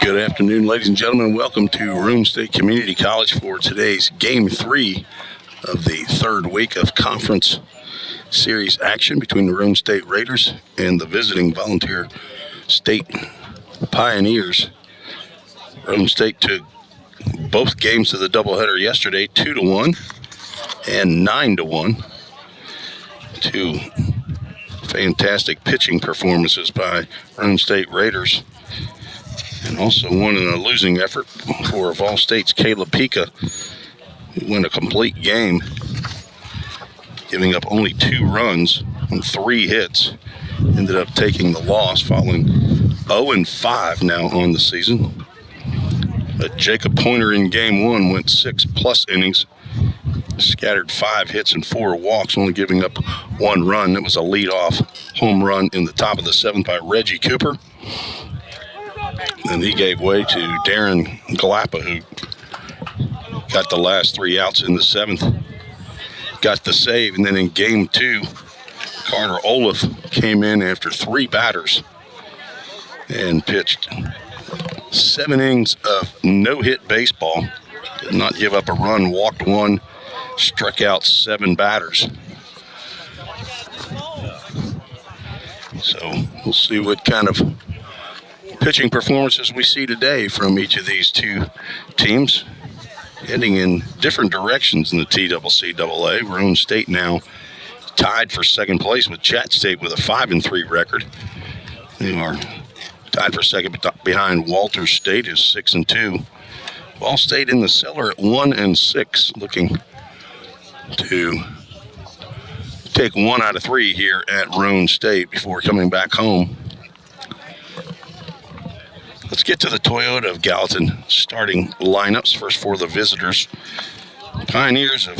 Good afternoon, ladies and gentlemen. Welcome to Roane State Community College for today's Game 3 of the third week of Conference Series action between the Roane State Raiders and the visiting Volunteer State Pioneers. Roane State took both games of the doubleheader yesterday, 2-1 and 9-1. Two fantastic pitching performances by Roane State Raiders. And also one in a losing effort for Vol State's Caleb Pika, who went a complete game, giving up only 2 runs and 3 hits. Ended up taking the loss, following 0-5 now on the season. But Jacob Pointer in game 1 went 6+ innings, scattered 5 hits and 4 walks, only giving up 1 run. That was a leadoff home run in the top of the 7th by Reggie Cooper. And he gave way to Darren Galapa, who got the last 3 outs in the 7th. Got the save, and then in game 2, Carter Olaf came in after 3 batters and pitched 7 innings of no-hit baseball. Did not give up a run, walked 1, struck out 7 batters. So we'll see what kind of pitching performances we see today from each of these two teams, heading in different directions in the TCCAA. Roane State now tied for second place with Chat State with a 5-3 record. They are tied for second behind Walters State, who's 6-2. Vol State in the cellar at 1-6, looking to take 1 out of 3 here at Roane State before coming back home. Let's get to the Toyota of Gallatin starting lineups. First for the visitors. Pioneers of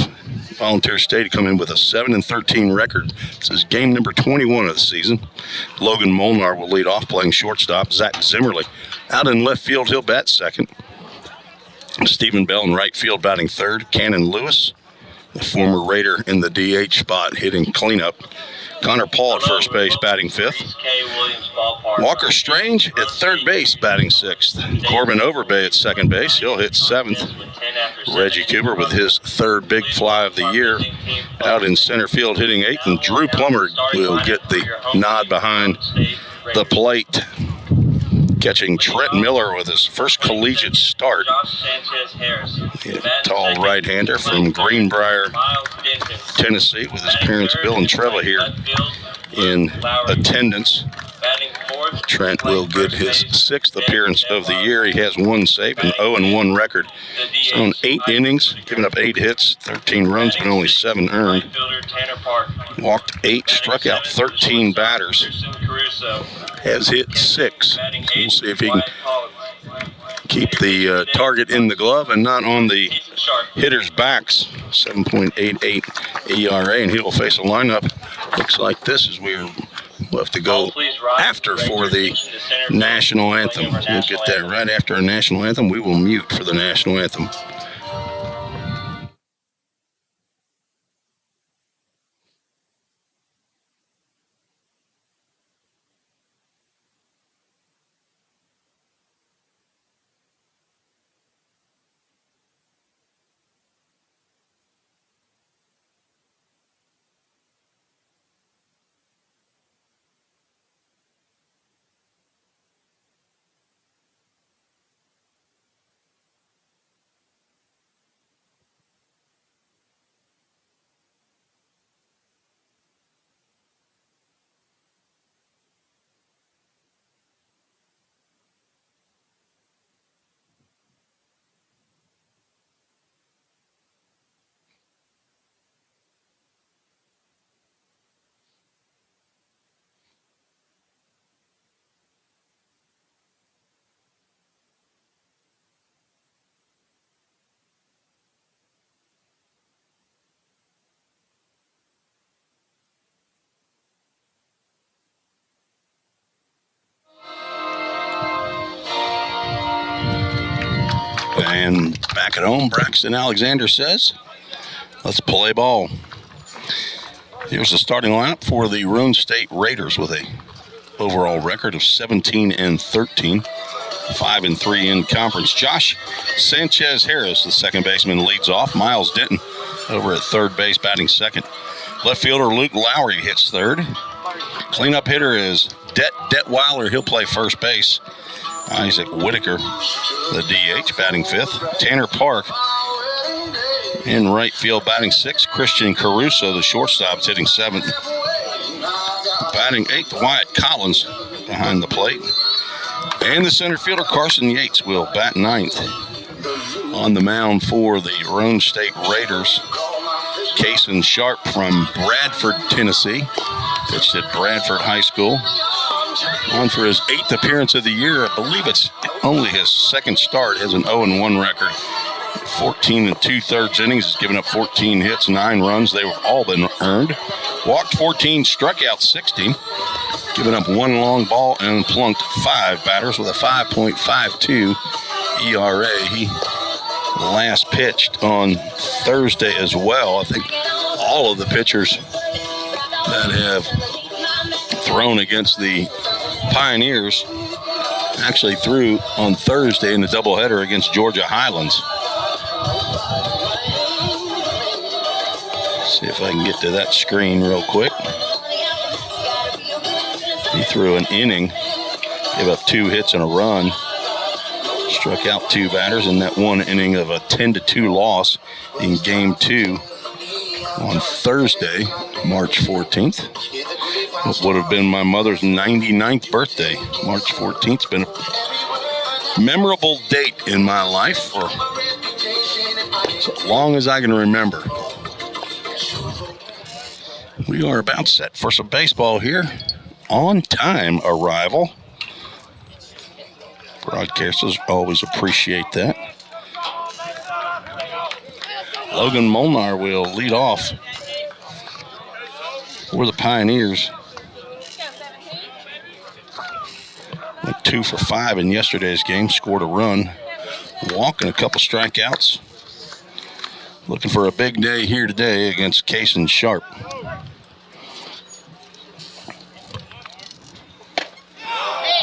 Volunteer State come in with a 7-13 record. This is game number 21 of the season. Logan Molnar will lead off playing shortstop. Zach Zimmerly out in left field, he'll bat second. Stephen Bell in right field batting third. Cannon Lewis, the former Raider, in the DH spot hitting cleanup. Connor Paul at first base batting 5th. Walker Strange at third base batting 6th. Corbin Overbay at second base, he'll hit 7th. Reggie Cooper with his 3rd big fly of the year out in center field hitting 8th. And Drew Plummer will get the nod behind the plate, catching Trent Miller with his first collegiate start. Tall right-hander from Greenbrier, Tennessee, with his parents Bill and Trevor here in attendance. Trent will get his 6th appearance of the year. He has 1 save, an 0-1 record. He's thrown 8 innings, given up 8 hits, 13 runs, but only 7 earned. Walked 8, struck out 13 batters. Has hit 6. We'll see if he can keep the target in the glove and not on the hitter's backs. 7.88 ERA, and he will face a lineup. Looks like this as we'll have to go after for the national anthem. We'll get that right after our national anthem. We will mute for the national anthem. And back at home, Braxton Alexander says, let's play ball. Here's the starting lineup for the Roane State Raiders with a overall record of 17-13. 5-3 in conference. Josh Sanchez Harris, the second baseman, leads off. Miles Denton over at third base, batting second. Left fielder Luke Lowry hits third. Cleanup hitter is Detweiler. He'll play first base. Isaac Whitaker, the DH, batting fifth. Tanner Park in right field, batting sixth. Christian Caruso, the shortstop, is hitting seventh. Batting eighth, Wyatt Collins behind the plate. And the center fielder, Carson Yates, will bat ninth. On the mound for the Roane State Raiders, Kason Sharp from Bradford, Tennessee. Pitched at Bradford High School. On for his eighth appearance of the year. I believe it's only his second start. Has an 0-1 record. 14 2/3 innings. Has given up 14 hits, 9 runs. They've all been earned. Walked 14, struck out 16. Given up 1 long ball and plunked 5 batters with a 5.52 ERA. He last pitched on Thursday as well. I think all of the pitchers that have thrown against the Pioneers actually threw on Thursday in the doubleheader against Georgia Highlands. See if I can get to that screen real quick. He threw an inning, gave up 2 hits and a run, struck out 2 batters in that 1 inning of a 10-2 loss in Game 2 on Thursday, March 14th. It would have been my mother's 99th birthday. March 14th has been a memorable date in my life for as long as I can remember. We are about set for some baseball here. On time arrival. Broadcasters always appreciate that. Logan Molnar will lead off for the Pioneers. Went 2 for 5 in yesterday's game. Scored a run, walk, and a couple strikeouts. Looking for a big day here today against Kason Sharp.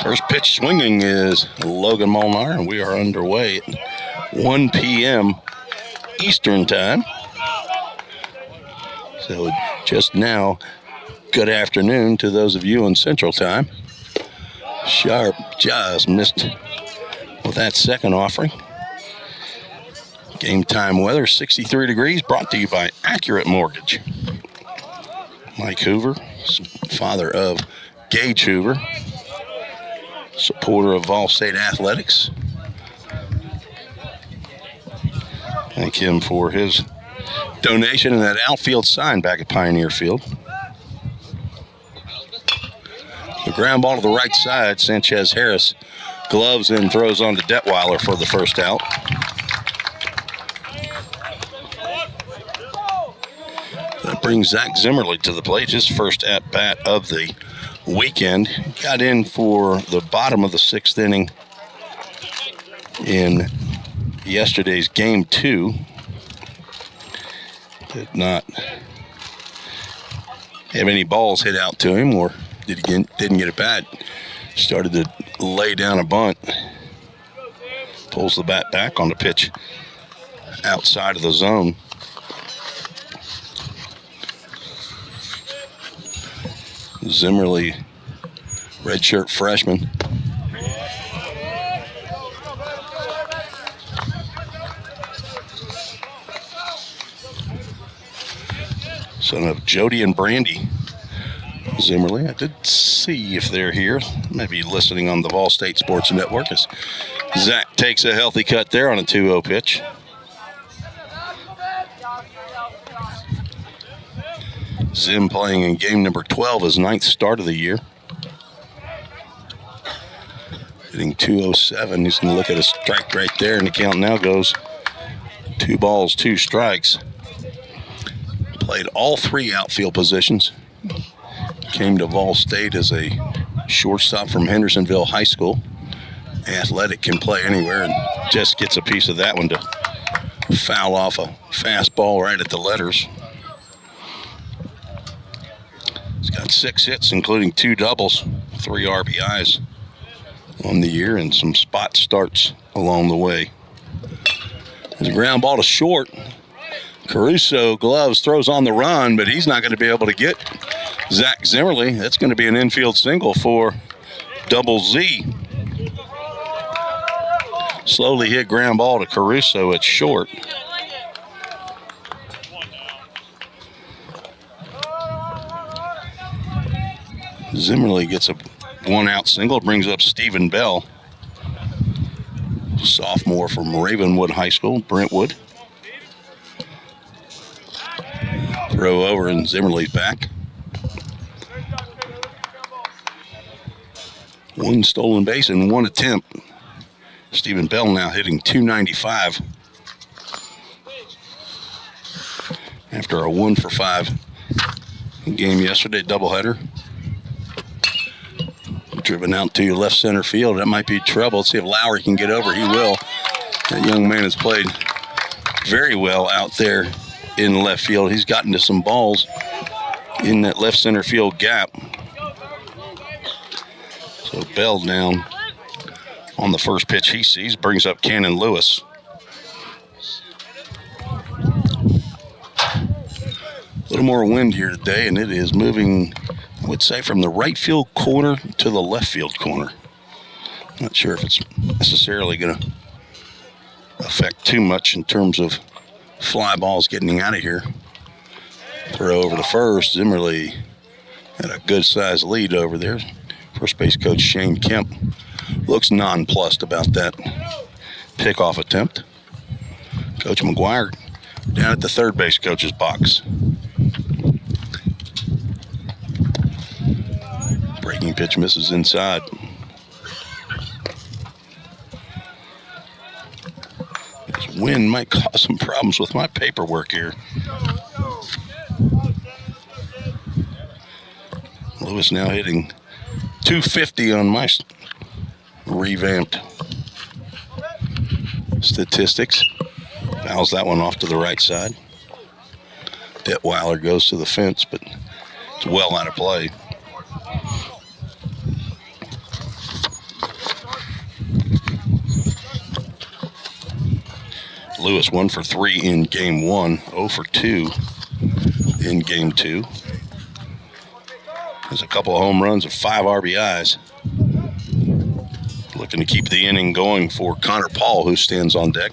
First pitch swinging is Logan Molnar, and we are underway at 1 p.m. Eastern time. So just now, good afternoon to those of you in Central time. Sharp just missed with that second offering. Game time weather, 63 degrees, brought to you by Accurate Mortgage. Mike Hoover, father of Gage Hoover, supporter of Vol State Athletics. Thank him for his donation and that outfield sign back at Pioneer Field. The ground ball to the right side. Sanchez Harris gloves and throws on to Detweiler for the first out. That brings Zach Zimmerly to the plate. His first at-bat of the weekend. Got in for the bottom of the 6th inning in yesterday's Game 2. Did not have any balls hit out to him, or didn't get a bat. Started to lay down a bunt. Pulls the bat back on the pitch outside of the zone. Zimmerly, redshirt freshman. Son of Jody and Brandy Zimmerly. I did see if they're here. Maybe listening on the Vol State Sports Network as Zach takes a healthy cut there on a 2-0 pitch. Zim playing in game number 12, his 9th start of the year. Hitting .207. He's going to look at a strike right there, and the count now goes 2 balls, 2 strikes. Played all 3 outfield positions. Came to Vol State as a shortstop from Hendersonville High School. Athletic, can play anywhere, and just gets a piece of that one to foul off a fastball right at the letters. He's got 6 hits, including 2 doubles, 3 RBIs on the year and some spot starts along the way. There's a ground ball to short. Caruso gloves, throws on the run, but he's not going to be able to get Zach Zimmerly. That's going to be an infield single for Double Z. Slowly hit ground ball to Caruso at short. Zimmerly gets a one-out single, brings up Stephen Bell, sophomore from Ravenwood High School, Brentwood. Throw over and Zimmerly's back. One stolen base and one attempt. Stephen Bell now hitting .295 after a 1-for-5 game yesterday, doubleheader. Driven out to left center field. That might be trouble. Let's see if Lowry can get over. He will. That young man has played very well out there in left field. He's gotten to some balls in that left center field gap. So Bell down on the first pitch he sees, brings up Cannon Lewis. A little more wind here today, and it is moving, I would say, from the right field corner to the left field corner. Not sure if it's necessarily going to affect too much in terms of fly balls getting out of here. Throw over to first. Zimmerly had a good-sized lead over there. First base coach Shane Kemp looks nonplussed about that pickoff attempt. Coach McGuire down at the third base coach's box. Breaking pitch misses inside. This wind might cause some problems with my paperwork here. Lewis now hitting .250 on my revamped statistics. Fouls that one off to the right side. Detweiler goes to the fence, but it's well out of play. Lewis 1 for 3 in game 1, 0 for 2 in game 2. There's a couple of home runs and 5 RBIs. Looking to keep the inning going for Connor Paul, who stands on deck.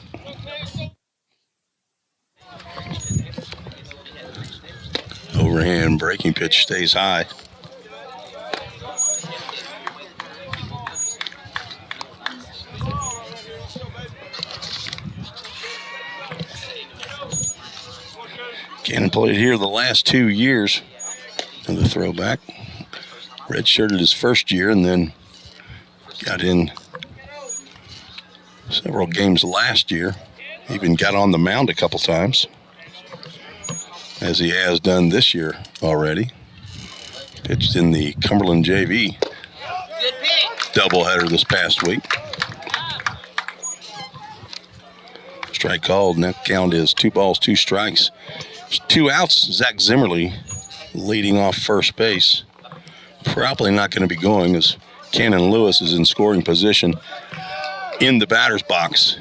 Overhand breaking pitch stays high. Cannon played here the last 2 years. Another throwback. Redshirted his first year and then got in several games last year. Even got on the mound a couple times, as he has done this year already. Pitched in the Cumberland JV doubleheader this past week. Strike called, and that count is 2 balls, 2 strikes. There's 2 outs. Zach Zimmerly leading off first base. Probably not going to be going, as Cannon Lewis is in scoring position in the batter's box.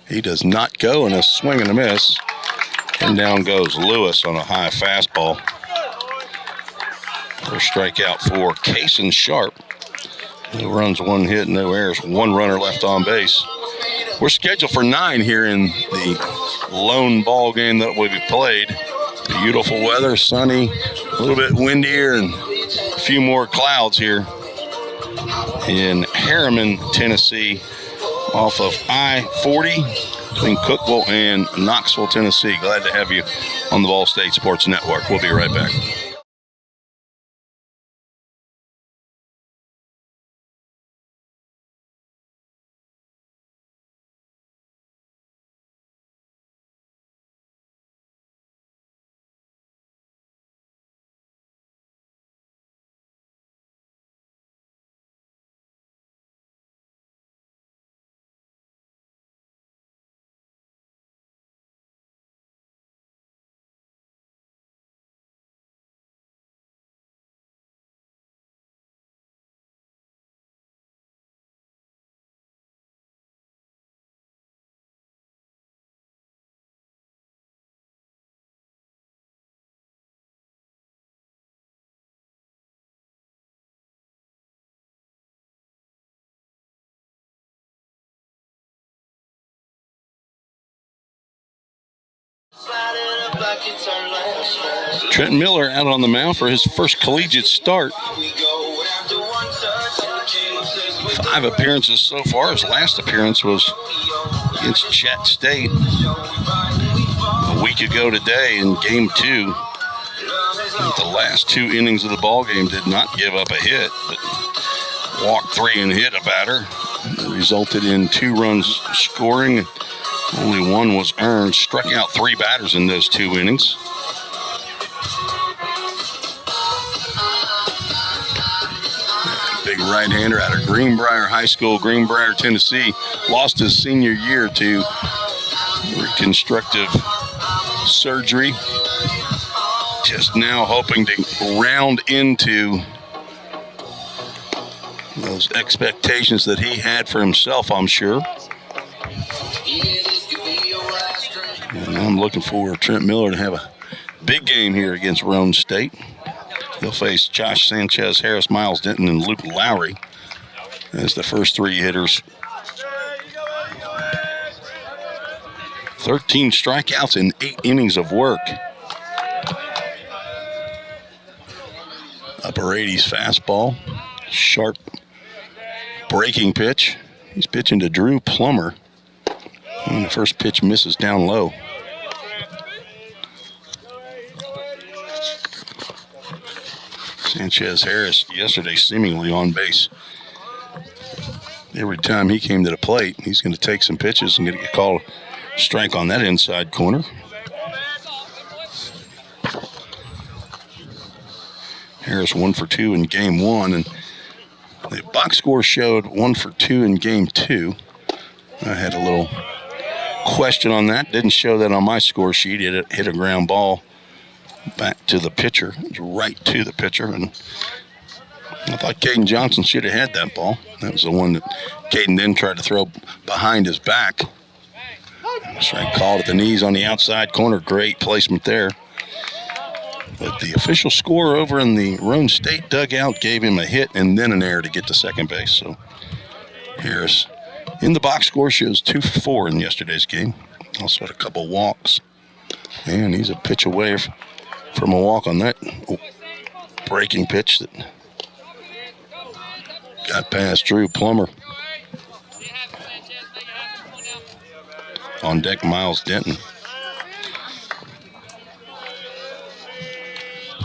He does not go, and a swing and a miss. And down goes Lewis on a high fastball. First strikeout for Kaysen Sharp. No runs, 1 hit, no errors, 1 runner left on base. We're scheduled for 9 here in the lone ball game that will be played. Beautiful weather, sunny, a little bit windier, and a few more clouds here in Harriman, Tennessee, off of I-40 between Cookville and Knoxville, Tennessee. Glad to have you on the Ball State Sports Network. We'll be right back. Trent Miller out on the mound for his first collegiate start. 5 appearances so far. His last appearance was against Chat State a week ago today in Game 2. The last 2 innings of the ball game did not give up a hit, but walked 3 and hit a batter. It resulted in 2 runs scoring. Only 1 was earned. Struck out 3 batters in those 2 innings. Big right-hander out of Greenbrier High School, Greenbrier, Tennessee. Lost his senior year to reconstructive surgery. Just now hoping to round into those expectations that he had for himself, I'm sure. And I'm looking for Trent Miller to have a big game here against Roane State. He'll face Josh Sanchez, Harris, Miles Denton, and Luke Lowry as the first 3 hitters. 13 strikeouts in 8 innings of work. Upper 80s fastball. Sharp breaking pitch. He's pitching to Drew Plummer. And the first pitch misses down low. Sanchez Harris yesterday seemingly on base. Every time he came to the plate, he's going to take some pitches and get a call strike on that inside corner. Harris 1 for 2 in Game 1, and the box score showed 1 for 2 in Game 2. I had a little question on that. Didn't show that on my score sheet. It hit a ground ball back to the pitcher, right to the pitcher, and I thought Caden Johnson should have had that ball. That was the one that Caden then tried to throw behind his back. Strike called at the knees on the outside corner. Great placement there. But the official score over in the Roane State dugout gave him a hit and then an error to get to second base. So Harris in the box score shows 2 for 4 in yesterday's game. Also had a couple walks. And he's a pitch away from a walk on that breaking pitch that got past Drew Plummer. On deck, Miles Denton.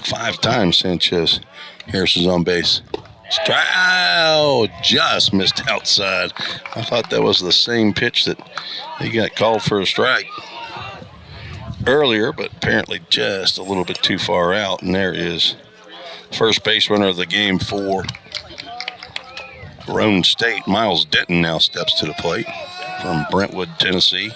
5 times Sanchez Harris is on base. Just missed outside. I thought that was the same pitch that he got called for a strike earlier, but apparently just a little bit too far out. And there is first base runner of the game for Roane State. Miles Denton now steps to the plate from Brentwood, Tennessee.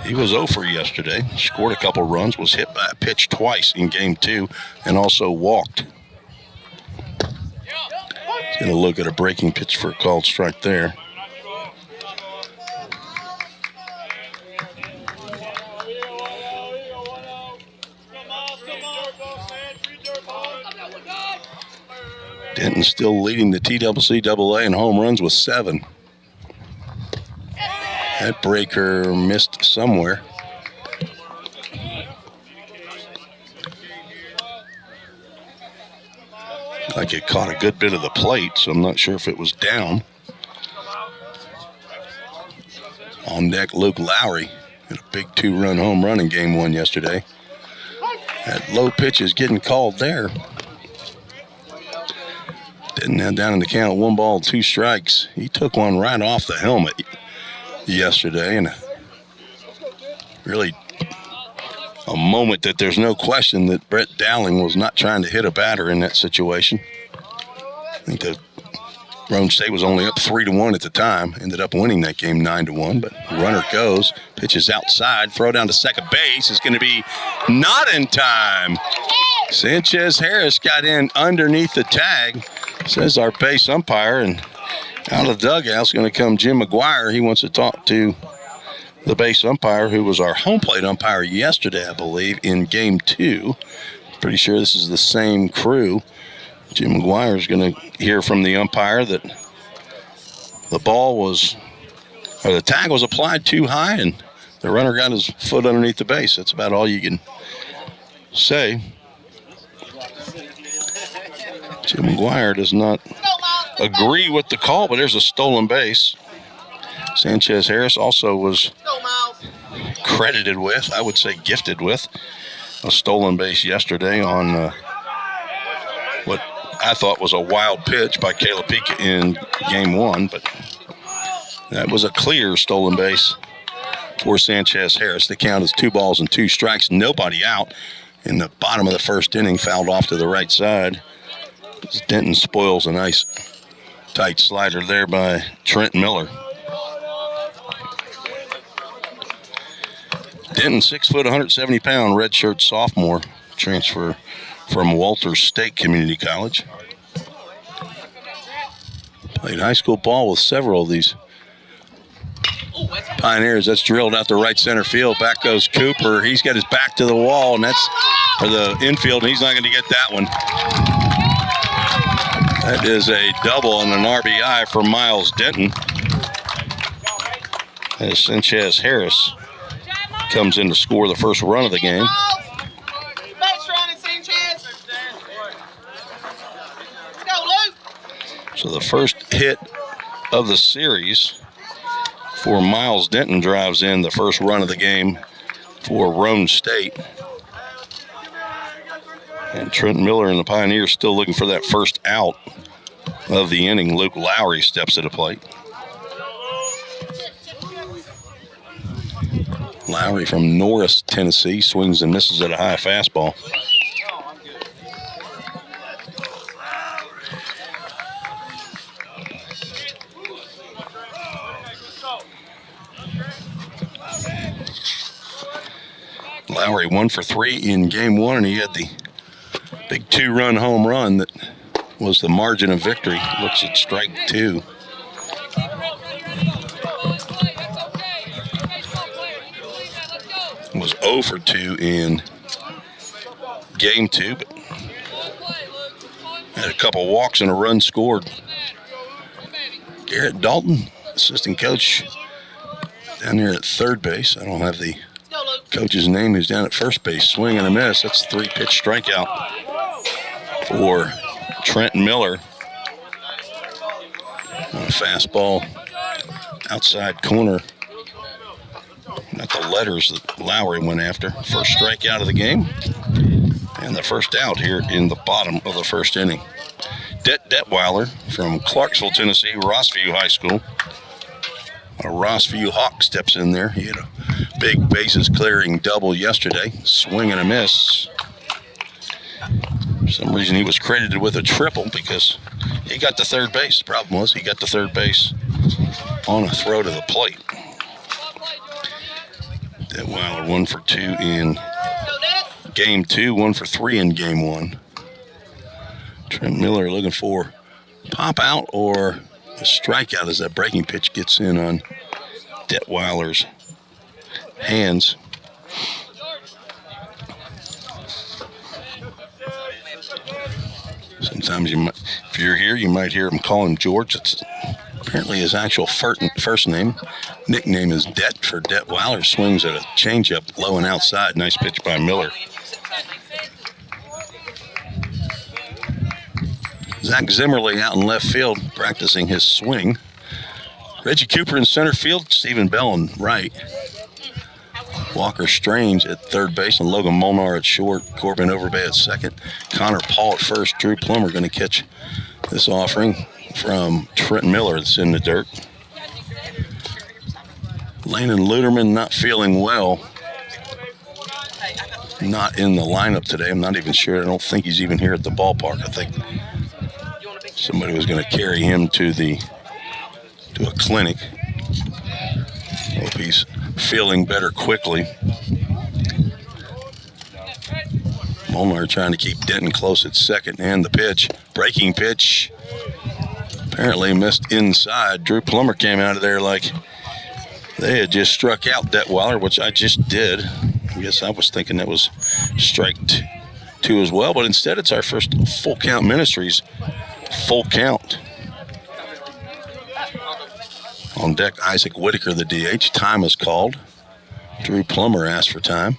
He was 0 for yesterday, scored a couple runs, was hit by a pitch twice in Game 2, and also walked. He's going to look at a breaking pitch for a called strike there. Denton still leading the TCCAA in home runs with 7. That breaker missed somewhere. Like it caught a good bit of the plate, so I'm not sure if it was down. On deck, Luke Lowry had a big 2-run home run in Game 1 yesterday. That low pitch is getting called there. Didn't have down in the count, 1 ball, 2 strikes. He took one right off the helmet yesterday, and really a moment that there's no question that Brett Dowling was not trying to hit a batter in that situation. I think that Roane State was only up 3-1 at the time, ended up winning that game 9-1, but runner goes, pitches outside, throw down to second base is going to be not in time. Sanchez Harris got in underneath the tag, says our base umpire, and out of the dugout is going to come Jim McGuire. He wants to talk to the base umpire, who was our home plate umpire yesterday, I believe, in Game 2. Pretty sure this is the same crew. Jim McGuire is going to hear from the umpire that the tag was applied too high, and the runner got his foot underneath the base. That's about all you can say. Jim McGuire does not agree with the call, but there's a stolen base. Sanchez Harris also was credited with, I would say gifted with, a stolen base yesterday on what I thought was a wild pitch by Caleb Pika in game 1, but that was a clear stolen base for Sanchez Harris. The count is 2 balls and 2 strikes, nobody out in the bottom of the first inning, fouled off to the right side. Denton spoils a nice tight slider there by Trent Miller. Denton, 6 foot, 170 pound, redshirt sophomore, transfer from Walters State Community College. Played high school ball with several of these Pioneers. That's drilled out the right center field. Back goes Cooper. He's got his back to the wall, and that's for the infield, and he's not going to get that one. That is a double and an RBI for Miles Denton, as Sanchez Harris comes in to score the first run of the game. So the first hit of the series for Miles Denton drives in the first run of the game for Roane State. And Trent Miller and the Pioneers still looking for that first out of the inning. Luke Lowry steps to the plate. Lowry from Norris, Tennessee, swings and misses at a high fastball. Lowry 1 for 3 in game 1, and he had the big 2-run home run that was the margin of victory. Looks at strike 2. Was 0 for 2 in game 2, but had a couple walks and a run scored. Garrett Dalton, assistant coach down there at third base. I don't have the coach's name. Who's down at first base. Swing and a miss. That's a 3-pitch strikeout for Trent Miller. A fastball outside corner. Not the letters that Lowry went after. First strikeout of the game. And the first out here in the bottom of the first inning. Detweiler from Clarksville, Tennessee, Rossview High School. A Rossview Hawk steps in there. He had a big bases clearing double yesterday. Swing and a miss. For some reason he was credited with a triple because he got to third base. The problem was he got to third base on a throw to the plate. Detweiler 1 for 2 in game 2, 1 for 3 in game 1. Trent Miller looking for pop out or a strikeout as that breaking pitch gets in on Detweiler's hands. Sometimes you might, if you're here, you might hear him call him George. That's apparently his actual first name. Nickname is Det for Detweiler. Swings at a changeup low and outside. Nice pitch by Miller. Zach Zimmerly out in left field practicing his swing. Reggie Cooper in center field. Stephen Bell in right. Walker Strange at third base and Logan Molnar at short. Corbin Overbay at second. Connor Paul at first. Drew Plummer going to catch this offering from Trent Miller that's in the dirt. Landon Luderman not feeling well. Not in the lineup today. I'm not even sure. I don't think he's even here at the ballpark. I think somebody was going to carry him to a clinic. Hope he's feeling better quickly. Molnar trying to keep Denton close at second, and the pitch, breaking pitch, apparently missed inside. Drew Plummer came out of there like they had just struck out Detweiler, which I just did. I guess I was thinking that was strike 2 as well, but instead it's our first full count Ministries full count. On deck, Isaac Whitaker, the DH. Time is called Drew Plummer asked for time.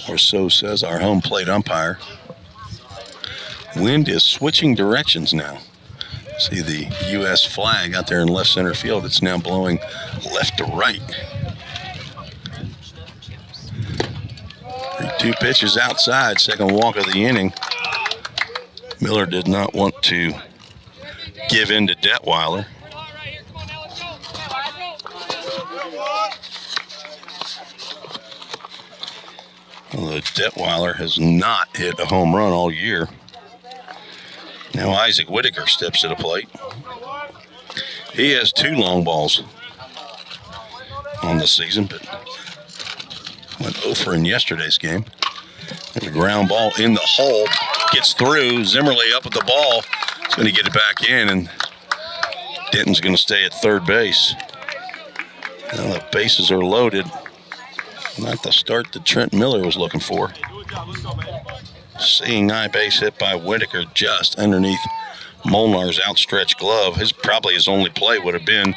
Or so says our home plate umpire. Wind is switching directions now. See the U.S. flag out there in left center field. It's now blowing left to right. 2 pitches outside, second walk of the inning. Miller did not want to give in to Detweiler. Although Detweiler has not hit a home run all year. Now Isaac Whitaker steps to the plate. He has 2 long balls on the season, but went 0 for in yesterday's game. There's a ground ball in the hole. Gets through. Zimmerly up with the ball. He's going to get it back in, and Denton's going to stay at third base. Now the bases are loaded. Not the start that Trent Miller was looking for. Seeing eye base hit by Whitaker just underneath Molnar's outstretched glove. Probably his only play would have been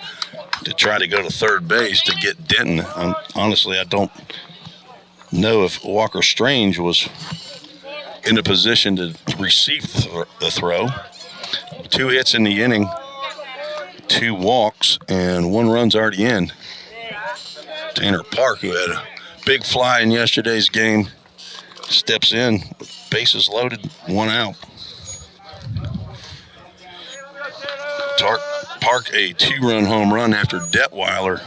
to try to go to third base to get Denton. Honestly, I don't know if Walker Strange was in a position to receive the throw. 2 hits in the inning, 2 walks, and 1 run's already in. Tanner Park, who had a big fly in yesterday's game, steps in with bases loaded, 1 out. Park a 2-run home run after Detweiler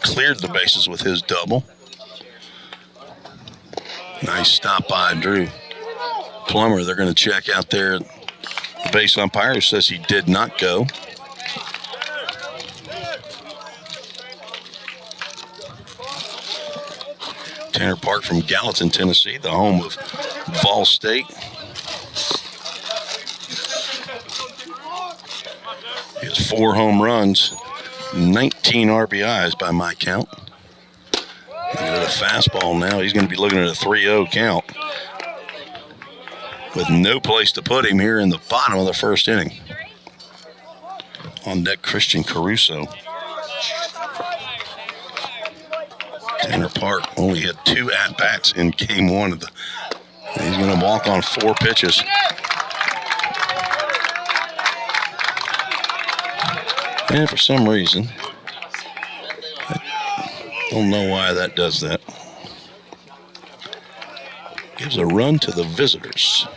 cleared the bases with his double. Nice stop by Drew Plummer. They're going to check out there. The base umpire who says he did not go. Tanner Park from Gallatin, Tennessee, the home of Vol State. He has 4 home runs, 19 RBIs by my count. Looking at a fastball now. He's going to be looking at a 3-0 count with no place to put him here in the bottom of the first inning. On deck, Christian Caruso. Tanner Park only had 2 at-bats in game 1 of the. He's going to walk on 4 pitches. And for some reason, I don't know why that does that. Gives a run to the visitors.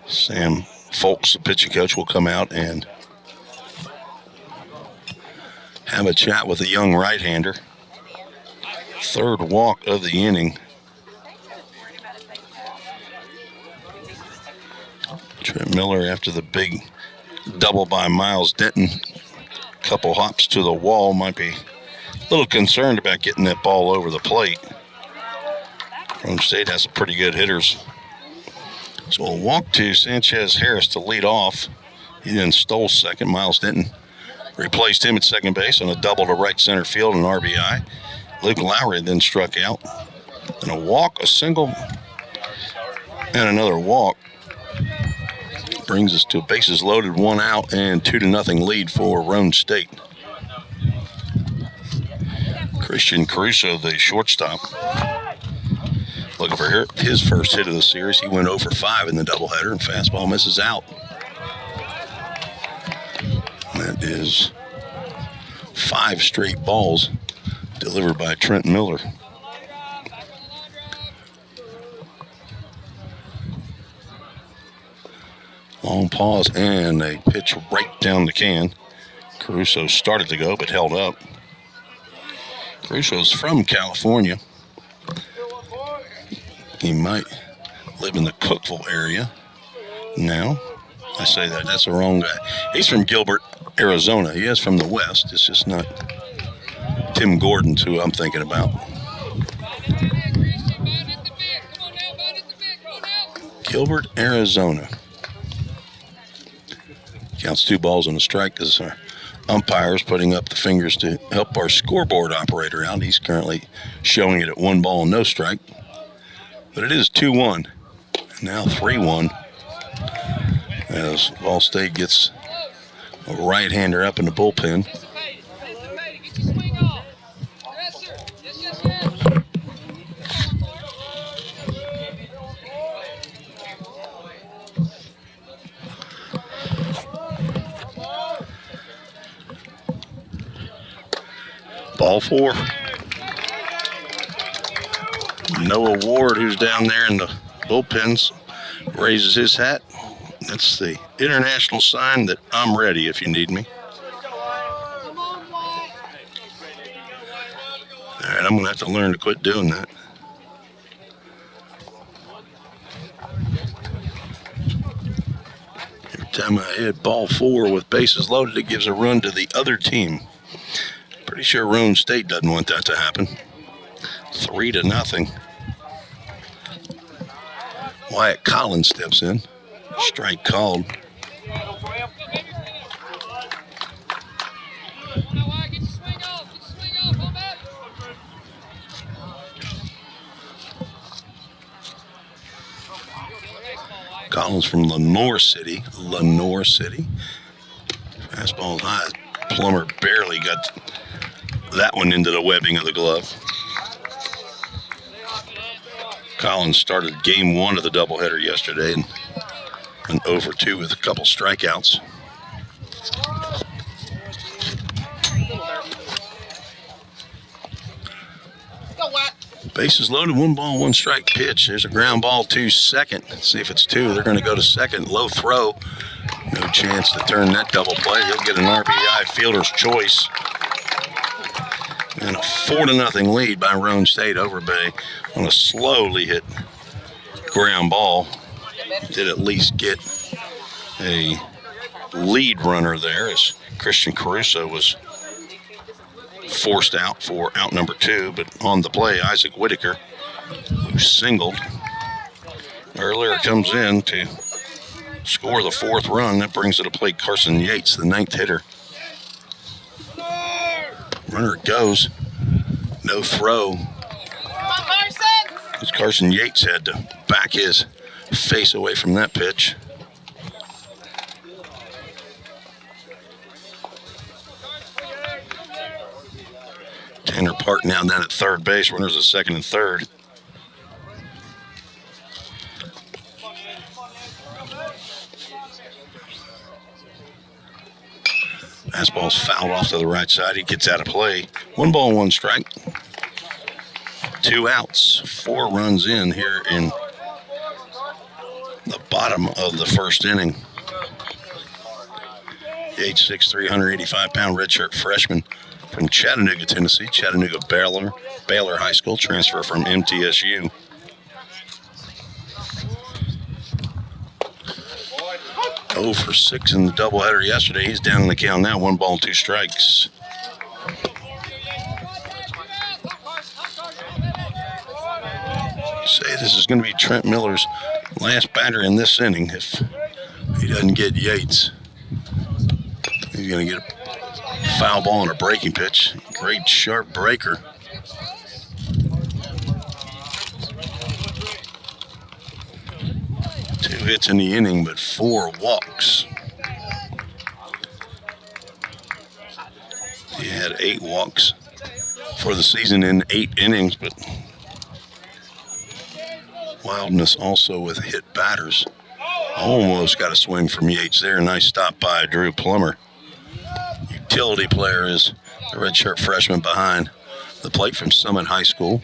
Sam Folks, the pitching coach, will come out and have a chat with a young right-hander. 3rd walk of the inning. Trent Miller, after the big double by Miles Denton, couple hops to the wall, might be a little concerned about getting that ball over the plate. Roane State has some pretty good hitters. So we'll walk to Sanchez Harris to lead off. He then stole second. Miles Denton replaced him at second base on a double to right center field and RBI. Luke Lowry then struck out. And a walk, a single, and another walk. Brings us to bases loaded, 1 out, and 2-0 lead for Roane State. Christian Caruso, the shortstop, looking for his first hit of the series. He went 0 for 5 in the doubleheader, and fastball misses out. That is 5 straight balls delivered by Trent Miller. Long pause and a pitch right down the can. Caruso started to go but held up. Caruso's from California. He might live in the Cookeville area now. I say that, that's the wrong guy. He's from Gilbert, Arizona. He is from the West. It's just not Tim Gordon's who I'm thinking about. Gilbert, Arizona. Counts 2 balls and a strike as our umpire's putting up the fingers to help our scoreboard operator out. He's currently showing it at 1 ball and no strike. But it is 2-1. Now 3-1. as Ball State gets a right-hander up in the bullpen. Ball 4. Noah Ward, who's down there in the bullpens, raises his hat. That's the international sign that I'm ready if you need me. All right, I'm going to have to learn to quit doing that. Every time I hit ball 4 with bases loaded, it gives a run to the other team. Pretty sure Roane State doesn't want that to happen. 3-0. Wyatt Collins steps in. Strike called. Collins from Lenore City. Fastball high. Plummer barely got that one into the webbing of the glove. Collins started game 1 of the doubleheader yesterday and an 0-for-2 with a couple strikeouts. Bases loaded, 1 ball, 1 strike pitch. There's a ground ball to second. Let's see if it's 2. They're going to go to second. Low throw. No chance to turn that double play. He'll get an RBI, fielder's choice. And a 4-0 lead by Roane State over Bay on a slowly hit ground ball. Did at least get a lead runner there as Christian Caruso was forced out for out number 2. But on the play, Isaac Whitaker, who singled earlier, comes in to score the 4th run. That brings to the plate Carson Yates, the 9th hitter. Runner goes. No throw. As Carson Yates had to back his face away from that pitch. Tanner Park now down at third base. Runners at second and third. Fastball's fouled off to the right side. He gets out of play. 1 ball, 1 strike. 2 outs. 4 runs in here in the bottom of the first inning. 8'6", 385-pound redshirt freshman from Chattanooga, Tennessee. Chattanooga Baylor High School, transfer from MTSU. Oh for 6 in the doubleheader yesterday. He's down in the count now. 1 ball, 2 strikes. Say this is going to be Trent Miller's last batter in this inning if he doesn't get Yates. He's going to get a foul ball and a breaking pitch. Great sharp breaker. Two hits in the inning, but 4 walks. He had 8 walks for the season in 8 innings, but wildness also with hit batters. Almost got a swing from Yates there. Nice stop by Drew Plummer. Utility player is the redshirt freshman behind the plate from Summit High School.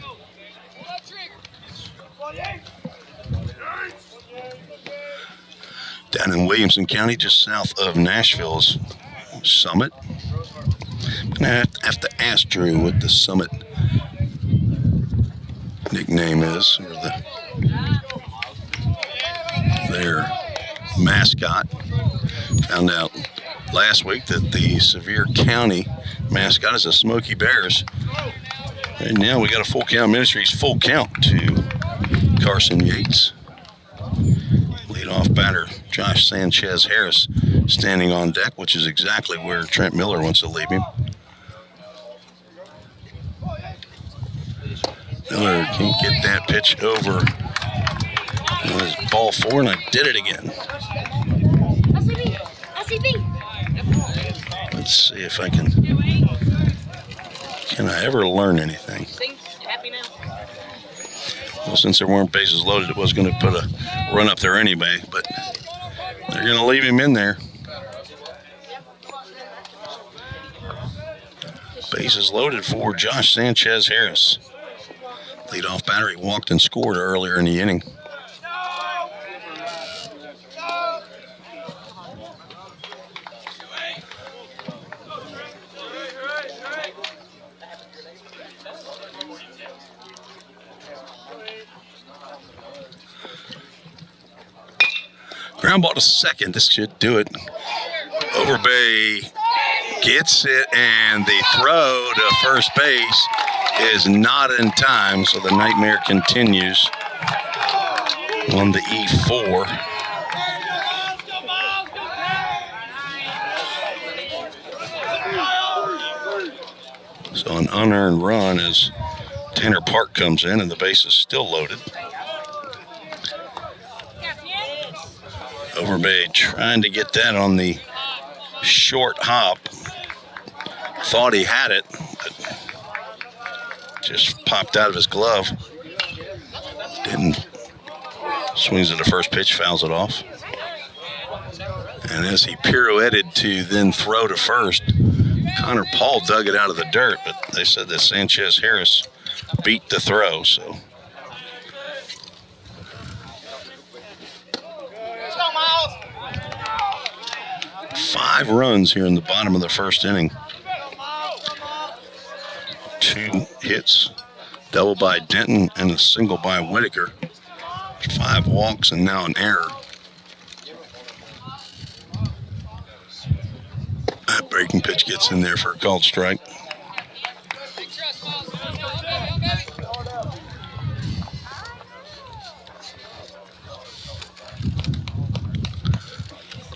Down in Williamson County, just south of Nashville, is Summit. I'm going to have to ask Drew what the Summit nickname is, or their mascot. Found out last week that the Sevier County mascot is the Smoky Bears. And now we got a Full Count Ministries full count to Carson Yates. Leadoff batter Josh Sanchez Harris standing on deck, which is exactly where Trent Miller wants to leave him. Miller can't get that pitch over. It was ball 4, and I did it again. Let's see if I can I ever learn anything? Well, since there weren't bases loaded, it was going to put a run up there anyway, but they're going to leave him in there. Bases loaded for Josh Sanchez Harris. Leadoff batter, he walked and scored earlier in the inning. Ground ball to second. This should do it. Overbay gets it, and the throw to first base is not in time, so the nightmare continues on the E4. So an unearned run as Tanner Park comes in, and the base is still loaded. Overbay trying to get that on the short hop. Thought he had it, but just popped out of his glove. Didn't. Swings at the first pitch, fouls it off. And as he pirouetted to then throw to first, Connor Paul dug it out of the dirt, but they said that Sanchez Harris beat the throw, so. 5 runs here in the bottom of the first inning. 2 hits, double by Denton and a single by Whitaker. 5 walks and now an error. That breaking pitch gets in there for a called strike.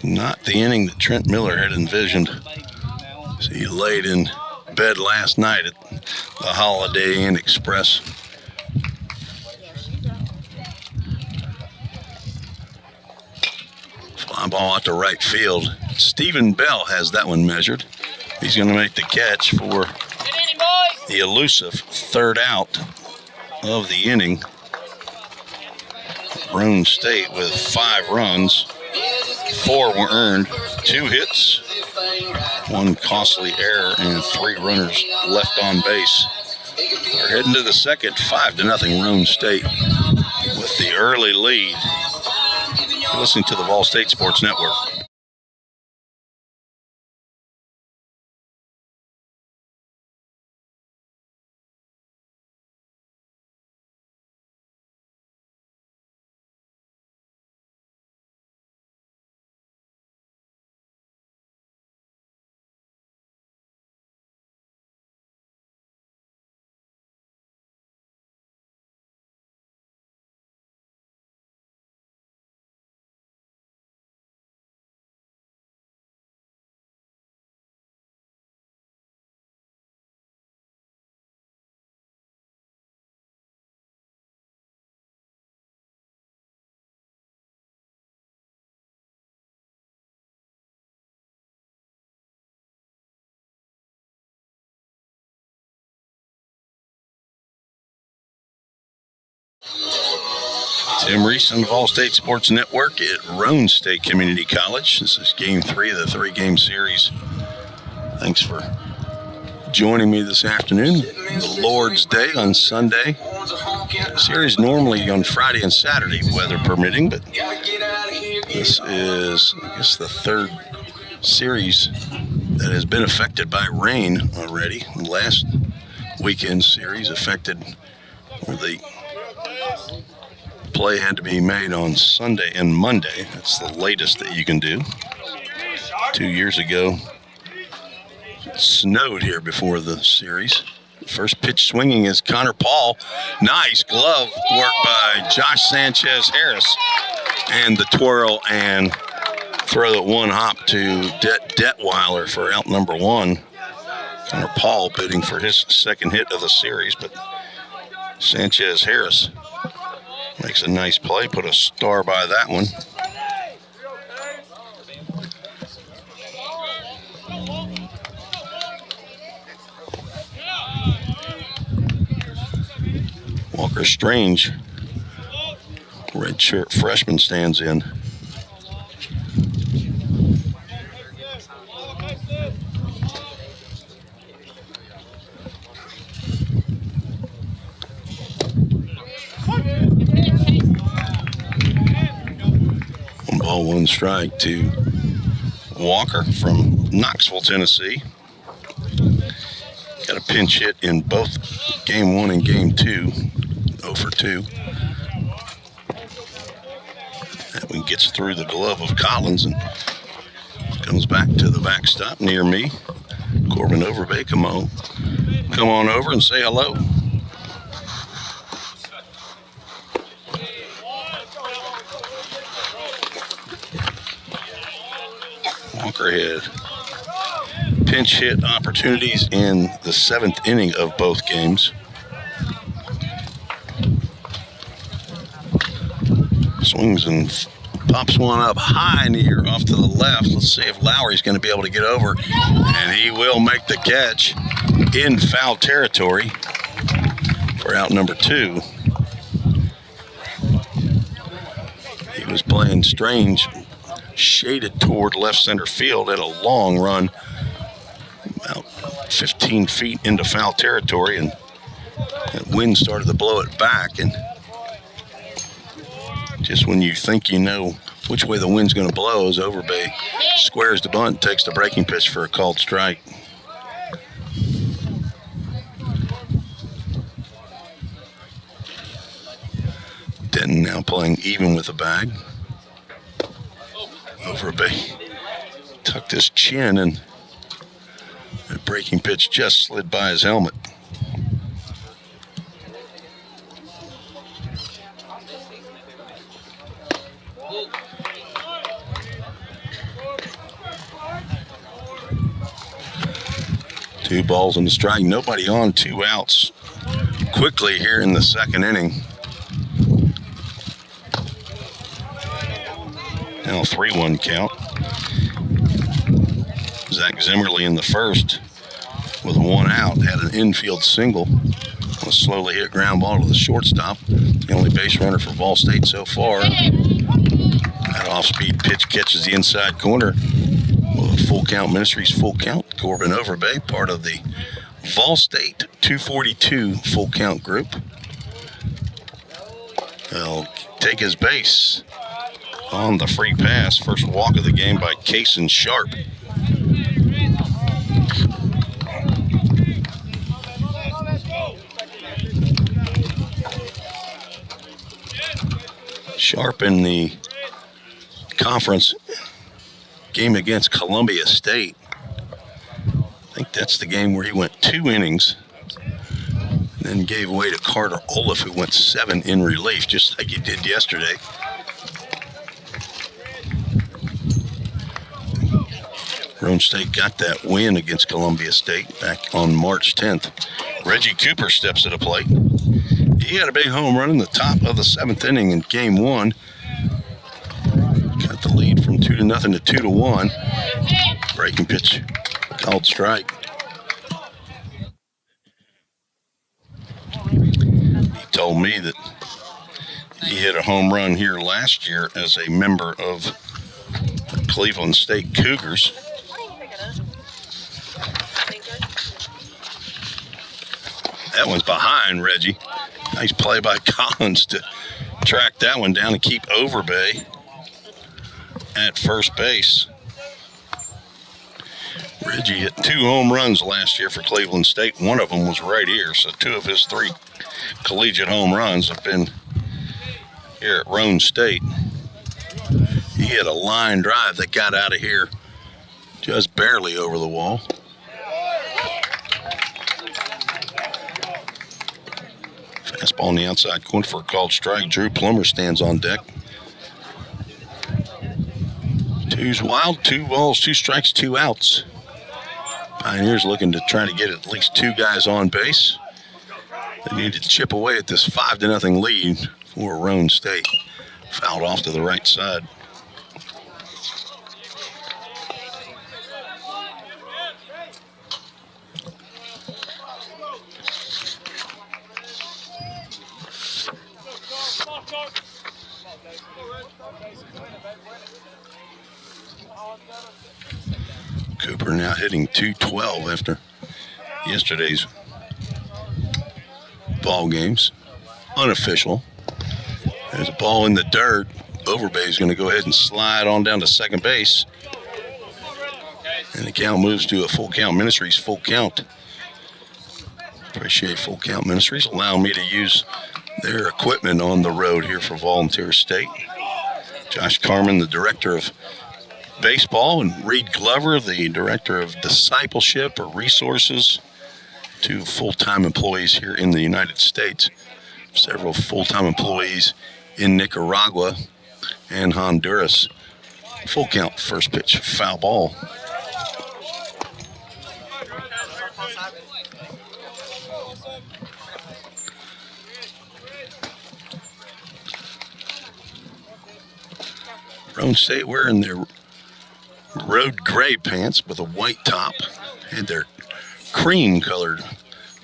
Not the inning that Trent Miller had envisioned. So he laid in bed last night at the Holiday Inn Express. Fly ball out to right field. Stephen Bell has that one measured. He's going to make the catch for the elusive third out of the inning. Roane State with 5 runs. 4 were earned, 2 hits, 1 costly error, and 3 runners left on base. We're heading to the second, 5-0 Roane State with the early lead. You're listening to the Vol State Sports Network. Tim Reese on the Vol State Sports Network at Roane State Community College. This is game 3 of the 3-game series. Thanks for joining me this afternoon. The Lord's Day on Sunday. Series normally on Friday and Saturday, weather permitting, but this is, I guess, the 3rd series that has been affected by rain already. The last weekend series affected where the play had to be made on Sunday and Monday. That's the latest that you can do. 2 years ago, it snowed here before the series. First pitch swinging is Connor Paul. Nice glove work by Josh Sanchez Harris. And the twirl and throw at 1 hop to Detweiler for out number 1. Connor Paul bidding for his 2nd hit of the series, but Sanchez Harris makes a nice play, put a star by that one. Walker Strange, redshirt freshman, stands in. One ball, one strike to Walker from Knoxville, Tennessee. Got a pinch hit in both game 1 and game 2. 0 for 2. That one gets through the glove of Collins and comes back to the backstop near me. Corbin Overbay, come on over and say hello. Walker had pinch hit opportunities in the 7th inning of both games. Swings and pops one up high in the air off to the left. Let's see if Lowry's going to be able to get over. And he will make the catch in foul territory for out number 2. He was playing strange, shaded toward left center field at a long run, about 15 feet into foul territory, and that wind started to blow it back. And just when you think you know which way the wind's going to blow, as Overbay squares the bunt, takes the breaking pitch for a called strike. Denton now playing even with the bag. Overbay tucked his chin, and that breaking pitch just slid by his helmet. Two balls and a strike, nobody on, 2 outs. Quickly here in the 2nd inning. Now 3-1 count. Zach Zimmerly in the 1st with 1 out, had an infield single on a slowly hit ground ball to the shortstop. The only base runner for Vol State so far. That off-speed pitch catches the inside corner. Full Count Ministries Full Count. Corbin Overbay, part of the Vol State 242 Full Count group. He'll take his base on the free pass. First walk of the game by Kaysen Sharp. Sharp in the conference game against Columbia State. I think that's the game where he went 2 innings, then gave way to Carter Olaf, who went 7 in relief, just like he did yesterday. Roane State got that win against Columbia State back on March 10th. Reggie Cooper steps to the plate. He had a big home run in the top of the 7th inning in game 1. Got the lead from 2-0 to 2-1. Breaking pitch, called strike. He told me that he hit a home run here last year as a member of the Cleveland State Cougars. That one's behind Reggie. Nice play by Collins to track that one down and keep Overbay at first base. Reggie hit 2 home runs last year for Cleveland State. One of them was right here, so 2 of his 3 collegiate home runs have been here at Roane State. He hit a line drive that got out of here just barely over the wall. Fastball on the outside corner for a called strike. Drew Plummer stands on deck. 2's wild, 2 balls, 2 strikes, 2 outs. Pioneers looking to try to get at least 2 guys on base. They need to chip away at this 5-0 lead for Roane State. Fouled off to the right side. Crowder now hitting .212 after yesterday's ball games. Unofficial. There's a ball in the dirt. Overbay is going to go ahead and slide on down to second base. And the count moves to a Full Count Ministries full count. Appreciate Full Count Ministries allowing me to use their equipment on the road here for Volunteer State. Josh Carmen, the director of baseball, and Reed Glover, the director of discipleship or resources to full-time employees here in the United States. Several full-time employees in Nicaragua and Honduras. Full count, first pitch, foul ball. Roane State wearing their road gray pants with a white top. Had their cream-colored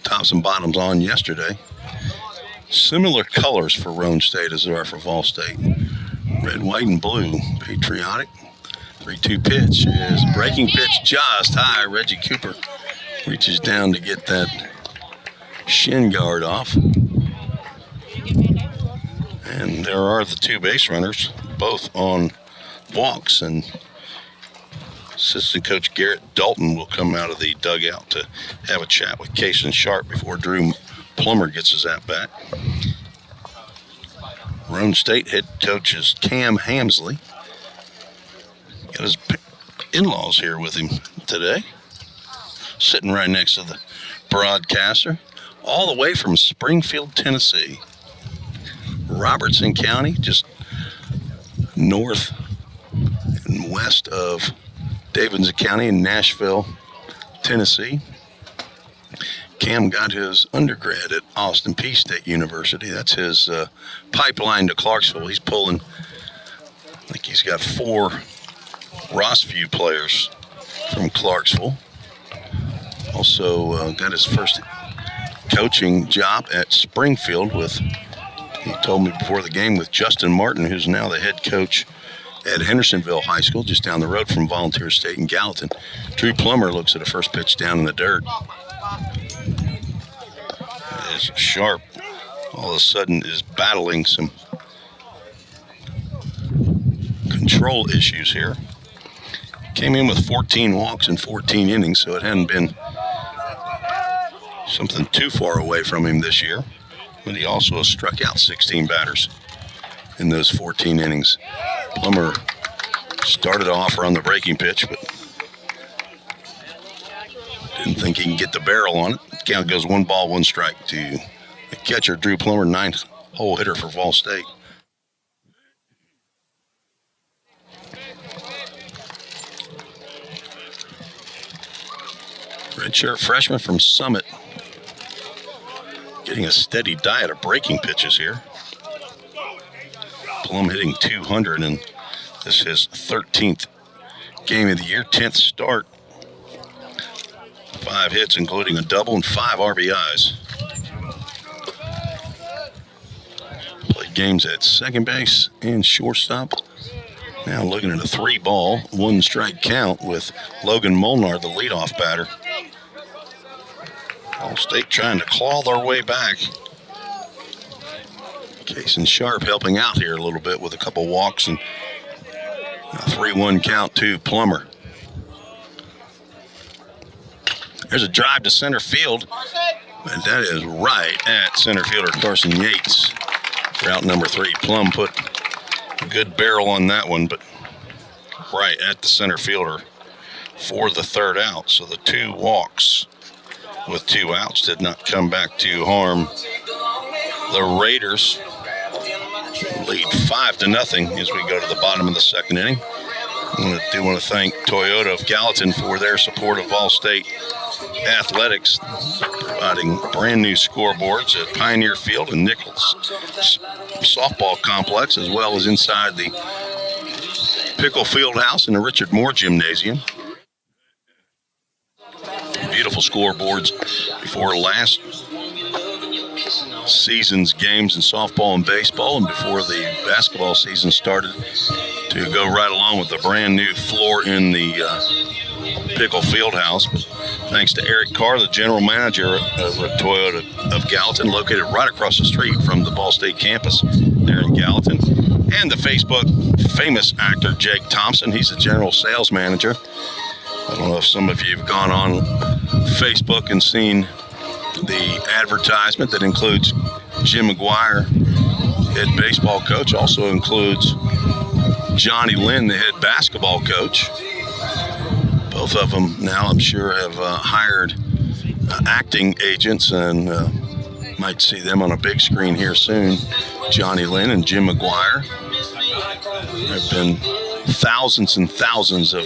tops and bottoms on yesterday. Similar colors for Roane State as there are for Vol State. Red, white, and blue. Patriotic. 3-2 pitch is breaking pitch just high. Reggie Cooper reaches down to get that shin guard off. And there are the two base runners, both on walks, and assistant coach Garrett Dalton will come out of the dugout to have a chat with Kason Sharp before Drew Plummer gets his at-bat. Roane State head coach is Cam Hamsley. Got his in-laws here with him today, sitting right next to the broadcaster, all the way from Springfield, Tennessee. Robertson County, just north and west of Davidson County in Nashville, Tennessee. Cam got his undergrad at Austin Peay State University. That's his pipeline to Clarksville. He's pulling, I think he's got 4 Rossview players from Clarksville. Also got his first coaching job at Springfield with, he told me before the game, with Justin Martin, who's now the head coach at Hendersonville High School, just down the road from Volunteer State in Gallatin. Drew Plummer looks at a first pitch down in the dirt. As Sharp all of a sudden is battling some control issues here. Came in with 14 walks in 14 innings, so it hadn't been something too far away from him this year. But he also has struck out 16 batters in those 14 innings. Plummer started off on the breaking pitch, but didn't think he can get the barrel on it. Count goes 1 ball, 1 strike to the catcher, Drew Plummer, 9th hole hitter for Vol State. Redshirt freshman from Summit, getting a steady diet of breaking pitches here. Plum hitting .200, and this is his 13th game of the year, 10th start. 5 hits, including a double, and 5 RBIs. Played games at second base and shortstop. Now looking at a 3-ball, 1 strike count with Logan Molnar, the leadoff batter. All State trying to claw their way back. Kason Sharp helping out here a little bit with a couple walks and a 3-1 count to Plummer. There's a drive to center field, and that is right at center fielder Carson Yates. Route number 3. Plum put a good barrel on that one, but right at the center fielder for the 3rd out. So the 2 walks with 2 outs did not come back to harm the Raiders. Lead 5-0 as we go to the bottom of the 2nd inning. I do want to thank Toyota of Gallatin for their support of Vol State athletics, providing brand new scoreboards at Pioneer Field and Nichols Softball Complex, as well as inside the Pickle Field House and the Richard Moore Gymnasium. Beautiful scoreboards before last season's games in softball and baseball, and before the basketball season started, to go right along with the brand new floor in the Pickle Fieldhouse. But thanks to Eric Carr, the general manager of Toyota of Gallatin, located right across the street from the Ball State campus there in Gallatin. And the Facebook famous actor Jake Thompson, he's the general sales manager. I don't know if some of you have gone on Facebook and seen the advertisement that includes Jim McGuire, head baseball coach, also includes Johnny Lynn, the head basketball coach. Both of them now, I'm sure, have hired acting agents and might see them on a big screen here soon. Johnny Lynn and Jim McGuire. There have been thousands and thousands of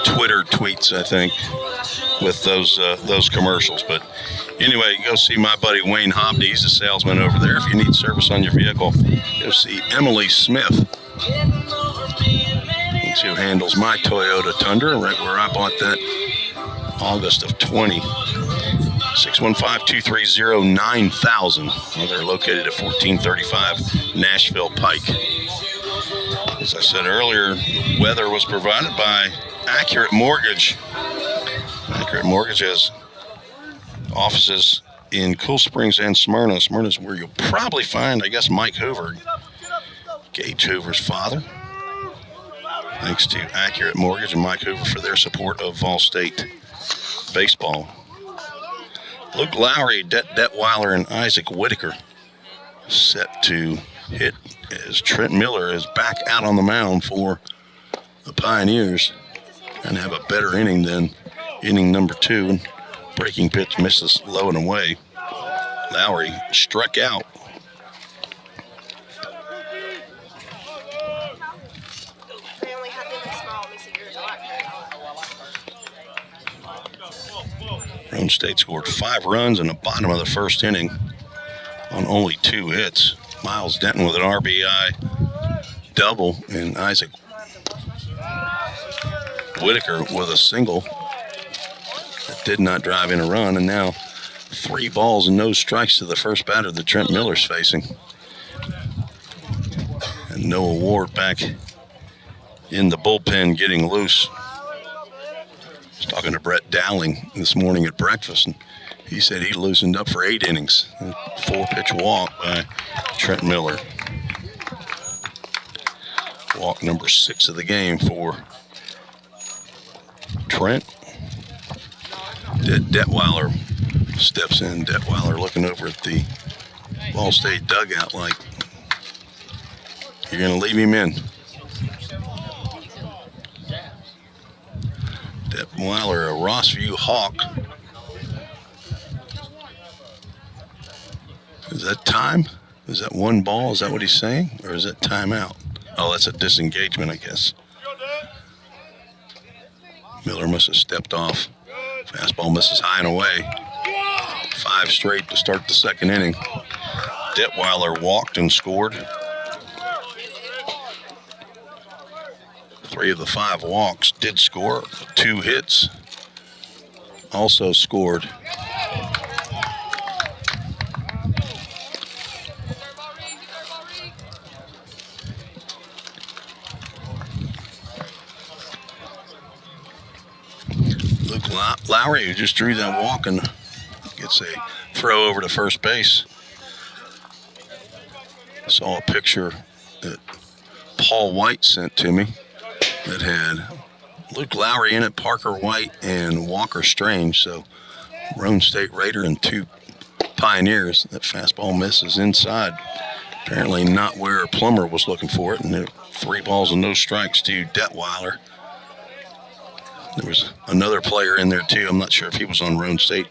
Twitter tweets, I think, with those commercials. But anyway, go see my buddy Wayne Hobney. He's a salesman over there. If you need service on your vehicle, go see Emily Smith. That's who handles my Toyota Tundra, right where I bought that August of 20. 615-230-9000. Well, they're located at 1435 Nashville Pike. As I said earlier, weather was provided by Accurate Mortgage. Accurate Mortgage has offices in Cool Springs and Smyrna. Smyrna is where you'll probably find, I guess, Mike Hoover, Gage Hoover's father. Thanks to Accurate Mortgage and Mike Hoover for their support of Vol State baseball. Luke Lowry, Detweiler, and Isaac Whitaker set to hit as Trent Miller is back out on the mound for the Pioneers and have a better inning than inning number 2. And breaking pitch misses low and away. Lowry struck out. Roane State scored 5 runs in the bottom of the first inning on only 2 hits. Miles Denton with an RBI double, and Isaac Whitaker with a single that did not drive in a run. And now 3 balls and no strikes to the first batter that Trent Miller's facing. And Noah Ward back in the bullpen getting loose. I was talking to Brett Dowling this morning at breakfast, and he said he loosened up for 8 innings. A 4-pitch walk by Trent Miller. Walk number 6 of the game for Trent. Detweiler steps in. Detweiler looking over at the Ball State dugout like, you're going to leave him in. Detweiler, a Rossview Hawk. Is that time? Is that 1 ball? Is that what he's saying? Or is that timeout? Oh, that's a disengagement, I guess. Miller must have stepped off. Fastball misses high and away. 5 straight to start the second inning. Detweiler walked and scored. 3 of the 5 walks did score. 2 hits also scored. Luke Lowry, who just drew that walk and gets a throw over to first base. Saw a picture that Paul White sent to me that had Luke Lowry in it, Parker White, and Walker Strange. So Roane State Raider and 2 Pioneers. That fastball misses inside. Apparently not where Plummer was looking for it. And 3 balls and no strikes to Detweiler. There was another player in there too. I'm not sure if he was on Roane State.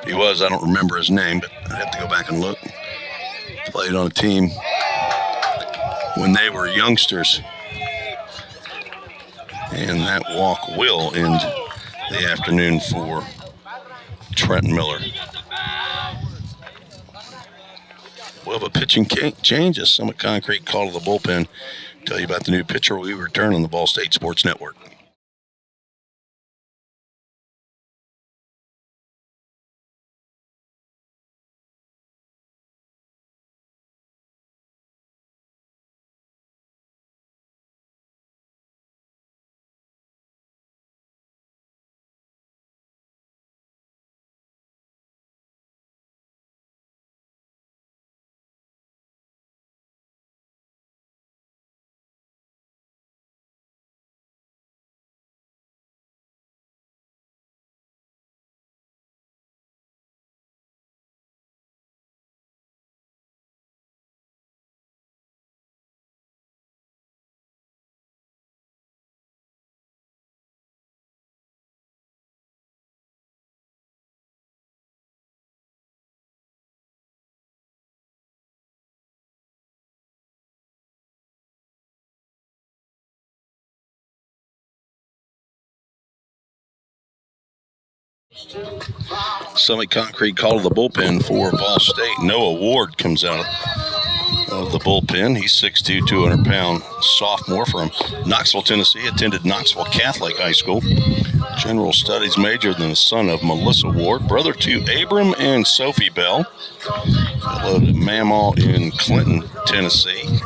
If he was, I don't remember his name, but I have to go back and look. Played on a team when they were youngsters. And that walk will end the afternoon for Trent Miller. We'll have a pitching change as Summit Concrete call to the bullpen. Tell you about the new pitcher we return on the Ball State Sports Network. Summit Concrete call to the bullpen for Vol State. Noah Ward comes out of the bullpen. He's 6'2", 200-pound sophomore from Knoxville, Tennessee. Attended Knoxville Catholic High School. General Studies major, and the son of Melissa Ward. Brother to Abram and Sophie Bell. Hello to Mamaw in Clinton, Tennessee.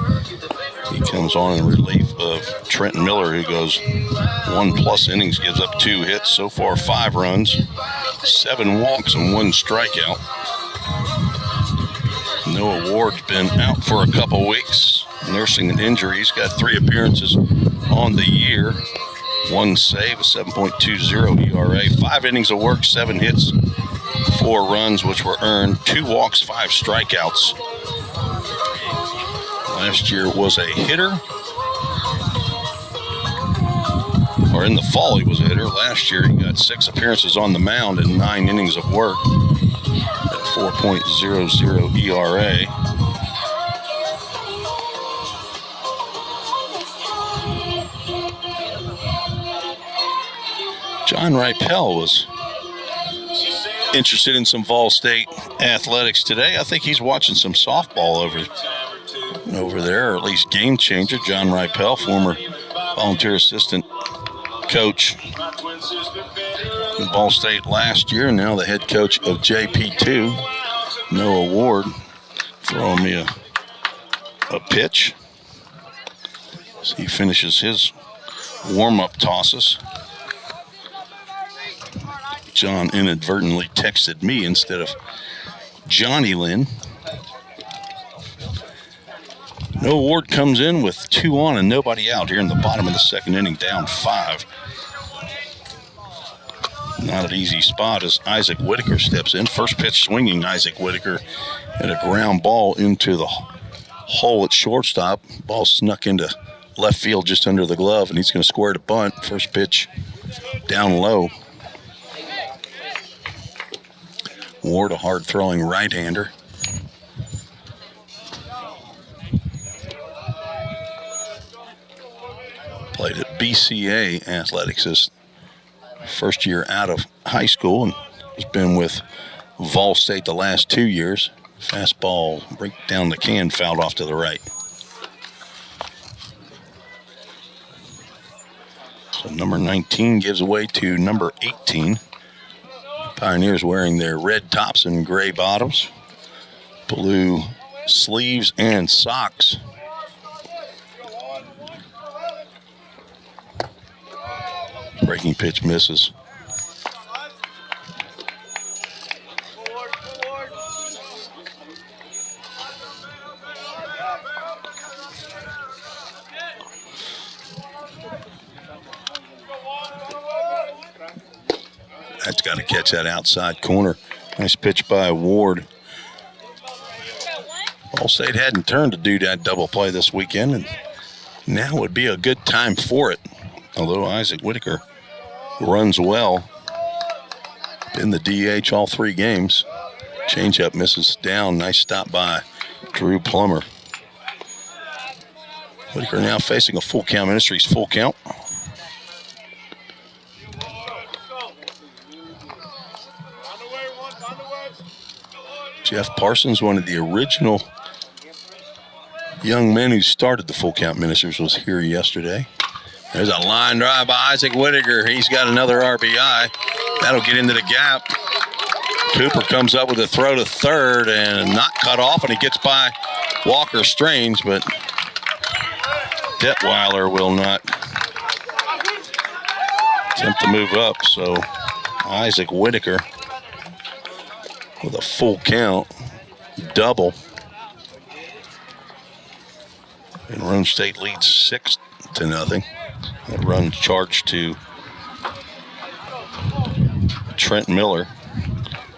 He comes on in relief of Trenton Miller, who goes 1+ innings, gives up 2 hits. So far, 5 runs, 7 walks, and 1 strikeout. Noah Ward's been out for a couple weeks, nursing an injury. He's got 3 appearances on the year. 1 save, a 7.20 ERA. 5 innings of work, 7 hits, 4 runs, which were earned. 2 walks, 5 strikeouts. Last year was a hitter. Or in the fall he was a hitter. Last year he got 6 appearances on the mound and 9 innings of work at 4.00 ERA. John Ripel was interested in some Vol State athletics today. I think he's watching some softball over there, or at least game changer. John Ripel, former volunteer assistant coach in Vol State last year, now the head coach of JP2. Noah Ward throwing me a pitch as he finishes his warm-up tosses. John inadvertently texted me instead of Johnny Lynn. Noah Ward comes in with 2 on and nobody out here in the bottom of the 2nd inning, down 5. Not an easy spot as Isaac Whitaker steps in. First pitch swinging, Isaac Whitaker, and a ground ball into the hole at shortstop. Ball snuck into left field just under the glove, and he's going to square to bunt. First pitch down low. Ward, a hard-throwing right-hander. Played at BCA Athletics his first year out of high school, and has been with Vol State the last 2 years. Fastball, break down the can, fouled off to the right. So number 19 gives away to number 18. Pioneers wearing their red tops and gray bottoms, blue sleeves and socks. Breaking pitch misses. That's got to catch that outside corner. Nice pitch by Ward. Vol State hadn't turned to do that double play this weekend, and now would be a good time for it. Although Isaac Whitaker runs well. Been the DH all 3 games. Changeup misses down. Nice stop by Drew Plummer. Whitaker now facing a full count. Ministries full count. Jeff Parsons, one of the original young men who started the full count Ministers, was here yesterday. There's a line drive by Isaac Whitaker. He's got another RBI. That'll get into the gap. Cooper comes up with a throw to third and not cut off, and he gets by Walker Strange, but Detweiler will not attempt to move up. So Isaac Whitaker with a full count, double. And Roane State leads 6-0. That run charged to Trent Miller.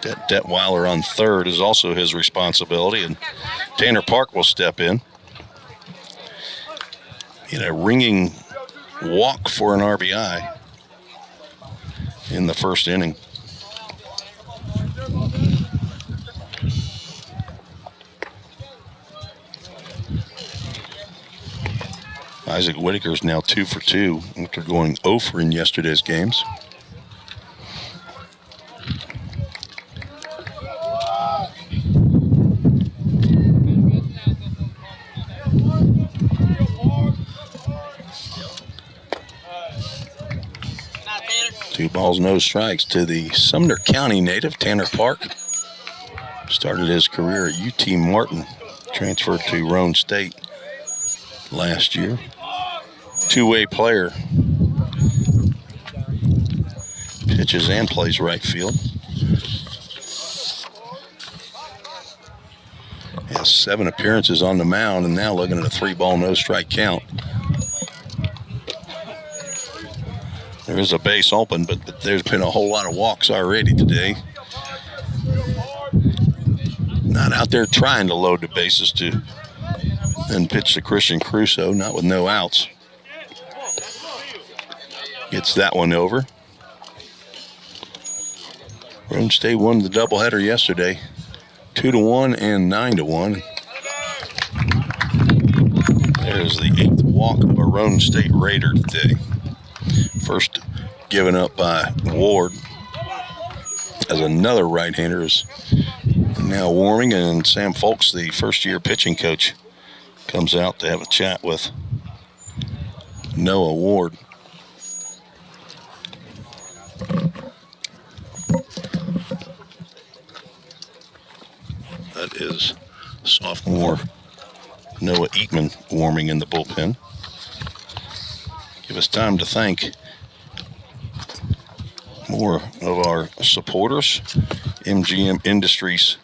Detweiler on third is also his responsibility, and Tanner Park will step in a ringing walk for an RBI in the first inning. Isaac Whitaker is now 2 for 2 after going 0 for in yesterday's games. balls, no strikes to the Sumner County native, Tanner Park. Started his career at UT Martin, transferred to Roane State last year. Two-way player. Pitches and plays right field. Has 7 appearances on the mound and now looking at a 3-ball, no strike count. There is a base open, but there's been a whole lot of walks already today. Not out there trying to load the bases to then pitch to Christian Crusoe, not with no outs. Gets that one over. Roane State won the doubleheader yesterday, 2-1 and 9-1. There's the 8th walk of a Roane State Raider today. First given up by Ward, as another right-hander is now warming, and Sam Folks, the first-year pitching coach, comes out to have a chat with Noah Ward. That is sophomore Noah Eatman warming in the bullpen. Give us time to thank more of our supporters: MGM Industries,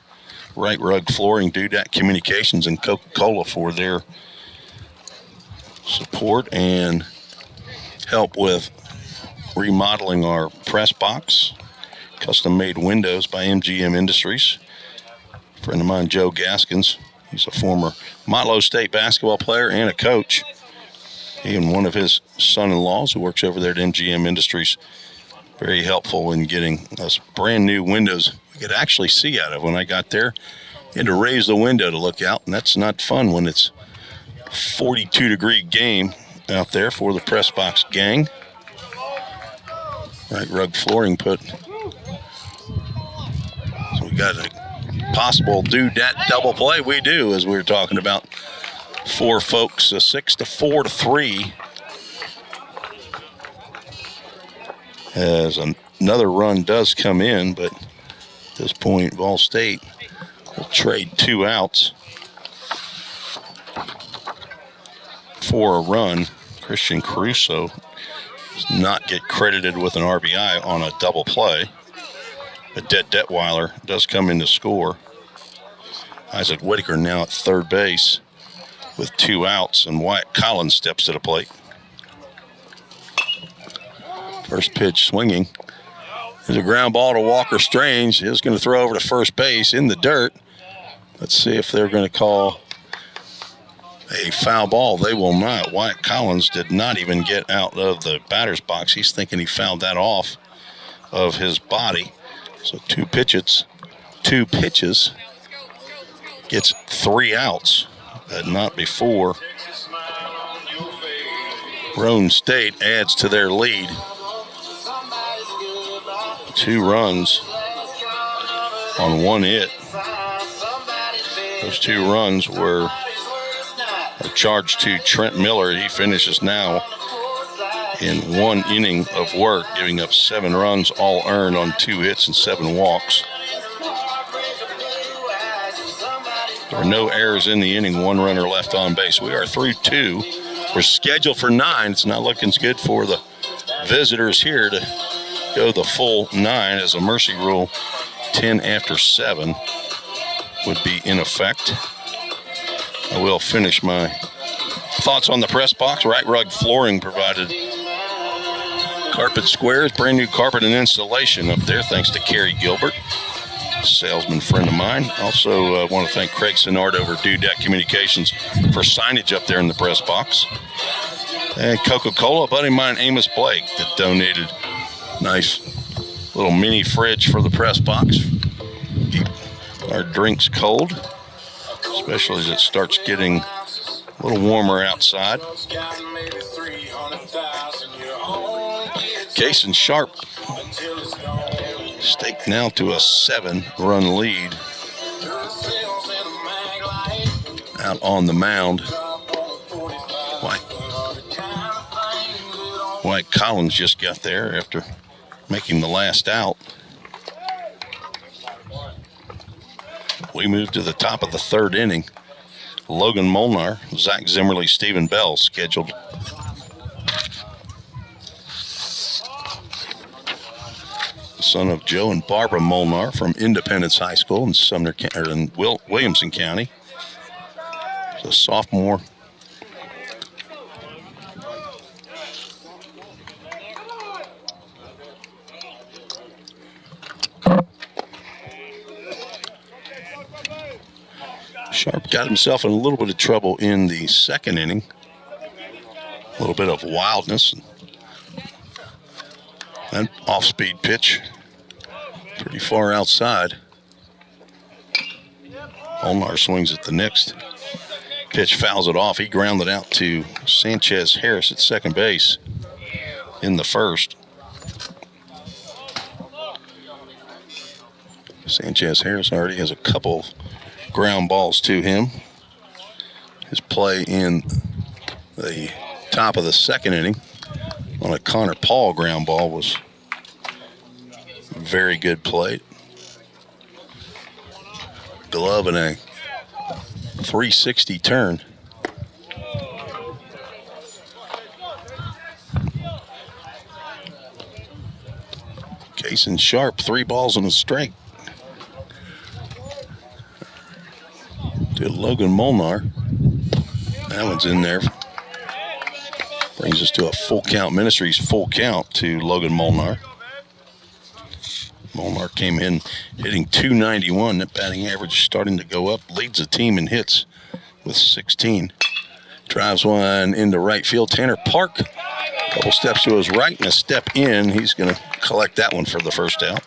Right Rug Flooring, Dudat Communications, and Coca-Cola for their support and help with remodeling our press box. Custom-made windows by MGM Industries. A friend of mine, Joe Gaskins, he's a former Motlow State basketball player and a coach. He and one of his son-in-laws who works over there at MGM Industries, very helpful in getting us brand new windows we could actually see out of. When I got there, you had to raise the window to look out, and that's not fun when it's a 42-degree game out there for the press box gang. Right Rug Flooring so we got a possible Dudat double play. We do, as we were talking about. 4 folks, a 6-4-3. As another run does come in, but at this point, Vol State will trade 2 outs for a run. Christian Crusoe does not get credited with an RBI on a double play, but Detweiler does come in to score. Isaac Whitaker now at third base with 2 outs, and Wyatt Collins steps to the plate. First pitch swinging. There's a ground ball to Walker Strange. He's going to throw over to first base in the dirt. Let's see if they're going to call a foul ball. They will not. Wyatt Collins did not even get out of the batter's box. He's thinking he fouled that off of his body. So 2 pitches. Gets 3 outs, but not before Roane State adds to their lead. 2 runs on 1 hit. Those 2 runs were charged to Trent Miller. He finishes now in 1 inning of work, giving up 7 runs, all earned on 2 hits and 7 walks. There were no errors in the inning, 1 runner left on base. We are through 2. We're scheduled for 9. It's not looking good for the visitors here to go the full 9, as a mercy rule 10 after 7 would be in effect. I will finish my thoughts on the press box. Right Rug Flooring provided carpet squares, brand new carpet and installation up there, thanks to Kerry Gilbert, a salesman friend of mine. Also want to thank Craig Sinard over Dudat Communications for signage up there in the press box. And Coca-Cola, a buddy of mine, Amos Blake, that donated nice little mini fridge for the press box. Keep our drinks cold, especially as it starts getting a little warmer outside. Cason Sharp staked now to a 7-run lead out on the mound. White Collins just got there after making the last out. We move to the top of the third inning. Logan Molnar, Zach Zimmerly, Stephen Bell scheduled. Son of Joe and Barbara Molnar from Independence High School in Sumner, or in Williamson County. He's a sophomore. Sharp got himself in a little bit of trouble in the second inning. A little bit of wildness. An off-speed pitch. Pretty far outside. Molnar swings at the next. Pitch fouls it off. He grounded out to Sanchez Harris at second base in the first. Sanchez Harris already has a couple ground balls to him. His play in the top of the second inning on a Connor Paul ground ball was very good play. Glove and a 360 turn. Kason Sharp, 3 balls and a strike. To Logan Molnar. That one's in there. Brings us to a full count. Ministries full count to Logan Molnar. Molnar came in hitting .291. That batting average starting to go up. Leads the team in hits with 16. Drives one into right field. Tanner Park, a couple steps to his right and a step in. He's going to collect that one for the first out.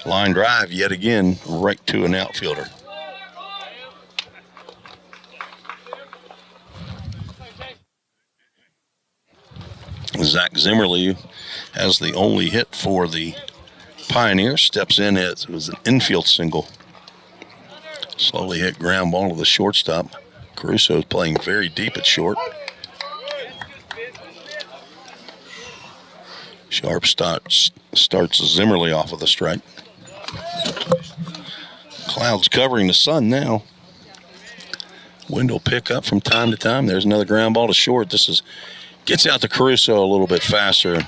Line drive yet again right to an outfielder. Zach Zimmerly has the only hit for the Pioneers. Steps in. It was an infield single. Slowly hit ground ball to the shortstop. Caruso is playing very deep at short. Sharp starts Zimmerly off of the strike. Clouds covering the sun now. Wind will pick up from time to time. There's another ground ball to short. Gets out to Caruso a little bit faster, and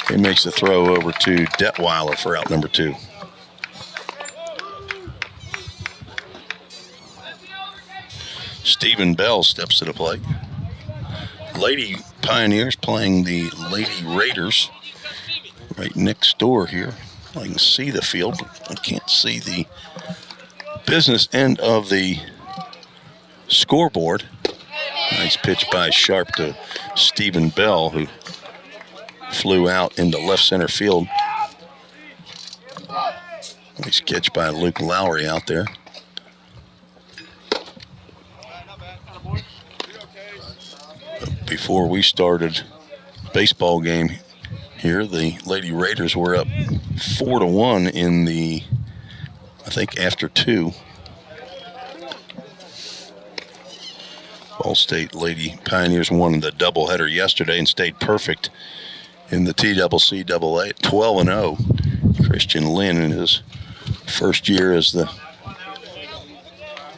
he makes the throw over to Detweiler for out number 2. Stephen Bell steps to the plate. Lady Pioneers playing the Lady Raiders right next door here. I can see the field, but I can't see the business end of the scoreboard. Nice pitch by Sharp to Stephen Bell, who flew out into left center field. Nice catch by Luke Lowry out there. Before we started baseball game here, the Lady Raiders were up 4-1 in the, I think, after 2. Ball State Lady Pioneers won the doubleheader yesterday and stayed perfect in the TCCAA at 12-0. Christian Lynn in his first year as the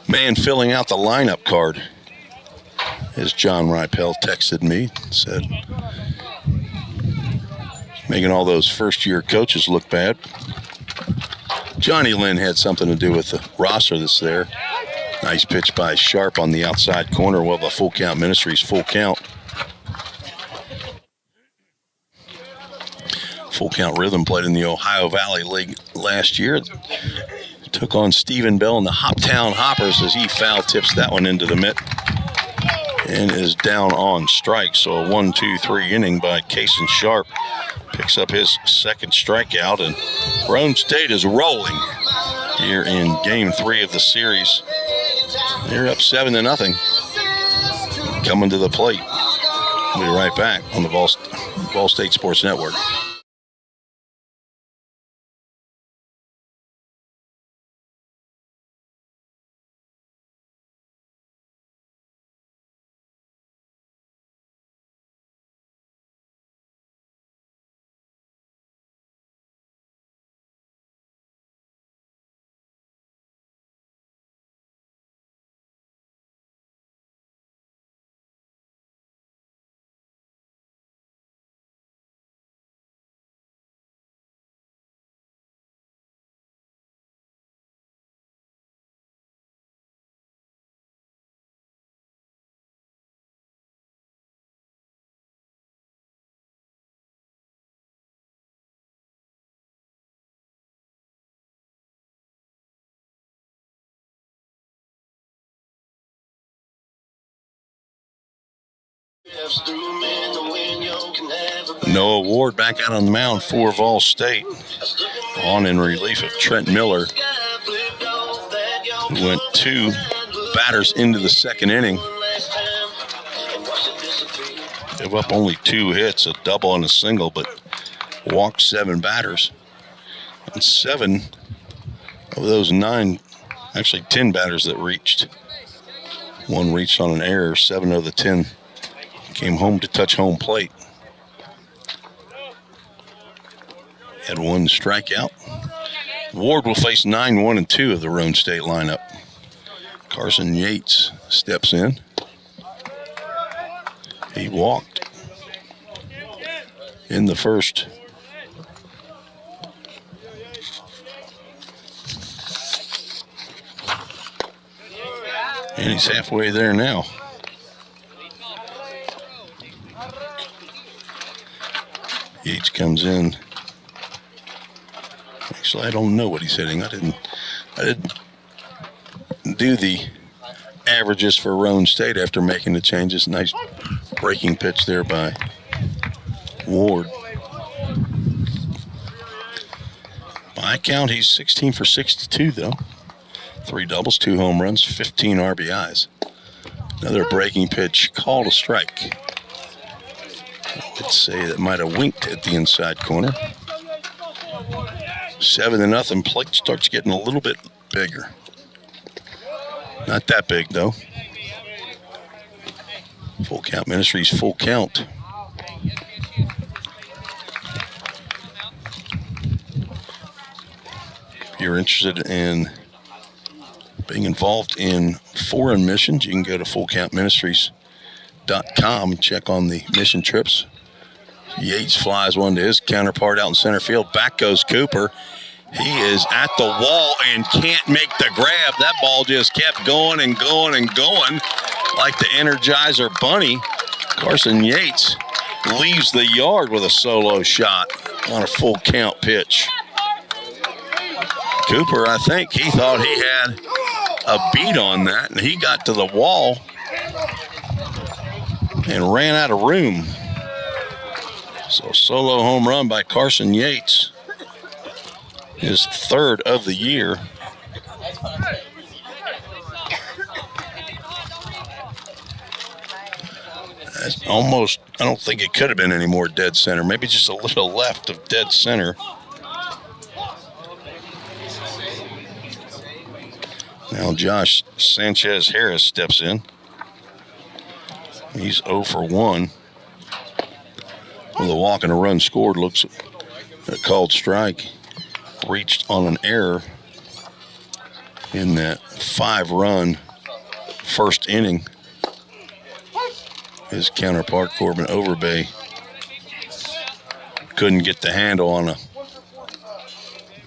man filling out the lineup card, as John Ripel texted me, said, making all those first-year coaches look bad. Johnny Lynn had something to do with the roster that's there. Nice pitch by Sharp on the outside corner. We'll have a full count. Ministries full count. Full count rhythm played in the Ohio Valley League last year. Took on Stephen Bell and the Hoptown Hoppers as he foul tips that one into the mitt and is down on strike. So a 1-2-3 inning by Kason Sharp. Picks up his second strikeout, and Roane State is rolling here in Game 3 of the series. They're up 7-0. Coming to the plate. We'll be right back on the Ball State Sports Network. Noah Ward back out on the mound for Vol State. On in relief of Trent Miller, who went 2 batters into the second inning. Gave up only 2 hits, a double and a single, but walked 7 batters. And 7 of those 9, actually 10 batters that reached. 1 reached on an error. 7 of the 10 came home to touch home plate. Had 1 strikeout. Ward will face 9, 1, and 2 of the Roane State lineup. Carson Yates steps in. He walked in the first. And he's halfway there now. Yates comes in. Actually, I don't know what he's hitting. I didn't do the averages for Roane State after making the changes. Nice breaking pitch there by Ward. By count, he's 16 for 62, though. 3 doubles, 2 home runs, 15 RBIs. Another breaking pitch, called a strike. I would say that might have winked at the inside corner. 7-0. Plate starts getting a little bit bigger. Not that big, though. Full Count Ministries, full count. If you're interested in being involved in foreign missions, you can go to fullcountministries.com and check on the mission trips. Yates flies one to his counterpart out in center field. Back goes Cooper. He is at the wall and can't make the grab. That ball just kept going and going and going like the Energizer Bunny. Carson Yates leaves the yard with a solo shot on a full count pitch. Cooper, I think he thought he had a beat on that, and he got to the wall and ran out of room. So solo home run by Carson Yates, his 3rd of the year. That's almost, I don't think it could have been any more dead center. Maybe just a little left of dead center. Now Josh Sanchez-Harris steps in. He's 0 for 1. With a walk and a run scored, looks at a called strike. Reached on an error in that 5-run first inning. His counterpart, Corbin Overbay, couldn't get the handle on a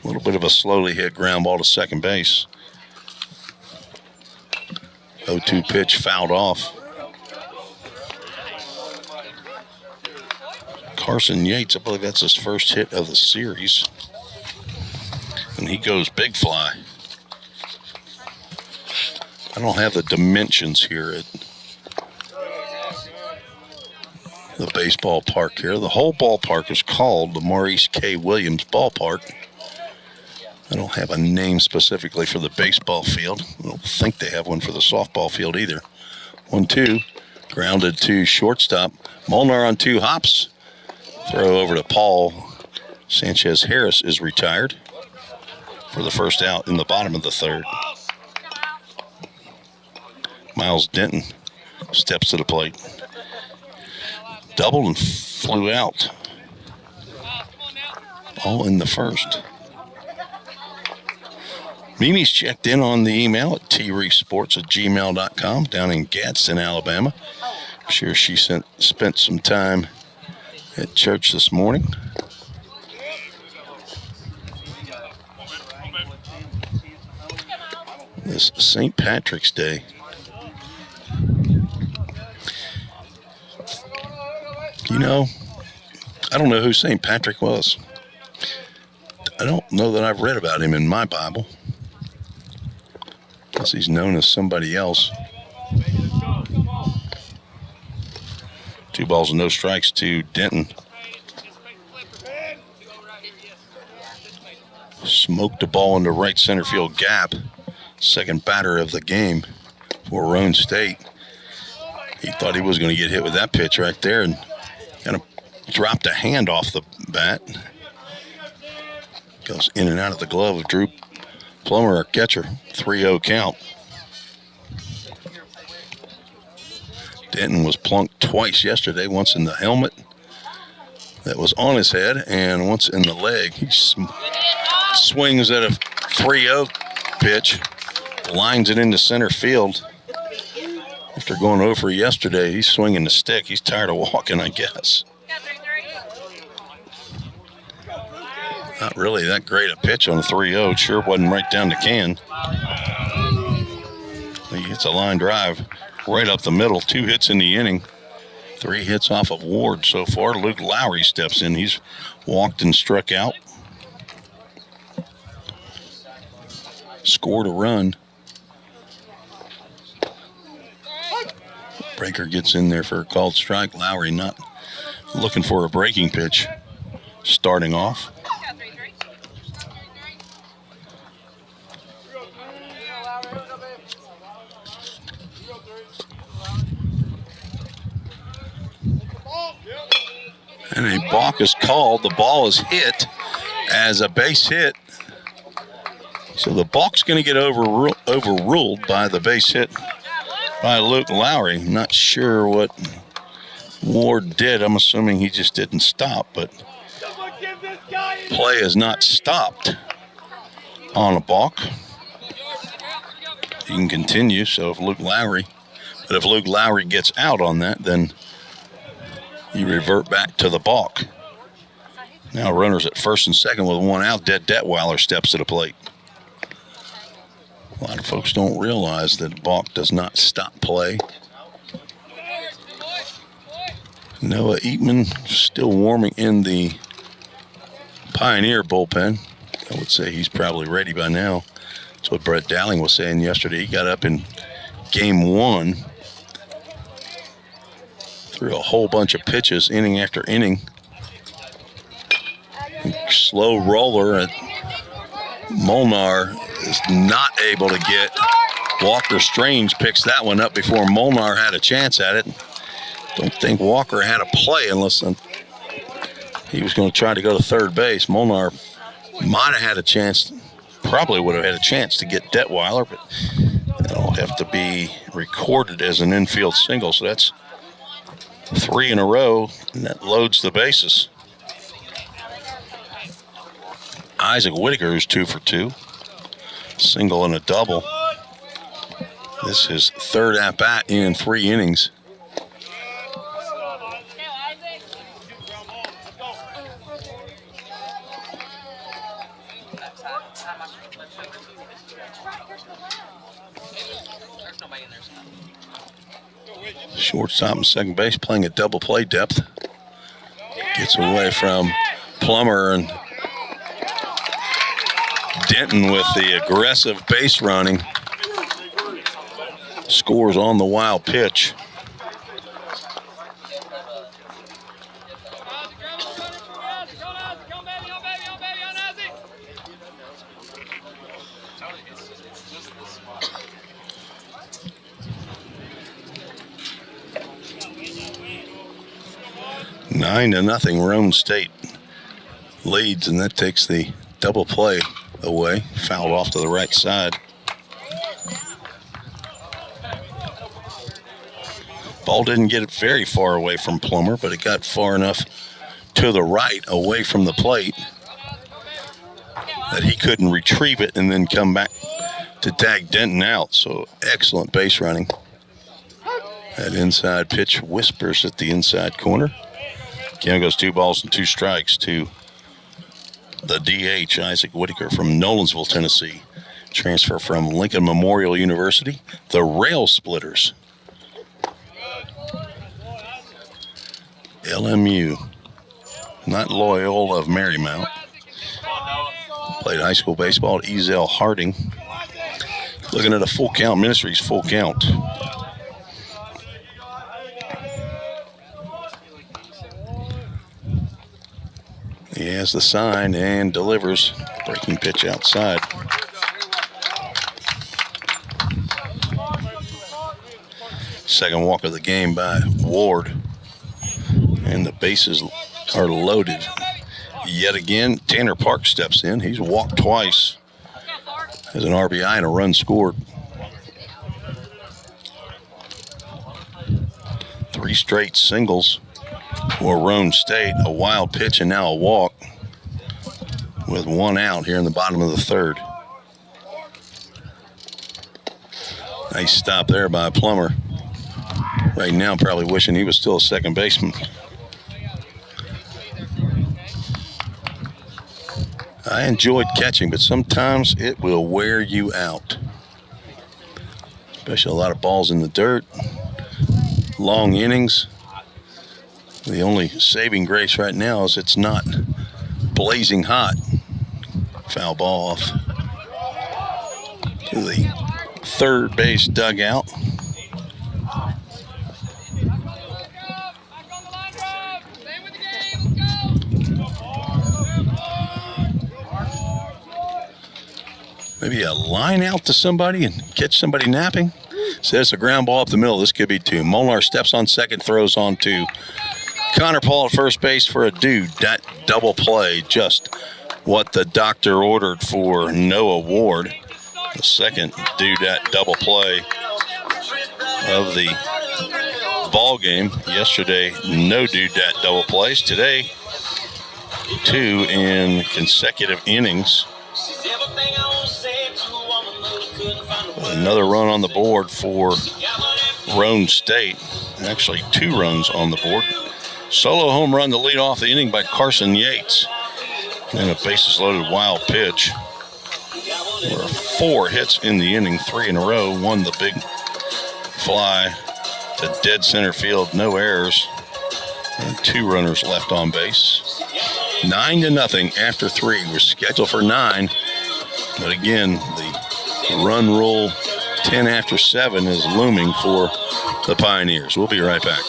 little bit of a slowly hit ground ball to second base. 0-2 pitch fouled off. Carson Yates, I believe that's his first hit of the series. And he goes big fly. I don't have the dimensions here at the baseball park here. The whole ballpark is called the Maurice K. Williams Ballpark. I don't have a name specifically for the baseball field. I don't think they have one for the softball field either. 1-2, grounded to shortstop. Molnar on 2 hops. Throw over to Paul. Sanchez-Harris is retired for the first out in the bottom of the 3rd. Miles Denton steps to the plate. Doubled and flew out. All in the 1st. Mimi's checked in on the email at treesports@gmail.com down in Gadsden, Alabama. I'm sure she spent some time at church this morning. This St. Patrick's Day. You know, I don't know who St. Patrick was. I don't know that I've read about him in my Bible. Unless he's known as somebody else. balls and no strikes to Denton. Smoked the ball into right center field gap. Second batter of the game for Roane State. He thought he was going to get hit with that pitch right there and kind of dropped a hand off the bat. Goes in and out of the glove of Drew Plummer, our catcher. 3-0 count. Denton was plunked twice yesterday, once in the helmet that was on his head and once in the leg. He swings at a 3-0 pitch, lines it into center field. After going over yesterday, he's swinging the stick. He's tired of walking, I guess. Not really that great a pitch on a 3-0. Sure wasn't right down the can. He hits a line drive right up the middle. 2 hits in the inning. 3 hits off of Ward so far. Luke Lowry steps in. He's walked and struck out. Scored a run. Breaker gets in there for a called strike. Lowry not looking for a breaking pitch. Starting off. And a balk is called. The ball is hit as a base hit. So the balk's going to get overruled by the base hit by Luke Lowry. Not sure what Ward did. I'm assuming he just didn't stop, but play is not stopped on a balk. He can continue, so if Luke Lowry gets out on that, then you revert back to the balk. Now runners at first and second with 1 out. Detweiler steps to the plate. A lot of folks don't realize that balk does not stop play. Noah Eatman still warming in the Pioneer bullpen. I would say he's probably ready by now. That's what Brett Dowling was saying yesterday. He got up in game 1. Threw a whole bunch of pitches, inning after inning. Slow roller at Molnar is not able to get. Walker Strange picks that one up before Molnar had a chance at it. Don't think Walker had a play unless he was going to try to go to third base. Molnar might have had a chance, probably would have had a chance to get Detweiler, but that'll have to be recorded as an infield single. So that's 3 in a row, and that loads the bases. Isaac Whitaker is 2 for 2. Single and a double. This is third at bat in 3 innings. Shortstop and second base playing at double play depth. Gets away from Plummer, and Denton with the aggressive base running. Scores on the wild pitch. Nine to nothing, Roane State leads, and that takes the double play away. Fouled off to the right side. Ball didn't get it very far away from Plummer, but it got far enough to the right, away from the plate, that he couldn't retrieve it and then come back to tag Denton out. So excellent base running. That inside pitch whispers at the inside corner. Again, goes 2 balls and 2 strikes to the DH, Isaac Whitaker from Nolensville, Tennessee. Transfer from Lincoln Memorial University, the Rail Splitters. LMU, not Loyola of Marymount. Played high school baseball at Ezell Harding. Looking at a full count, Ministries full count. has the sign and delivers. Breaking pitch outside. Second walk of the game by Ward. And the bases are loaded. Yet again, Tanner Park steps in. He's walked twice. Has an RBI and a run scored. 3 straight singles for Roane State. A wild pitch and now a walk with 1 out here in the bottom of the third. Nice stop there by Plummer. Right now probably wishing he was still a second baseman. I enjoyed catching, but sometimes it will wear you out. Especially a lot of balls in the dirt. Long innings. The only saving grace right now is it's not blazing hot. Foul ball off to the third base dugout. Maybe a line out to somebody and catch somebody napping. So there's a ground ball up the middle. This could be 2. Molnar steps on second, throws on 2. Connor Paul at first base for a dude. That double play, just what the doctor ordered for Noah Ward. The second dudette double play of the ball game. Yesterday, no dudette double plays. Today, 2 in consecutive innings. Another run on the board for Roane State. Actually, 2 runs on the board. Solo home run to lead off the inning by Carson Yates. And a bases loaded wild pitch. There were 4 hits in the inning, 3 in a row. 1 the big fly to dead center field, no errors. And 2 runners left on base. 9-0 after 3. We're scheduled for 9. But again, the run rule 10 after 7 is looming for the Pioneers. We'll be right back.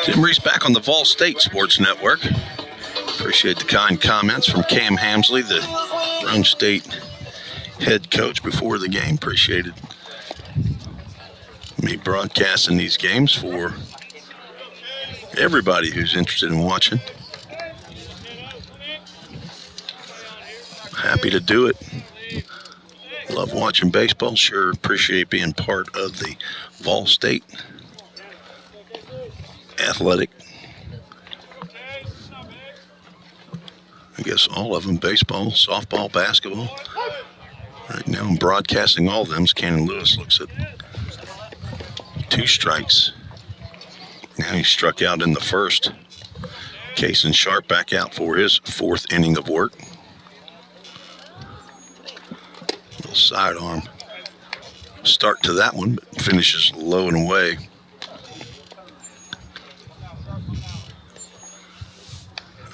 Tim Reese back on the Vol State Sports Network. Appreciate the kind comments from Cam Hamsley, the Roane State head coach before the game. Appreciated me broadcasting these games for everybody who's interested in watching. Happy to do it. Love watching baseball. Sure appreciate being part of the Vol State athletic. I guess all of them, baseball, softball, basketball. Right now I'm broadcasting all of them. Cannon Lewis looks at 2 strikes. Now he struck out in the first. Kaysen Sharp back out for his 4th inning of work. Little sidearm start to that one, but finishes low and away.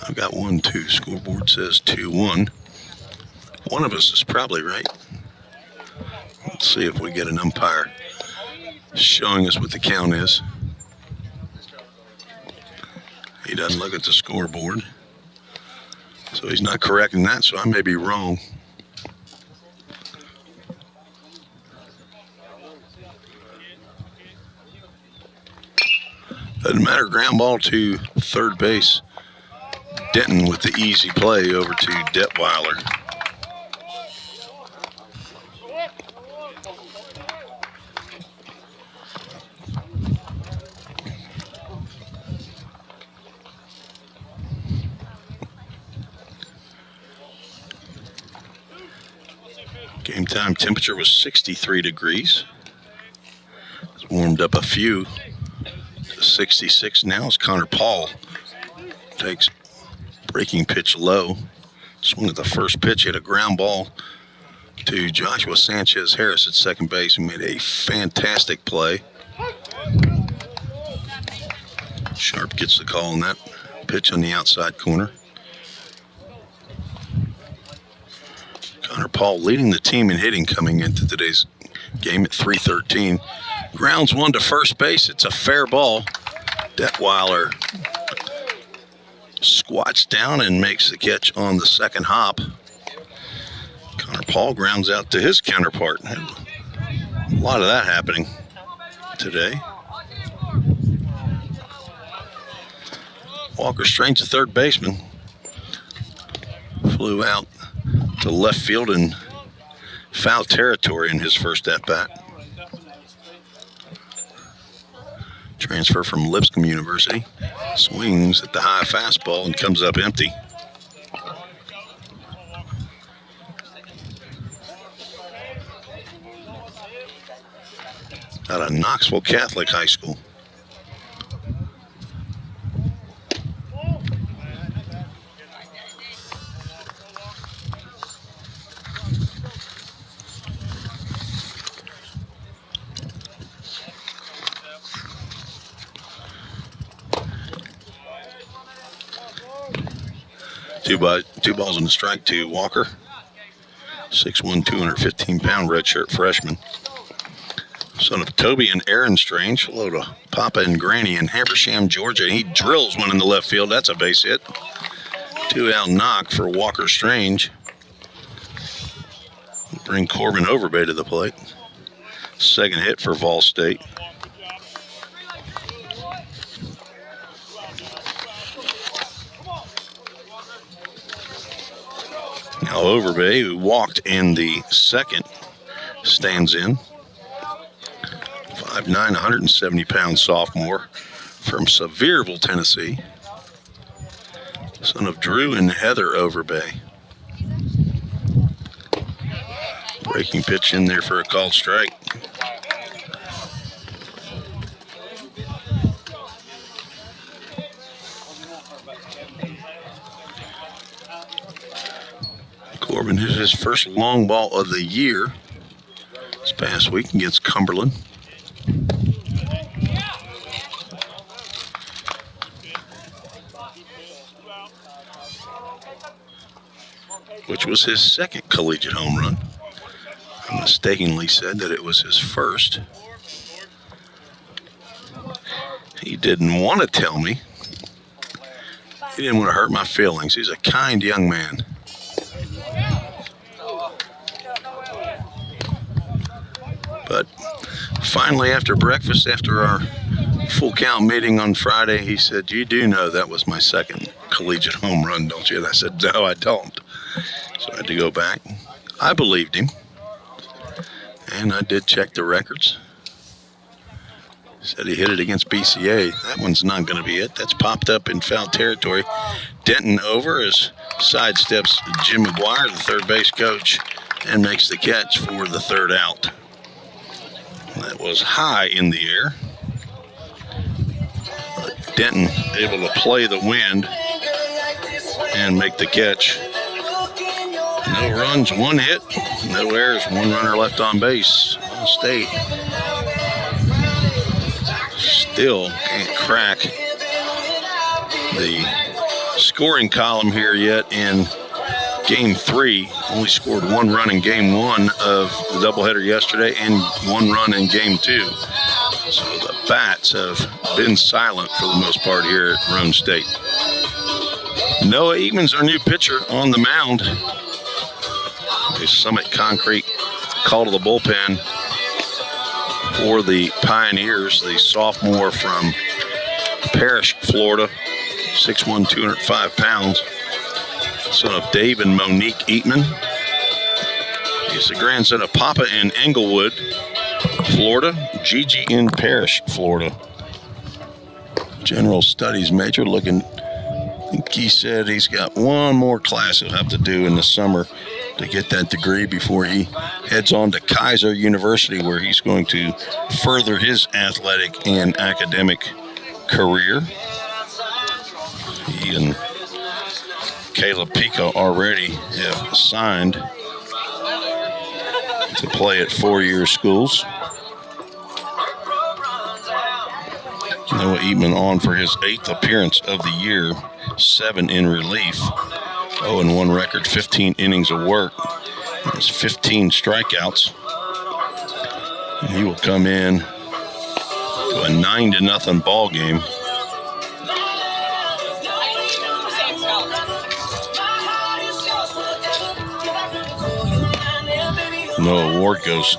I've got 1-2. Scoreboard says 2-1. One of us is probably right. Let's see if we get an umpire showing us what the count is. He doesn't look at the scoreboard, so he's not correcting that, so I may be wrong. Doesn't matter, ground ball to third base. Denton with the easy play over to Detweiler. Game time temperature was 63 degrees. It's warmed up a few 66 now as Connor Paul takes breaking pitch low. Swung at the first pitch, hit a ground ball to Joshua Sanchez Harris at second base, who made a fantastic play. Sharp gets the call on that pitch on the outside corner. Connor Paul leading the team in hitting coming into today's game at .313. Grounds one to first base. It's a fair ball. Detweiler squats down and makes the catch on the second hop. Connor Paul grounds out to his counterpart. A lot of that happening today. Walker Strange, the third baseman, flew out to left field in foul territory in his first at-bat. Transfer from Lipscomb University. Swings at the high fastball and comes up empty. Out of Knoxville Catholic High School. Two balls and a strike to Walker. 6'1", 215-pound redshirt freshman. Son of Toby and Aaron Strange. Hello to Papa and Granny in Habersham, Georgia. He drills one in the left field. That's a base hit. 2-out knock for Walker Strange. Bring Corbin Overbay to the plate. Second hit for Vol State. Now Overbay, who walked in the second, stands in. 5'9", 170-pound sophomore from Sevierville, Tennessee. Son of Drew and Heather Overbay. Breaking pitch in there for a called strike. Corbin hit his first long ball of the year this past week against Cumberland. Which was his second collegiate home run. I mistakenly said that it was his first. He didn't want to tell me. He didn't want to hurt my feelings. He's a kind young man. But finally, after breakfast, after our full count meeting on Friday, he said, "You do know that was my second collegiate home run, don't you?" And I said, "No, I don't." So I had to go back. I believed him. And I did check the records. Said he hit it against BCA. That one's not going to be it. That's popped up in foul territory. Denton over as sidesteps Jim McGuire, the third base coach, and makes the catch for the third out. That was high in the air. Denton able to play the wind and make the catch. No runs, one hit, no errors, one runner left on base. All State still can't crack the scoring column here yet in Game 3. Only scored one run in Game 1 of the doubleheader yesterday and one run in Game 2. So the bats have been silent for the most part here at Roane State. Noah Eatman's our new pitcher on the mound. The Summit Concrete call to the bullpen for the Pioneers, the sophomore from Parrish, Florida, 6'1", 205 pounds. Son of Dave and Monique Eatman. He's the grandson of Papa in Englewood, Florida, Gigi in Parrish, Florida. General Studies major, looking, I think he said he's got one more class he'll have to do in the summer to get that degree before he heads on to Kaiser University, where he's going to further his athletic and academic career. He and Caleb Pico already have signed to play at four-year schools. Noah Eatman on for his 8th appearance of the year, 7 in relief. 0-1 record, 15 innings of work. There's 15 strikeouts. And he will come in to a 9-0 ball game. Noah Ward goes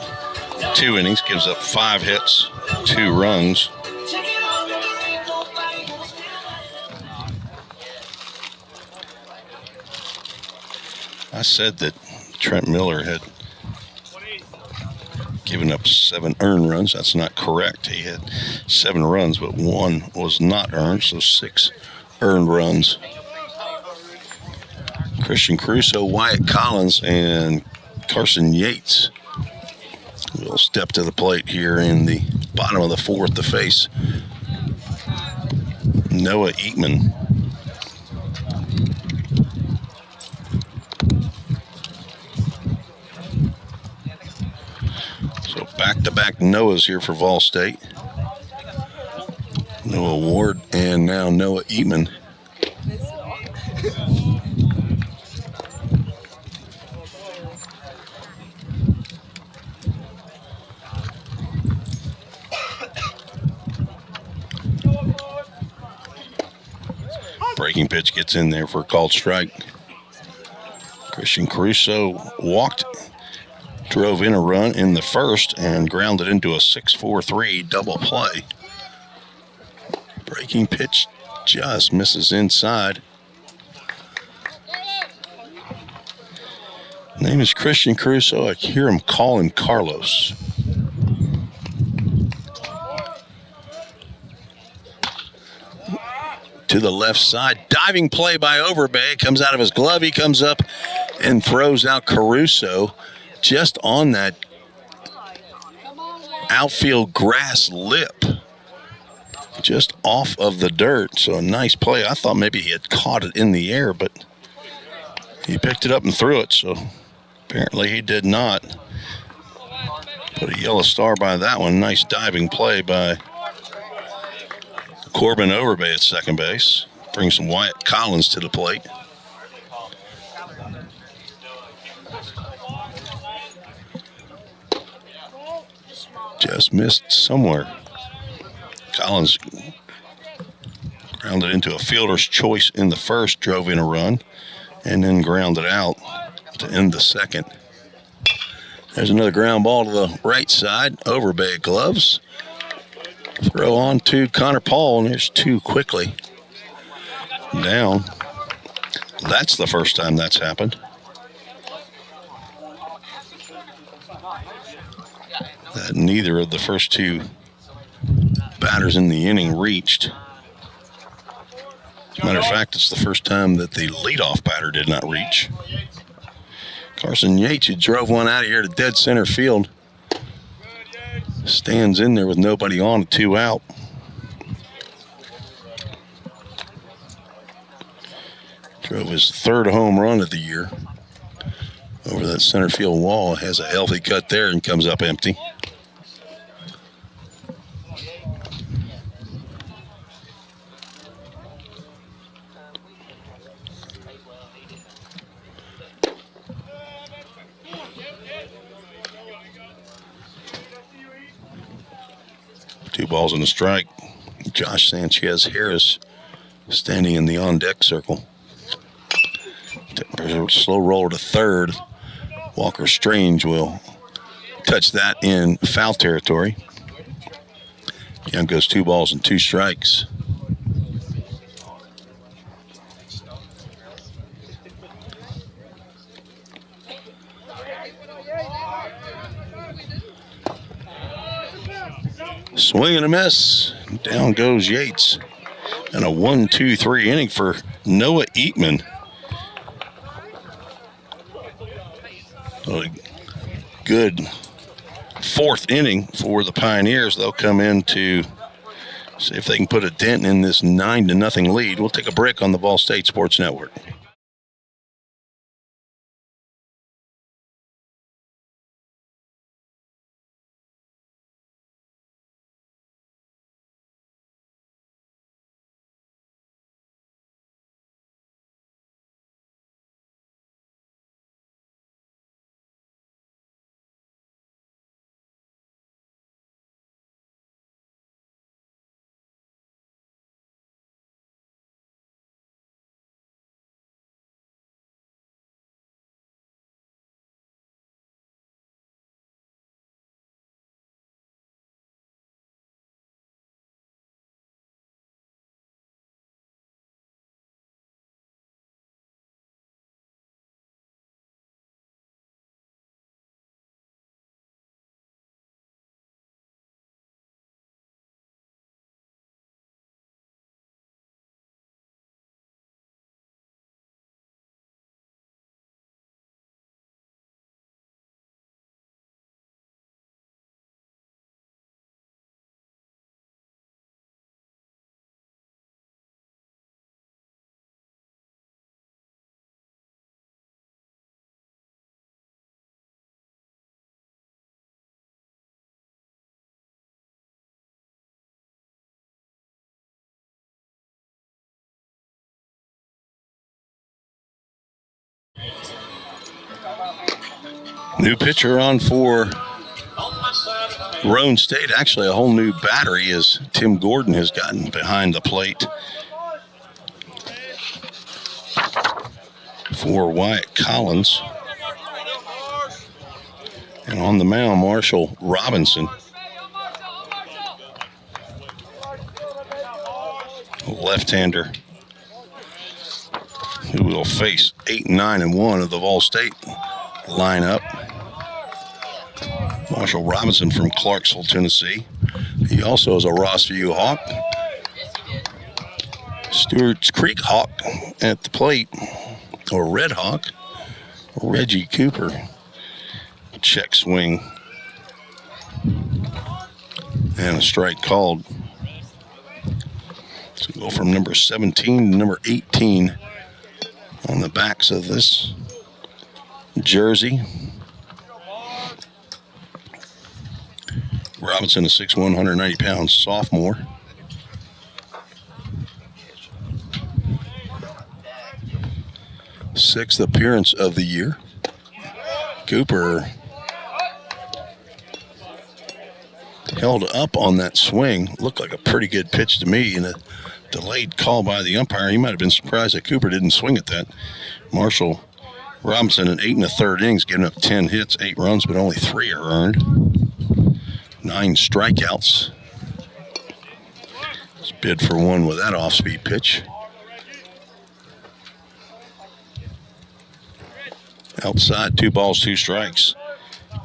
2 innings, gives up 5 hits, 2 runs. I said that Trent Miller had given up 7 earned runs. That's not correct. He had 7 runs, but 1 was not earned, so 6 earned runs. Christian Caruso, Wyatt Collins, and Carson Yates will step to the plate here in the bottom of the 4th to face Noah Eatman. So back-to-back Noahs here for Vol State. Noah Ward and now Noah Eatman. Breaking pitch gets in there for a called strike. Christian Caruso walked, drove in a run in the first, and grounded into a 6-4-3 double play. Breaking pitch just misses inside. Name is Christian Caruso. I hear him call him Carlos. To the left side, diving play by Overbay. Comes out of his glove. He comes up and throws out Caruso just on that outfield grass lip, just off of the dirt. So a nice play. I thought maybe he had caught it in the air, but he picked it up and threw it. So apparently he did not. Put a yellow star by that one. Nice diving play by Corbin Overbay at second base. Brings Wyatt Collins to the plate. Just missed somewhere. Collins grounded into a fielder's choice in the first, drove in a run, and then grounded out to end the second. There's another ground ball to the right side. Overbay gloves. Throw on to Connor Paul, and there's 2 quickly down. That's the first time that's happened. That neither of the first 2 batters in the inning reached. As a matter of fact, it's the first time that the leadoff batter did not reach. Carson Yates, who drove one out of here to dead center field, stands in there with nobody on, 2 out. Drove his 3rd home run of the year over that center field wall. Has a healthy cut there and comes up empty. Two balls and a strike. Josh Sanchez Harris standing in the on-deck circle. Slow roll to third. Walker Strange will touch that in foul territory. Young goes 2 balls and 2 strikes. Swing and a miss. Down goes Yates. And a 1-2-3 inning for Noah Eatman. A good 4th inning for the Pioneers. They'll come into See if they can put a dent in this 9-0 lead. We'll take a break on the Ball State Sports Network. New pitcher on for Roane State. Actually, a whole new battery as Tim Gordon has gotten behind the plate for Wyatt Collins. And on the mound, Marshall Robinson. A left-hander who will face 8-9-1 of the Vol State lineup. Marshall Robinson from Clarksville, Tennessee. He also is a Rossview Hawk. Stewart's Creek Hawk at the plate, or Red Hawk. Reggie Cooper. Check swing. And a strike called. So go from number 17 to number 18 on the backs of this jersey. Robinson, a 6'1", 190-pound sophomore. Sixth appearance of the year. Cooper held up on that swing. Looked like a pretty good pitch to me, and a delayed call by the umpire. He might have been surprised that Cooper didn't swing at that. Marshall Robinson in 8 1/3 innings, giving up 10 hits, 8 runs, but only 3 are earned. 9 strikeouts. Let's bid for one with that off-speed pitch. Outside, 2 balls, 2 strikes.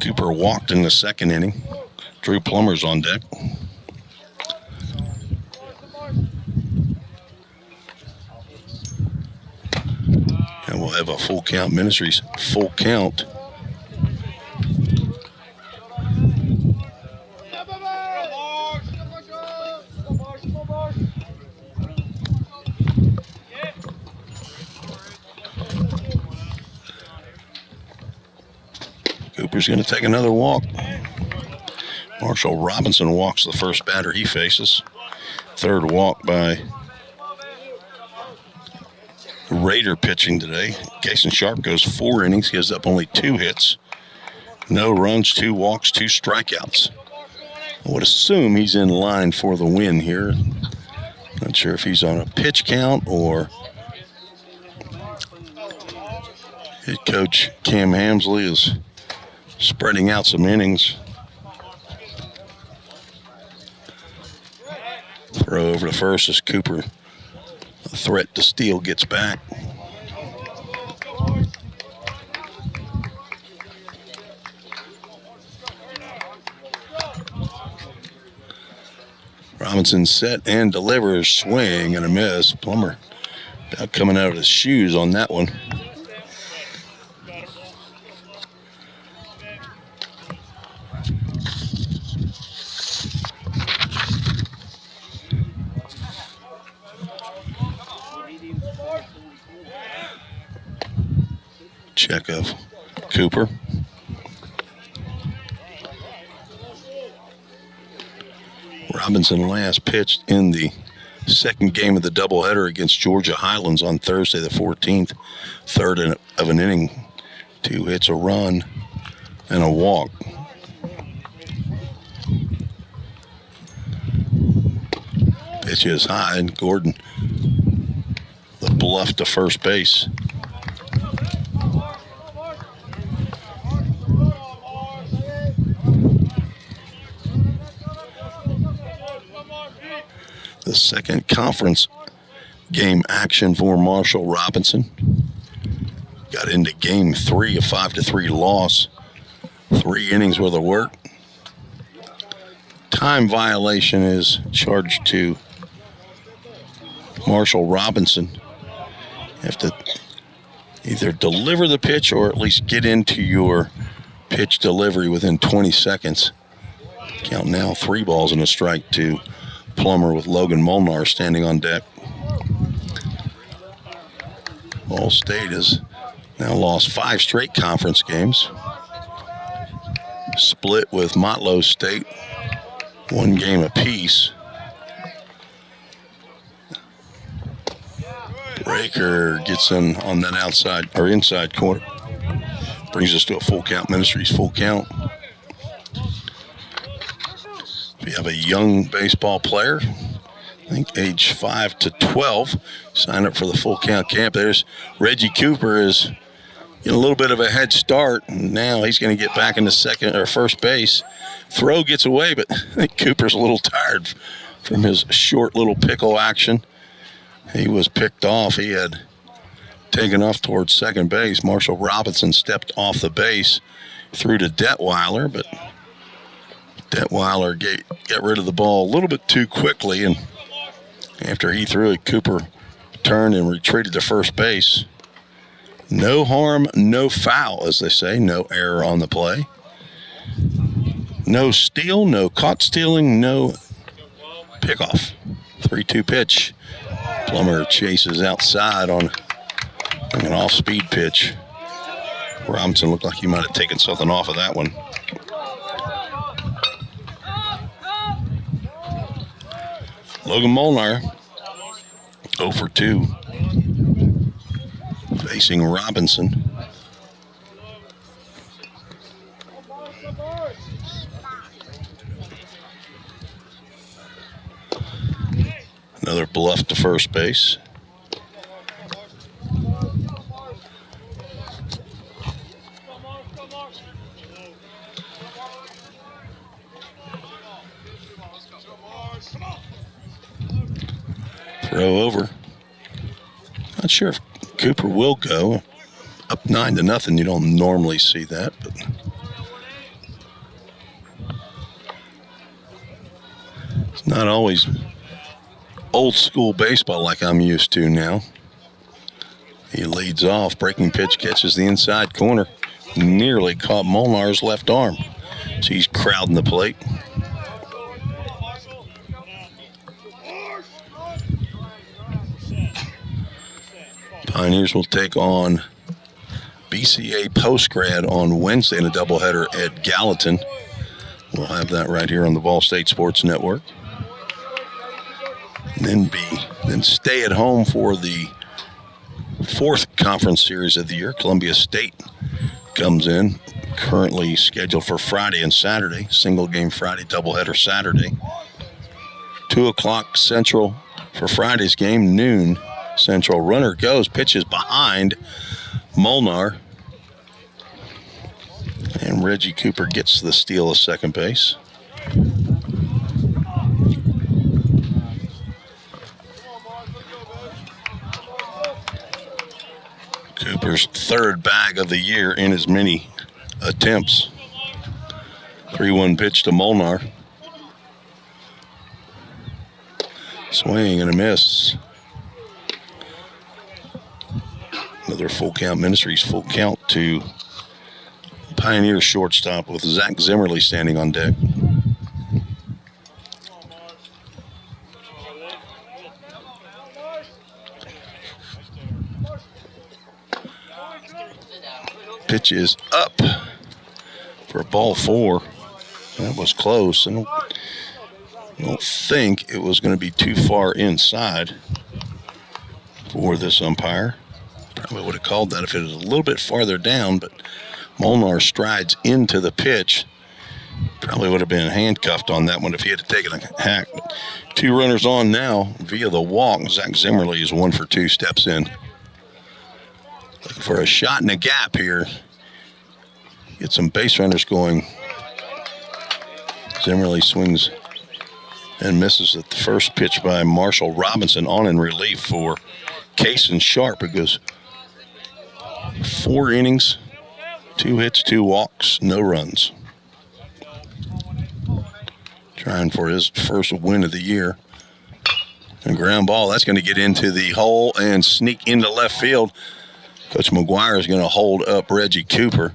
Cooper walked in the second inning. Drew Plummer's on deck. And we'll have a full count. Ministries full count. Cooper's going to take another walk. Marshall Robinson walks the first batter he faces. Third walk by Raider pitching today. Kason Sharp goes 4 innings, gives up only 2 hits. No runs, 2 walks, 2 strikeouts. I would assume he's in line for the win here. Not sure if he's on a pitch count or head coach Cam Hamsley is spreading out some innings. Throw over to first as Cooper, a threat to steal, gets back. Robinson set and delivers, swing and a miss. Plummer about coming out of his shoes on that one. check of Cooper. Robinson last pitched in the second game of the doubleheader against Georgia Highlands on Thursday the 14th. Third of an inning. 2 hits, a run, and a walk. Pitch is high, and Gordon, the bluff to first base. The second conference game action for Marshall Robinson. Got into game 3, a 5-3 loss. 3 innings worth of work. Time violation is charged to Marshall Robinson. You have to either deliver the pitch or at least get into your pitch delivery within 20 seconds. Count now 3 balls and a strike to Plummer with Logan Molnar standing on deck. Ball State has now lost 5 straight conference games. Split with Motlow State, 1 game apiece. Breaker gets in on that outside or inside corner. Brings us to a full count. Ministries full count. We have a young baseball player, I think age 5 to 12, sign up for the full count camp. There's Reggie Cooper is in a little bit of a head start. And now he's going to get back into second or first base. Throw gets away, but I think Cooper's a little tired from his short little pickle action. He was picked off. He had taken off towards second base. Marshall Robinson stepped off the base, threw to Detweiler, but Detweiler got rid of the ball a little bit too quickly, and after he threw it, Cooper turned and retreated to first base. No harm, no foul, as they say. No error on the play. No steal, no caught stealing, no pickoff. 3-2 pitch. Plummer chases outside on an off-speed pitch. Robinson looked like he might have taken something off of that one. Logan Molnar, 0 for 2. Facing Robinson. Another bluff to first base. Throw over. Not sure if Cooper will go. Up 9-0. You don't normally see that, but it's not always old school baseball like I'm used to now. He leads off. Breaking pitch catches the inside corner. Nearly caught Molnar's left arm. So he's crowding the plate. Pioneers will take on BCA Postgrad on Wednesday in a doubleheader at Gallatin. We'll have that right here on the Ball State Sports Network. And then stay at home for the 4th conference series of the year. Columbia State comes in, currently scheduled for Friday and Saturday. Single game Friday, doubleheader Saturday. 2 o'clock Central for Friday's game, noon Central. Runner goes, pitches behind Molnar. And Reggie Cooper gets the steal of second base. Cooper's 3rd bag of the year in as many attempts. 3-1 pitch to Molnar. Swing and a miss. Another full count. Ministries full count to Pioneer shortstop with Zach Zimmerly standing on deck. Pitch is up for ball 4. That was close. I don't think it was going to be too far inside for this umpire. Probably would have called that if it was a little bit farther down, but Molnar strides into the pitch. Probably would have been handcuffed on that one if he had taken a hack. But 2 runners on now via the walk. Zach Zimmerly is 1 for 2, steps in. Looking for a shot in the gap here. Get some base runners going. Zimmerly swings and misses at the first pitch by Marshall Robinson on in relief for Kaysen Sharp, who goes 4 innings, 2 hits, 2 walks, no runs. Trying for his first win of the year. And ground ball, that's going to get into the hole and sneak into left field. Coach McGuire is going to hold up Reggie Cooper.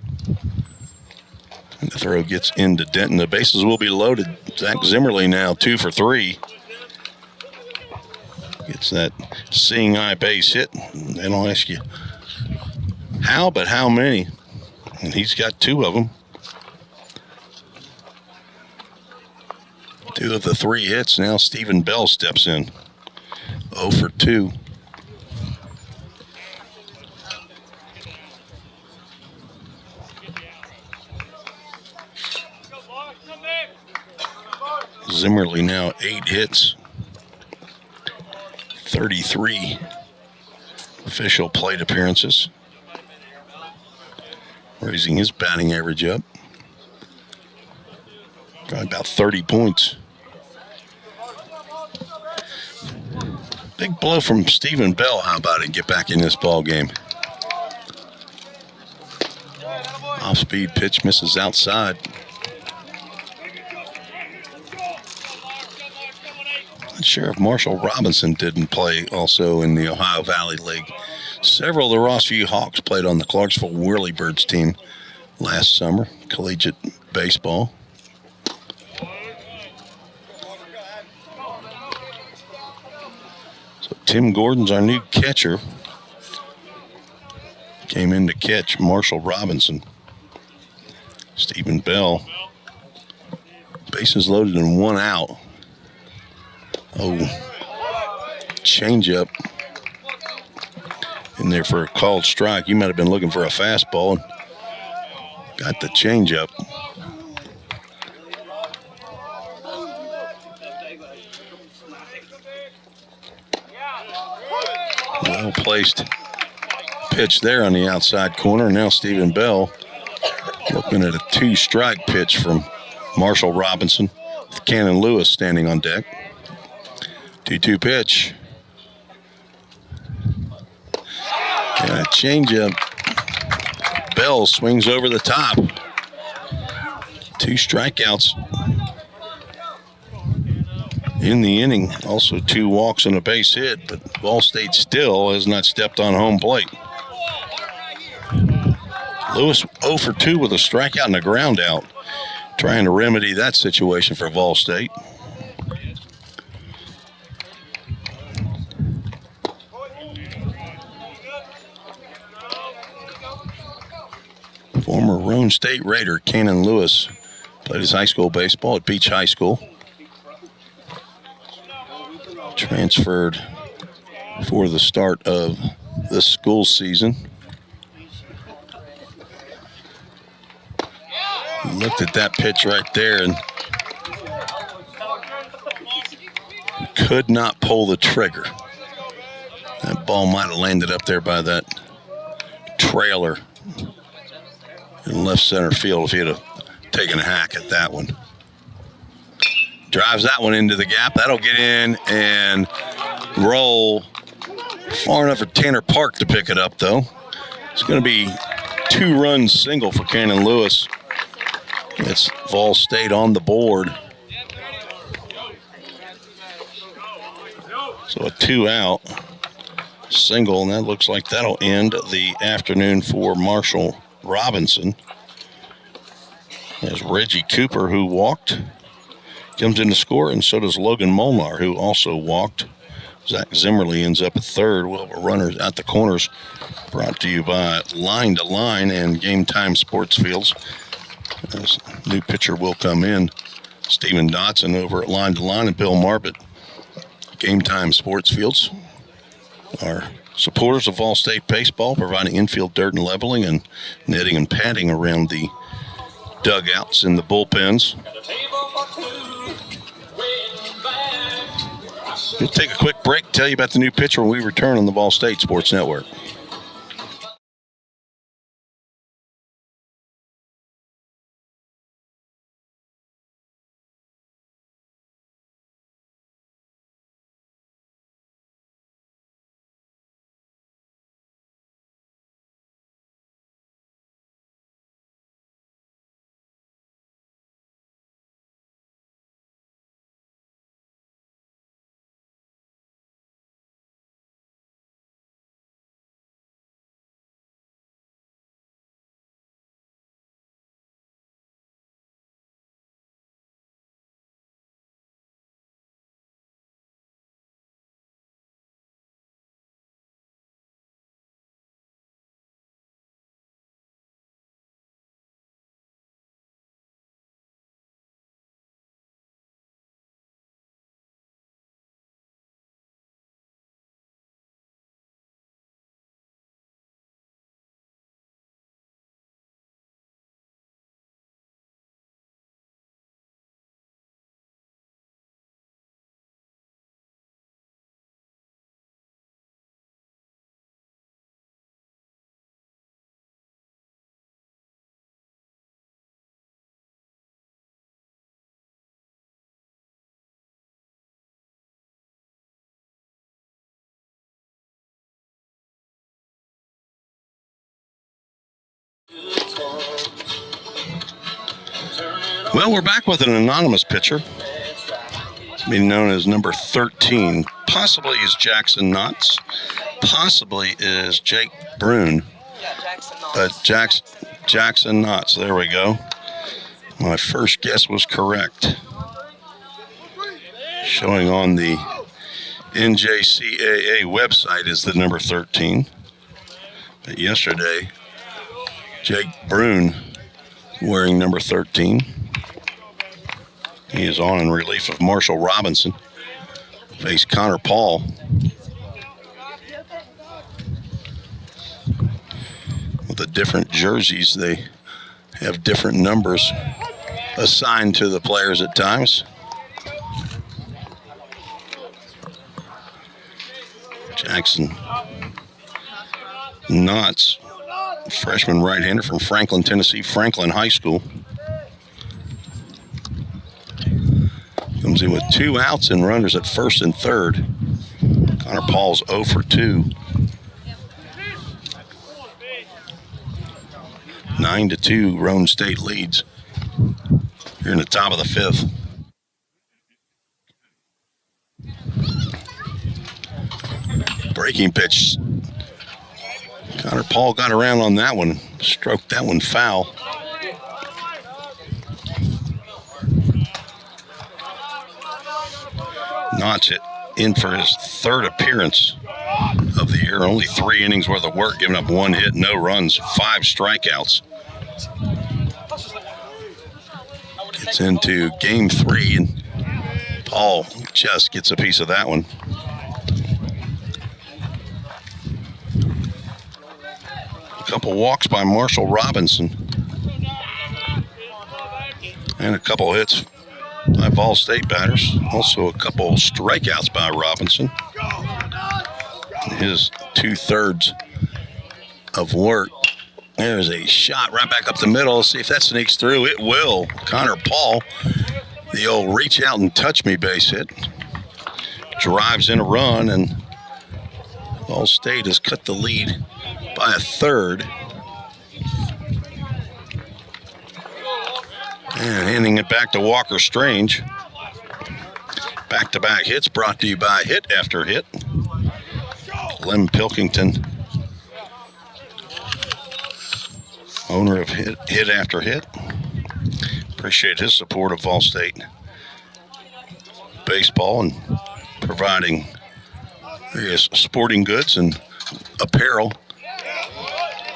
And the throw gets into Denton. The bases will be loaded. Zach Zimmerly now 2 for 3. Gets that seeing eye base hit. They don't ask you how, but how many. And he's got 2 of them. 2 of the 3 hits. Now Stephen Bell steps in. 0 for 2. Zimmerly now 8 hits, 33 official plate appearances, raising his batting average up. Probably about 30 points. Big blow from Stephen Bell. How about it? Get back in this ball game. Off-speed pitch misses outside. Not sure if Marshall Robinson didn't play also in the Ohio Valley League. Several of the Rossview Hawks played on the Clarksville Whirlybirds team last summer, collegiate baseball. So Tim Gordon's our new catcher. Came in to catch Marshall Robinson. Stephen Bell. Bases loaded and 1 out. Oh, changeup in there for a called strike. You might have been looking for a fastball and got the changeup. Well placed pitch there on the outside corner. Now Stephen Bell looking at a 2-strike pitch from Marshall Robinson with Cannon Lewis standing on deck. 2-2 pitch. And a changeup. Bell swings over the top. 2 strikeouts in the inning. Also 2 walks and a base hit, but Ball State still has not stepped on home plate. Lewis 0 for 2 with a strikeout and a ground out. Trying to remedy that situation for Vol State. Former Roane State Raider Cannon Lewis played his high school baseball at Beach High School. Transferred for the start of this school season. Looked at that pitch right there and could not pull the trigger. That ball might have landed up there by that trailer in left center field if he had taken a hack at that one. Drives that one into the gap. That'll get in and roll far enough for Tanner Park to pick it up, though. It's going to be 2-run single for Cannon Lewis. It's Vol State on the board. So a 2-out single, and that looks like that'll end the afternoon for Marshall Robinson. As Reggie Cooper, who walked, comes in to score, and so does Logan Molnar, who also walked. Zach Zimmerly ends up at third. Well, runners at the corners Brought to you by Line to Line and Game Time Sports Fields. As new pitcher will come in, Stephen Dotson over at Line to Line and Bill Marbett. Game Time Sports Fields are supporters of All-State Baseball, providing infield dirt and leveling and netting and padding around the dugouts and the bullpens. We'll take a quick break, tell you about the new pitcher when we return on the Ball State Sports Network. Well, we're back with an anonymous pitcher. It's being known as number 13. Possibly is Jackson Knotts. Possibly is Jake Brune. Jackson Knotts. There we go. My first guess was correct. Showing on the NJCAA website is the number 13. But yesterday, Jake Brune wearing number 13. He is on in relief of Marshall Robinson. Face Connor Paul. With the different jerseys, they have different numbers assigned to the players at times. Jackson Knotts, freshman right-hander from Franklin, Tennessee, Franklin High School. Comes in with 2 outs and runners at first and third. Connor Paul's 0 for 2. 9-2, Roane State leads here in the top of the 5th. Breaking pitch. Connor Paul got around on that one, stroked that one foul. Knotts in for his 3rd appearance of the year. Only 3 innings worth of work, giving up 1 hit, no runs, 5 strikeouts. Gets into game 3, and Paul just gets a piece of that one. A couple walks by Marshall Robinson. And a couple hits by Ball State batters. Also a couple strikeouts by Robinson. His 2/3 of work. There's a shot right back up the middle. Let's see if that sneaks through. It will. Connor Paul, the old reach out and touch me base hit. Drives in a run, and Ball State has cut the lead by a 1/3. And handing it back to Walker Strange. Back-to-back hits brought to you by Hit After Hit. Lem Pilkington, owner of Hit After Hit. Appreciate his support of Ball State baseball and providing various sporting goods and apparel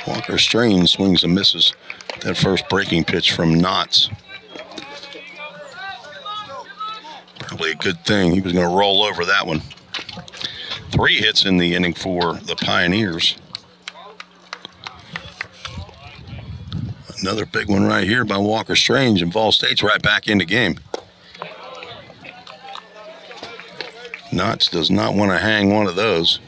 Walker Strange swings and misses that first breaking pitch from Knotts. Probably a good thing. He was going to roll over that one. 3 hits in the inning for the Pioneers. Another big one right here by Walker Strange, and Ball State's right back in the game. Knotts does not want to hang one of those.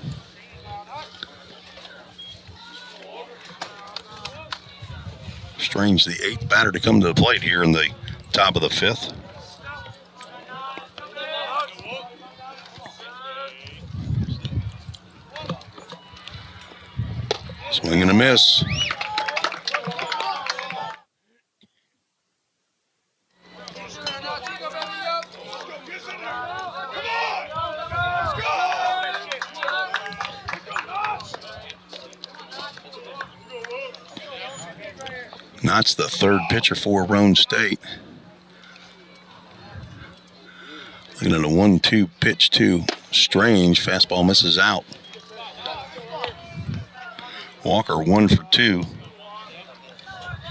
Strange, the 8th batter to come to the plate here in the top of the 5th. Swing and a miss. Knott's the 3rd pitcher for Roane State. Looking at a 1-2 pitch to Strange. Fastball misses out. Walker 1 for 2.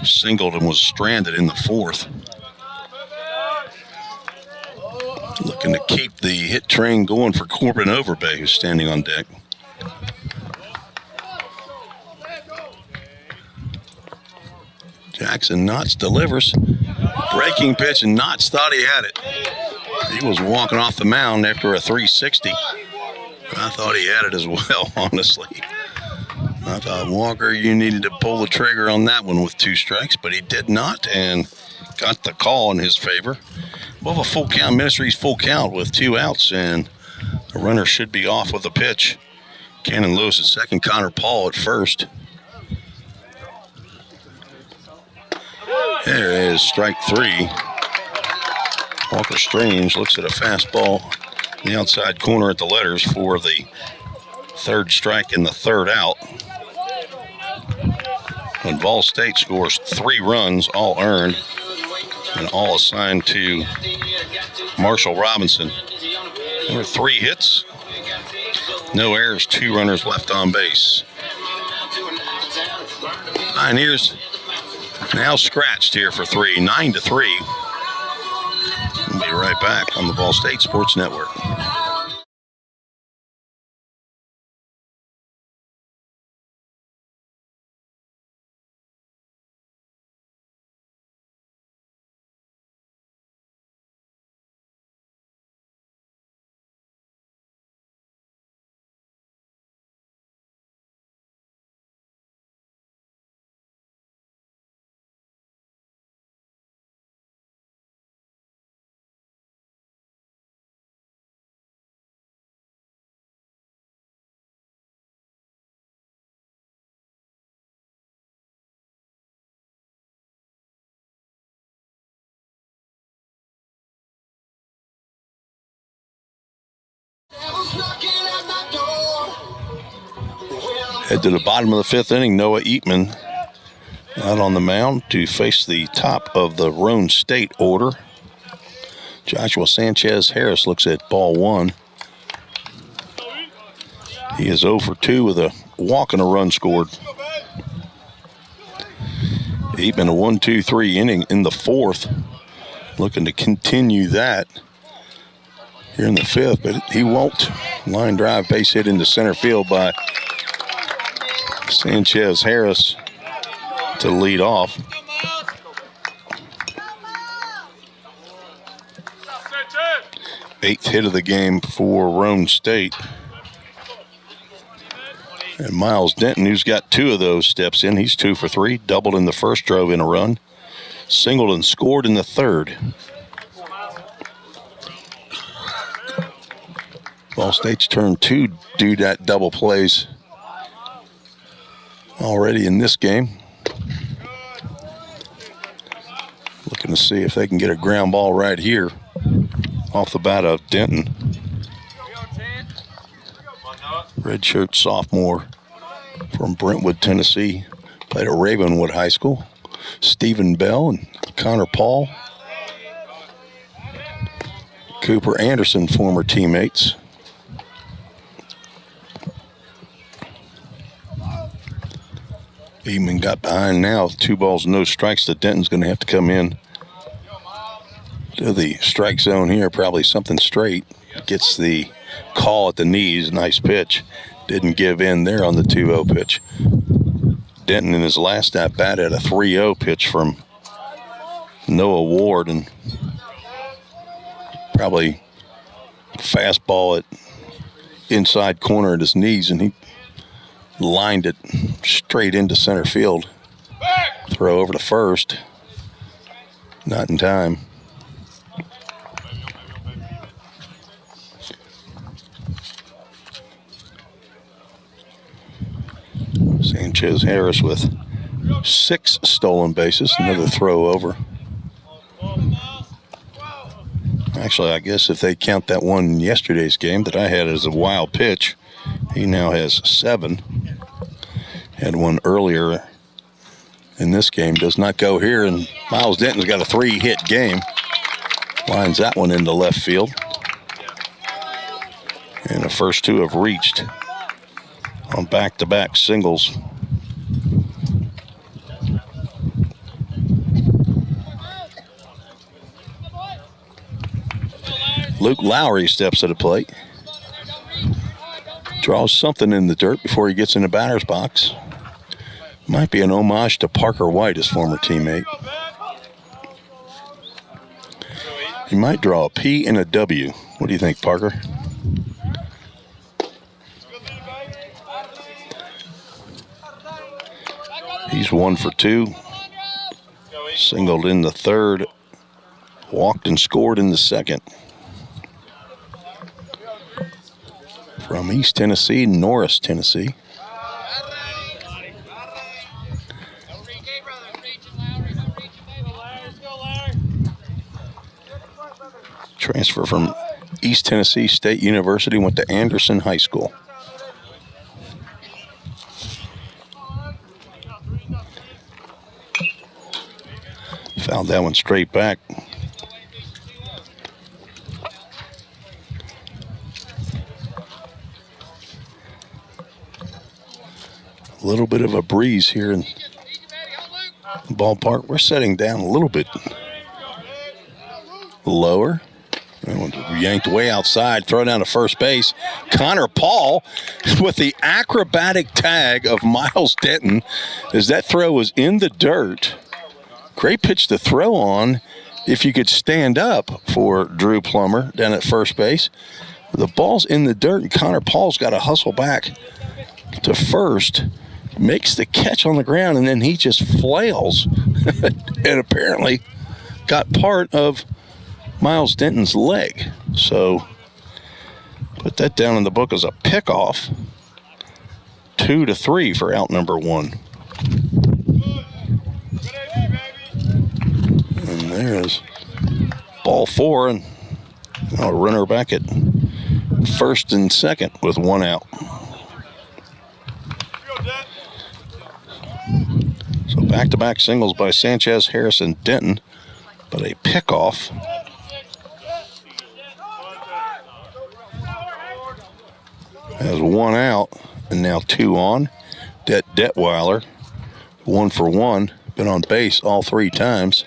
Singled and was stranded in the 4th. Looking to keep the hit train going for Corbin Overbay, who's standing on deck. Jackson Knotts delivers. Breaking pitch, and Knotts thought he had it. He was walking off the mound after a 360. I thought he had it as well, honestly. I thought, Walker, you needed to pull the trigger on that one with 2 strikes, but he did not and got the call in his favor. We'll have a full count, Ministries full count with 2 outs, and the runner should be off with a pitch. Cannon Lewis at second, Connor Paul at first. There is strike 3. Walker Strange looks at a fastball in the outside corner at the letters for the 3rd strike and the 3rd out. And Ball State scores 3 runs, all earned, and all assigned to Marshall Robinson. There were 3 hits, no errors, 2 runners left on base. Pioneers now scratched here for 3, 9-3. We'll be right back on the Ball State Sports Network. Head to the bottom of the 5th inning, Noah Eatman out on the mound to face the top of the Roane State order. Joshua Sanchez Harris looks at ball 1. He is 0 for 2 with a walk and a run scored. Eatman a 1-2-3 inning in the 4th. Looking to continue that here in the 5th, but he won't. Line drive, base hit into center field by Sanchez Harris to lead off. Eighth hit of the game for Roane State. And Miles Denton, who's got 2 of those, steps in. He's 2 for 3. Doubled in the first, drove in a run. Singled and scored in the 3rd. Ball State's turn 2 do that double plays already in this game. Looking to see if they can get a ground ball right here off the bat of Denton. Redshirt sophomore from Brentwood, Tennessee. Played at Ravenwood High School. Stephen Bell and Connor Paul. Cooper Anderson, former teammates. Eatman got behind now. 2 balls, no strikes. The Denton's going to have to come in to the strike zone here. Probably something straight. Gets the call at the knees. Nice pitch. Didn't give in there on the 2-0 pitch. Denton in his last at bat had a 3-0 pitch from Noah Ward, and probably fastball at inside corner at his knees, and he lined it straight into center field. Throw over to first. Not in time. Sanchez Harris with 6 stolen bases. Another throw over. Actually, I guess if they count that one in yesterday's game that I had as a wild pitch, he now has 7. Had one earlier in this game. Does not go here, and Miles Denton's got a 3-hit game. Lines that one into left field. And the first 2 have reached on back-to-back singles. Luke Lowry steps to the plate. Draws something in the dirt before he gets in the batter's box. Might be an homage to Parker White, his former teammate. He might draw a P and a W. What do you think, Parker? He's 1 for 2. Singled in the third. Walked and scored in the second. From East Tennessee, Norris, Tennessee. Transfer from East Tennessee State University, went to Anderson High School. Fouled that one straight back. A little bit of a breeze here in the ballpark. We're setting down a little bit lower. Yanked way outside, throw down to first base. Connor Paul with the acrobatic tag of Miles Denton as that throw was in the dirt. Great pitch to throw on if you could stand up for Drew Plummer down at first base. The ball's in the dirt, and Connor Paul's got to hustle back to first. Makes the catch on the ground, and then he just flails and apparently got part of Miles Denton's leg. So put that down in the book as a pickoff. 2-3 for out number 1. And there is ball 4, and a runner back at first and second with 1 out. So back-to-back singles by Sanchez, Harris, and Denton, but a pickoff. Has 1 out, and now 2 on. Detweiler, 1 for 1, been on base all 3 times.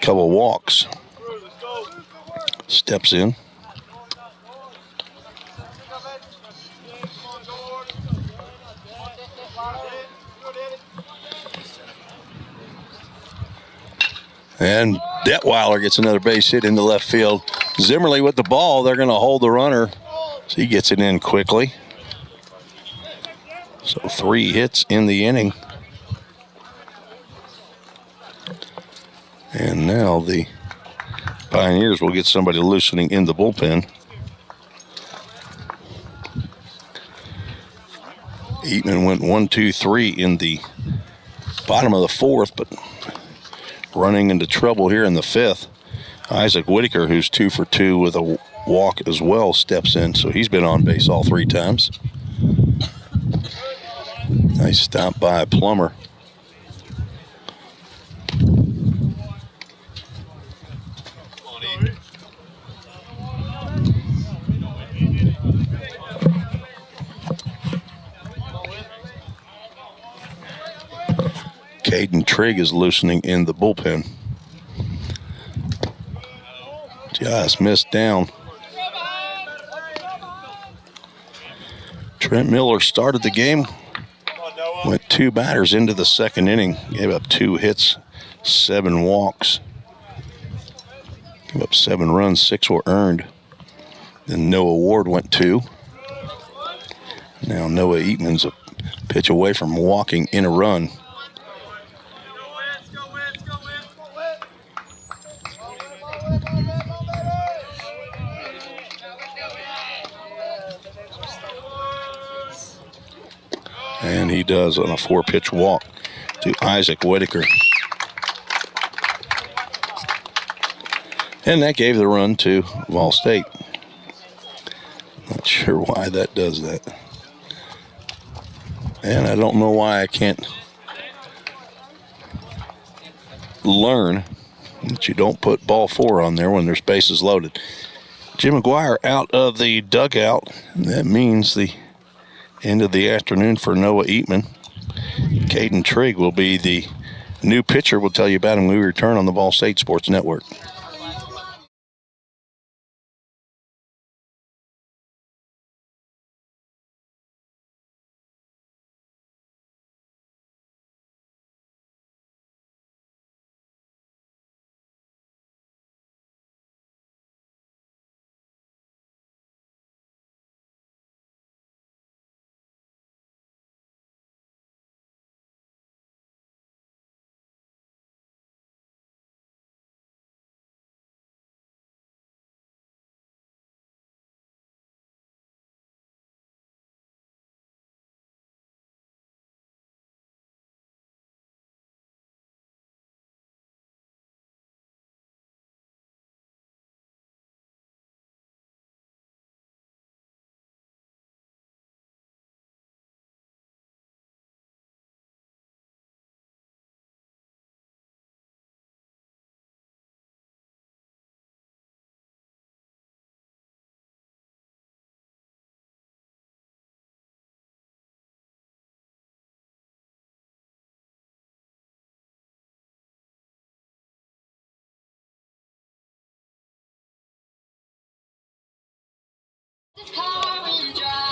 Couple walks. Steps in. And Detweiler gets another base hit into left field. Zimmerly with the ball. They're going to hold the runner. So he gets it in quickly. So 3 hits in the inning. And now the Pioneers will get somebody loosening in the bullpen. Eatman went 1, 2, 3 in the bottom of the 4th, but running into trouble here in the 5th. Isaac Whitaker, who's 2 for 2 with a walk as well, steps in. So he's been on base all 3 times. Nice stop by Plummer. Trigg is loosening in the bullpen. Just missed down. Trent Miller started the game. Went 2 batters into the second inning. Gave up 2 hits, 7 walks. Gave up 7 runs, 6 were earned. Then Noah Ward went 2. Now Noah Eatman's a pitch away from walking in a run. And he does on a 4-pitch walk to Isaac Whitaker. And that gave the run to Vol State. Not sure why that does that. And I don't know why I can't learn that you don't put ball 4 on there when there's bases loaded. Jim McGuire out of the dugout. That means the end of the afternoon for Noah Eatman. Caden Trigg will be the new pitcher. We'll tell you about him when we return on the Vol State Sports Network.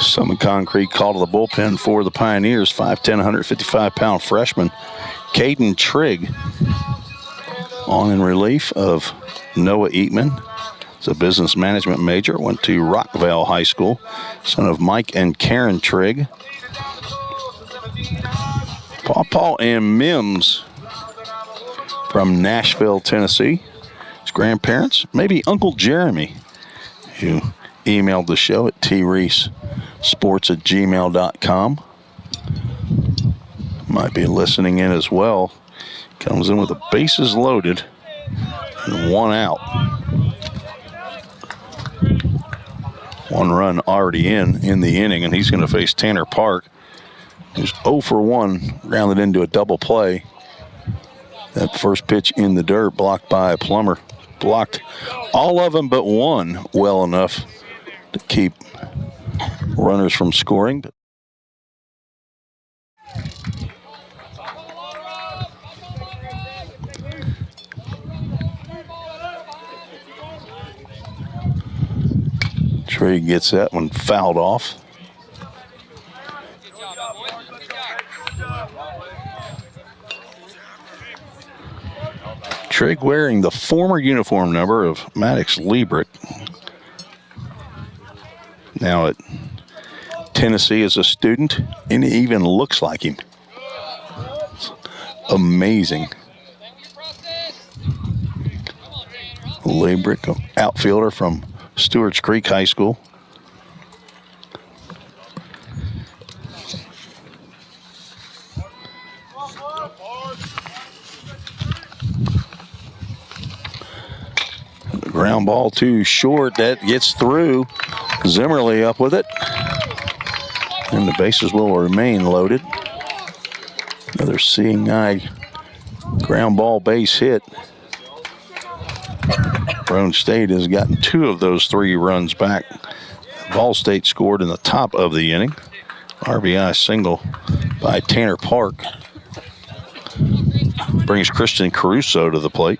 Summit Concrete call to the bullpen for the Pioneers. 5'10", 155-pound freshman Caden Trigg on in relief of Noah Eatman. He's a business management major. Went to Rockvale High School. Son of Mike and Karen Trigg. Paw and Mims from Nashville, Tennessee. His grandparents, maybe Uncle Jeremy, who emailed the show at tsports@gmail.com. Might be listening in as well. Comes in with the bases loaded and 1 out. 1 run already in the inning, and he's going to face Tanner Park, who's 0 for 1, grounded into a double play. That first pitch in the dirt, blocked by Plummer. Blocked all of them but one well enough to keep runners from scoring. Trey gets that one fouled off. Trigg wearing the former uniform number of Maddox Liebrick. Now at Tennessee as a student, and he even looks like him. It's amazing. Liebrick, outfielder from Stewart's Creek High School. Ground ball too short. That gets through. Zimmerly up with it. And the bases will remain loaded. Another seeing eye ground ball base hit. Roane State has gotten 2 of those 3 runs back. Vol State scored in the top of the inning. RBI single by Tanner Park. brings Christian Caruso to the plate.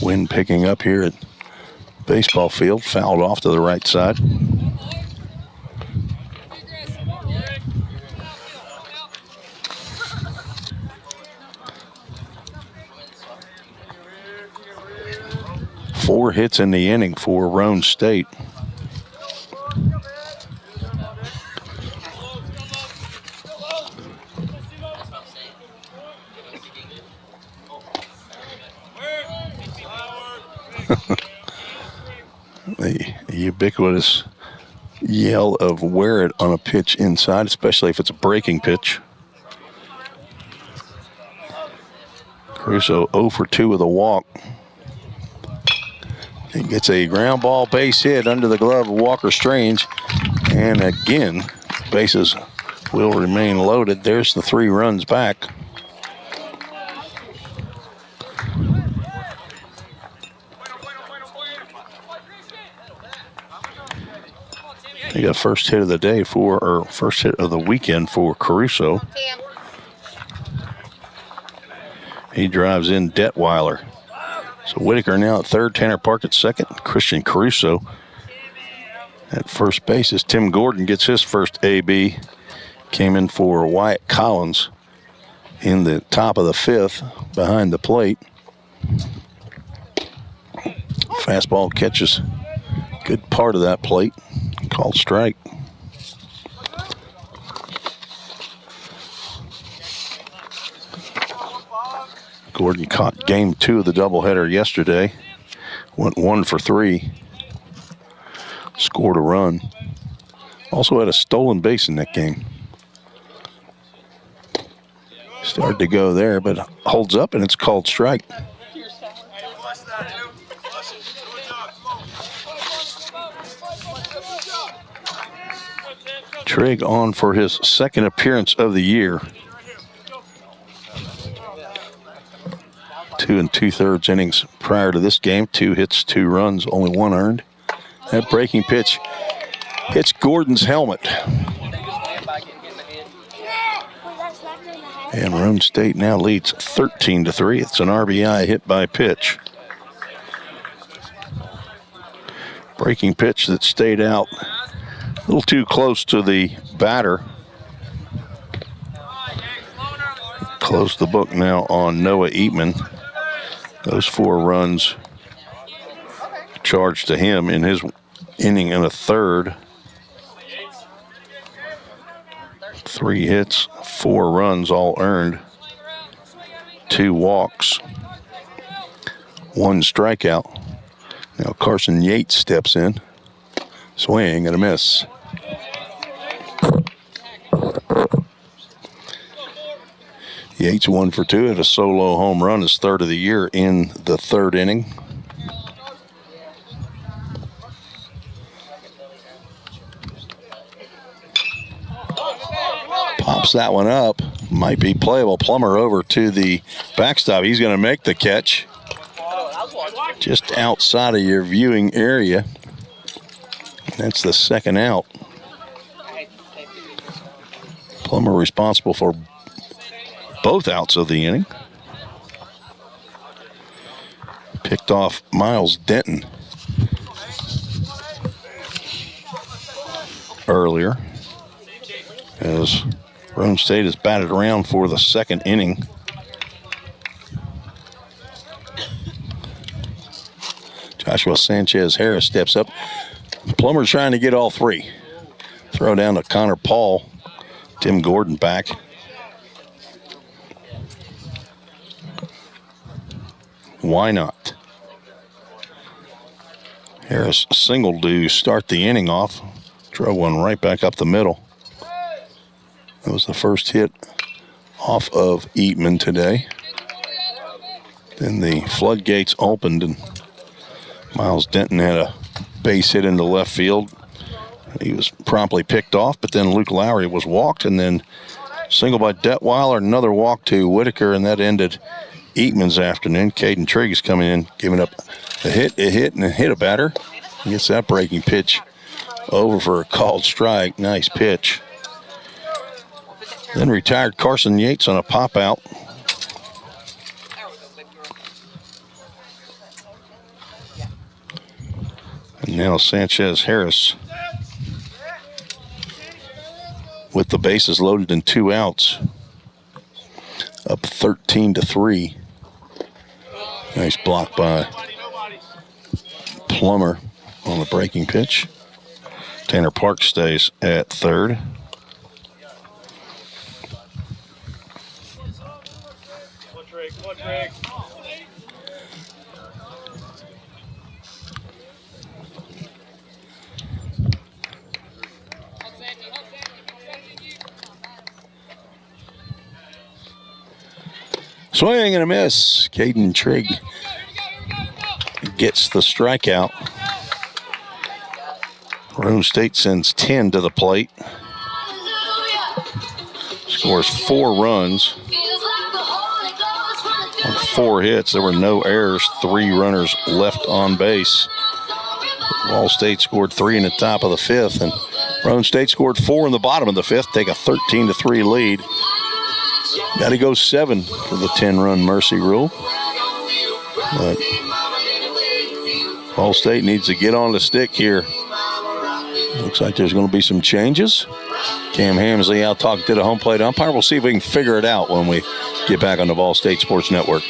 Wind picking up here at baseball field, fouled off to the right side. Four hits in the inning for Roane State. The ubiquitous yell of wear it on a pitch inside, especially if it's a breaking pitch. Caruso 0 for 2 with a walk. He gets a ground ball base hit under the glove of Walker Strange. And again, bases will remain loaded. There's the 3 runs back. He got first hit of the day first hit of the weekend for Caruso. He drives in Detweiler. So Whitaker now at third, Tanner Park at second, Christian Caruso at first base as Tim Gordon gets his first AB. Came in for Wyatt Collins in the top of the 5th behind the plate. Fastball catches good part of that plate. Called strike. Gordon caught game 2 of the doubleheader yesterday. Went 1 for 3. Scored a run. Also had a stolen base in that game. Started to go there, but holds up and it's called strike. Trigg on for his second appearance of the year. 2 2/3 innings prior to this game. 2 hits, 2 runs, only 1 earned. That breaking pitch hits Gordon's helmet. And Roane State now leads 13-3. It's an RBI hit by pitch. Breaking pitch that stayed out a little too close to the batter. Close the book now on Noah Eatman. Those 4 runs charged to him in his inning and a third. 3 hits, 4 runs, all earned. 2 walks, 1 strikeout. Now Carson Yates steps in. Swing and a miss. Yates 1 for 2 at a solo home run, his 3rd of the year in the 3rd inning. Pops that one up. Might be playable. Plummer over to the backstop. He's going to make the catch. Just outside of your viewing area. That's the 2nd out. Plummer responsible for both outs of the inning. Picked off Miles Denton earlier as Roane State has batted around for the 2nd inning. Joshua Sanchez Harris steps up. Plummer's trying to get all 3. Throw down to Connor Paul. Tim Gordon back. Why not? Harris singled to start the inning off. Drove one right back up the middle. That was the first hit off of Eatman today. Then the floodgates opened and Miles Denton had a base hit into left field. He was promptly picked off, but then Luke Lowry was walked, and then single by Detweiler, another walk to Whitaker, and that ended Eatman's afternoon. Caden Trigg is coming in, giving up a hit, and a batter. Gets that breaking pitch over for a called strike. Nice pitch. Then retired Carson Yates on a pop out. And now Sanchez Harris with the bases loaded and 2 outs. Up 13-3. Nice block by Plummer on the breaking pitch. Tanner Park stays at third. Swing and a miss. Caden Trigg gets the strikeout. Roane State sends 10 to the plate. Scores 4 runs on 4 hits. There were no errors. 3 runners left on base. Ball State scored 3 in the top of the 5th, and Roane State scored 4 in the bottom of the 5th. Take a 13-3 lead. Got to go 7 for the 10-run mercy rule. But Ball State needs to get on the stick here. Looks like there's going to be some changes. Cam Hamsley out talking to the home plate umpire. We'll see if we can figure it out when we get back on the Ball State Sports Network.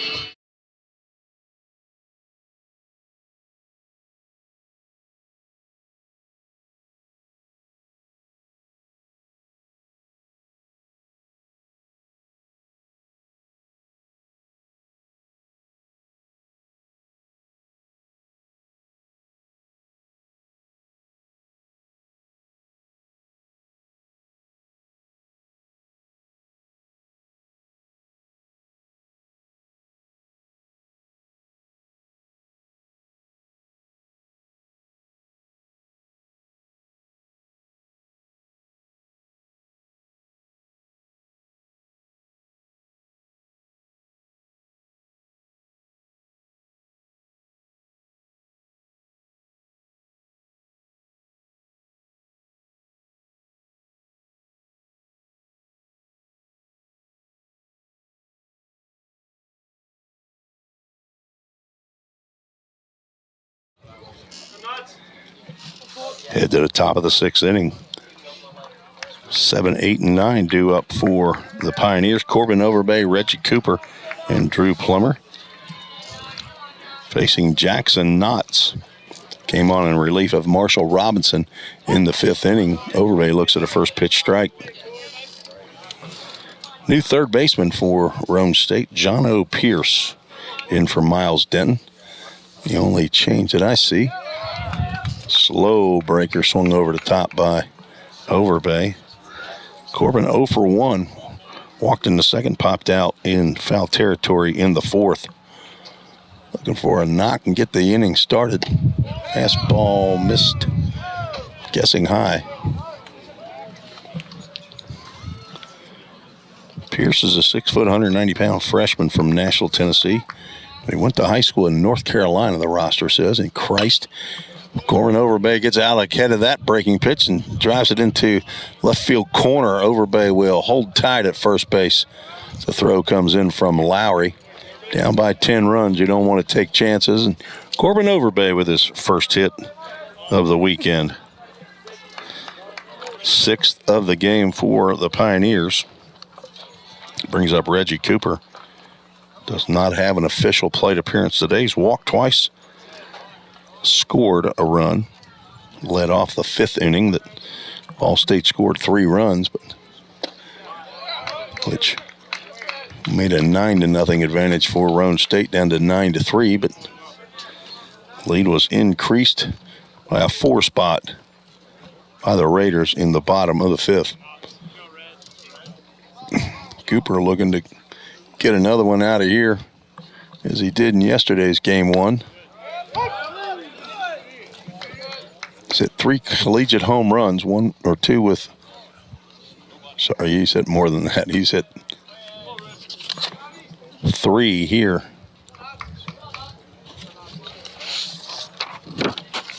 Head to the top of the 6th inning. 7, 8, and 9 due up for the Pioneers. Corbin Overbay, Reggie Cooper, and Drew Plummer. Facing Jackson Knotts. Came on in relief of Marshall Robinson in the 5th inning. Overbay looks at a first pitch strike. New third baseman for Roane State, John O. Pierce, in for Miles Denton. The only change that I see. Slow breaker swung over the top by Overbay. Corbin 0 for 1. Walked in the second, popped out in foul territory in the 4th. Looking for a knock and get the inning started. Fastball missed. Guessing high. Pierce is a 6 foot, 190-pound freshman from Nashville, Tennessee. He went to high school in North Carolina, the roster says, in Christ. Corbin Overbay gets out ahead of that breaking pitch and drives it into left field corner. Overbay will hold tight at first base. The throw comes in from Lowry. Down by 10 runs, you don't want to take chances. And Corbin Overbay with his first hit of the weekend. 6th of the game for the Pioneers. Brings up Reggie Cooper. Does not have an official plate appearance today. He's walked twice. Scored a run. Led off the 5th inning that Ball State scored 3 runs, which made a 9-0 advantage for Roane State down to 9-3, but lead was increased by a 4 spot by the Raiders in the bottom of the 5th. Cooper looking to get another one out of here as he did in yesterday's game 1. He's hit 3 collegiate home runs, 1 or 2 with, sorry, he's hit more than that. He's hit 3 here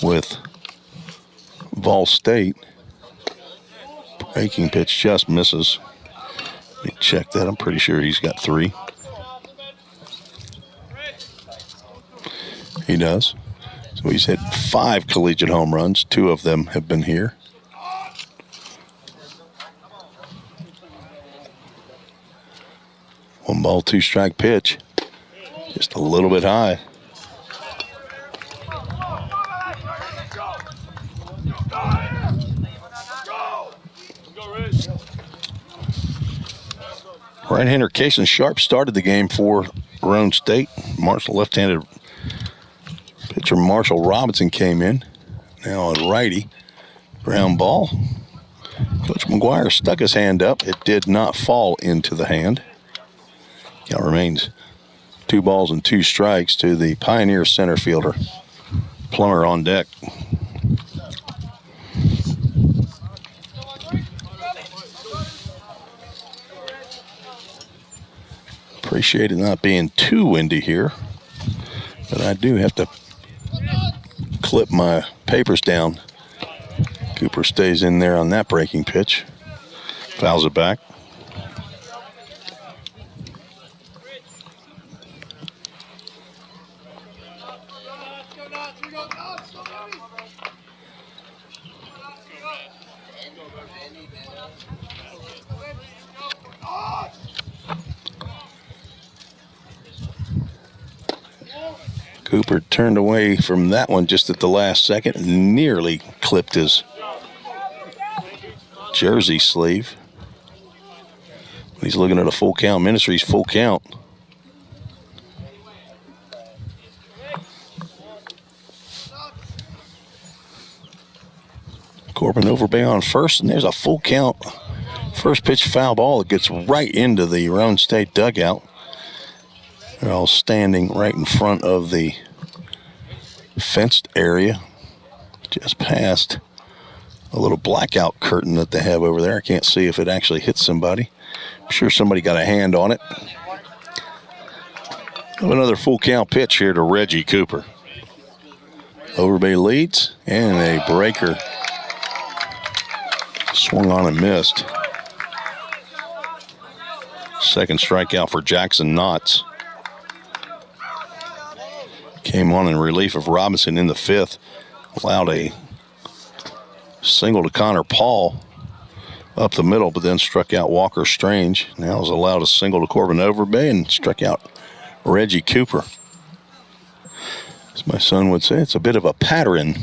with Vol State. Breaking pitch just misses. Let me check that. I'm pretty sure he's got 3. He does. So he's hit 5 collegiate home runs. 2 of them have been here. One ball, 2 strike pitch. Just a little bit high. Right-hander Kason Sharp started the game for Roane State. Left-handed pitcher Marshall Robinson came in. Now a righty. Ground ball. Coach McGuire stuck his hand up. It did not fall into the hand. Count remains 2 balls and 2 strikes to the Pioneer center fielder. Plummer on deck. Appreciate it not being too windy here, but I do have to clip my papers down. Cooper stays in there on that breaking pitch. Fouls it back. Cooper turned away from that one just at the last second and nearly clipped his jersey sleeve. He's looking at a full count. Ministries full count. Corbin Overbay on first, and there's a full count. First pitch foul ball that gets right into the Roane State dugout. They're all standing right in front of the fenced area, just past a little blackout curtain that they have over there. I can't see if it actually hit somebody. I'm sure somebody got a hand on it. Another full count pitch here to Reggie Cooper. Overbay leads, and a breaker swung on and missed. Second strikeout for Jackson Knotts. Came on in relief of Robinson in the 5th. Allowed a single to Connor Paul up the middle, but then struck out Walker Strange. Now has allowed a single to Corbin Overbay and struck out Reggie Cooper. As my son would say, it's a bit of a pattern.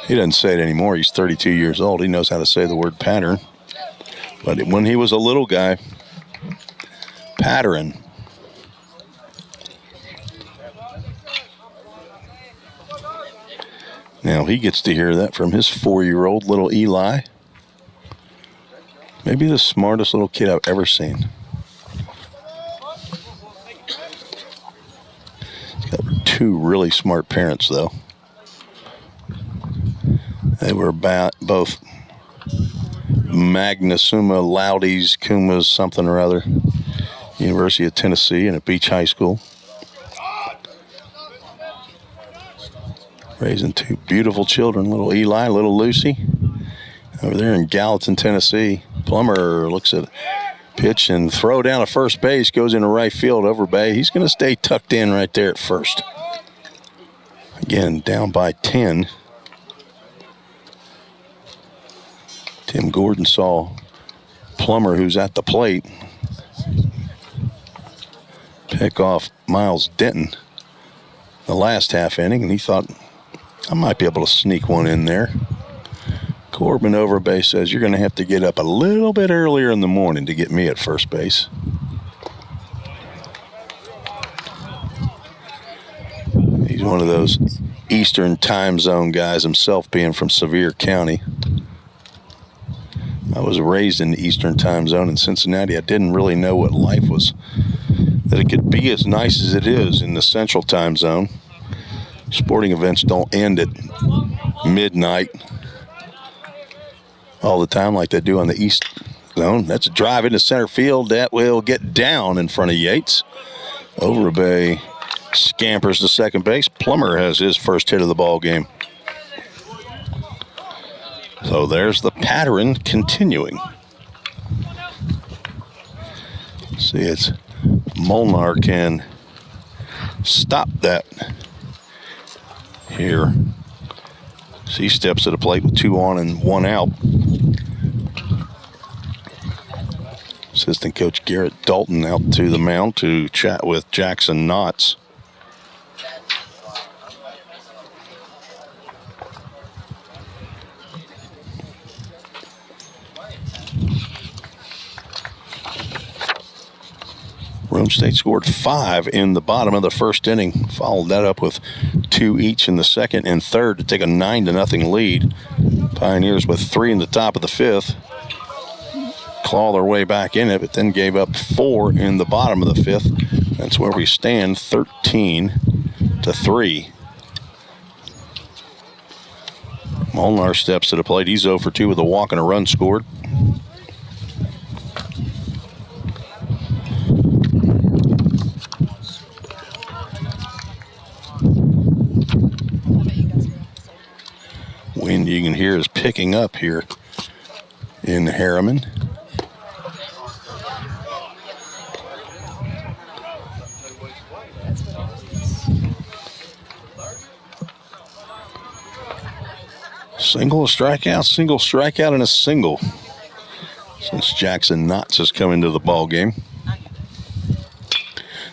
He doesn't say it anymore. He's 32 years old. He knows how to say the word pattern. But when he was a little guy, pattern. Now he gets to hear that from his 4-year-old little Eli. Maybe the smartest little kid I've ever seen. He's got 2 really smart parents, though. They were both Magna Summa Laudes, Kumas, something or other. University of Tennessee and at Beach High School. Raising 2 beautiful children, little Eli, little Lucy. Over there in Gallatin, Tennessee. Plummer looks at a pitch and throw down to first base, goes into right field. Overbay, he's going to stay tucked in right there at first. Again, down by 10. Tim Gordon saw Plummer, who's at the plate, pick off Miles Denton the last half inning, and he thought, I might be able to sneak one in there. Corbin Overbay says, you're going to have to get up a little bit earlier in the morning to get me at first base. He's one of those Eastern time zone guys himself, being from Sevier County. I was raised in the Eastern time zone in Cincinnati. I didn't really know what life was, that it could be as nice as it is in the Central time zone. Sporting events don't end at midnight all the time like they do on the East zone. That's a drive into center field that will get down in front of Yates. Overbay scampers to second base. Plummer has his first hit of the ball game. So there's the pattern continuing. See, it's Molnar can stop that here. He steps to the plate with 2 on and 1 out. Assistant coach Garrett Dalton out to the mound to chat with Jackson Knotts. Roane State scored 5 in the bottom of the first inning. Followed that up with 2 each in the second and third to take a 9-0 lead. Pioneers with 3 in the top of the 5th. Claw their way back in it, but then gave up 4 in the bottom of the 5th. That's where we stand, 13-3. Molnar steps to the plate. He's 0 for 2 with a walk and a run scored. Wind you can hear is picking up here in Harriman. Single, a strikeout, and a single. Since Jackson Knotts has come into the ball game.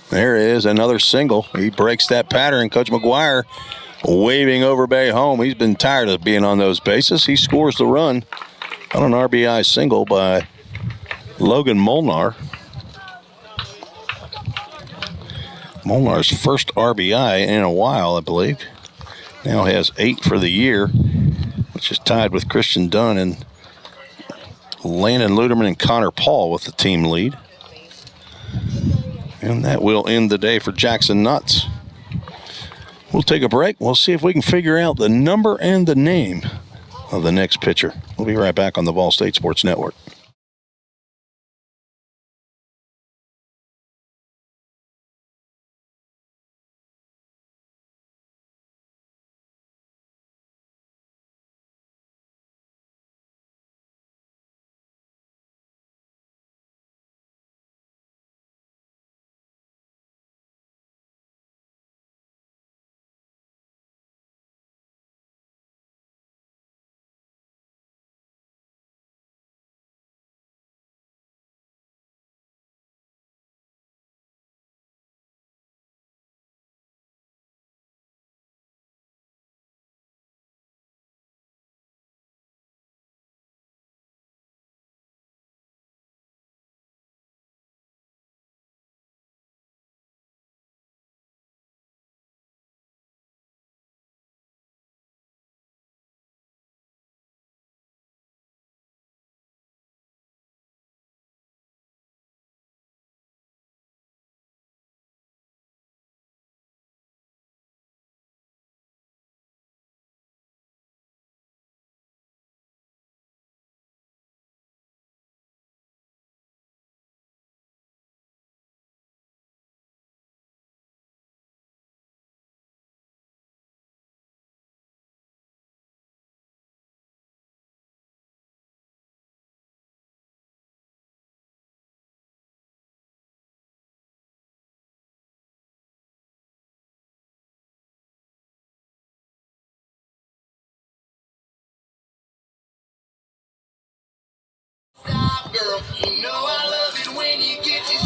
There is another single. He breaks that pattern. Coach McGuire waving over Bay home. He's been tired of being on those bases. He scores the run on an RBI single by Logan Molnar. Molnar's first RBI in a while, I believe. Now has 8 for the year, which is tied with Christian Dunn and Landon Luderman and Connor Paul with the team lead. And that will end the day for Jackson Knotts. We'll take a break. We'll see if we can figure out the number and the name of the next pitcher. We'll be right back on the Ball State Sports Network.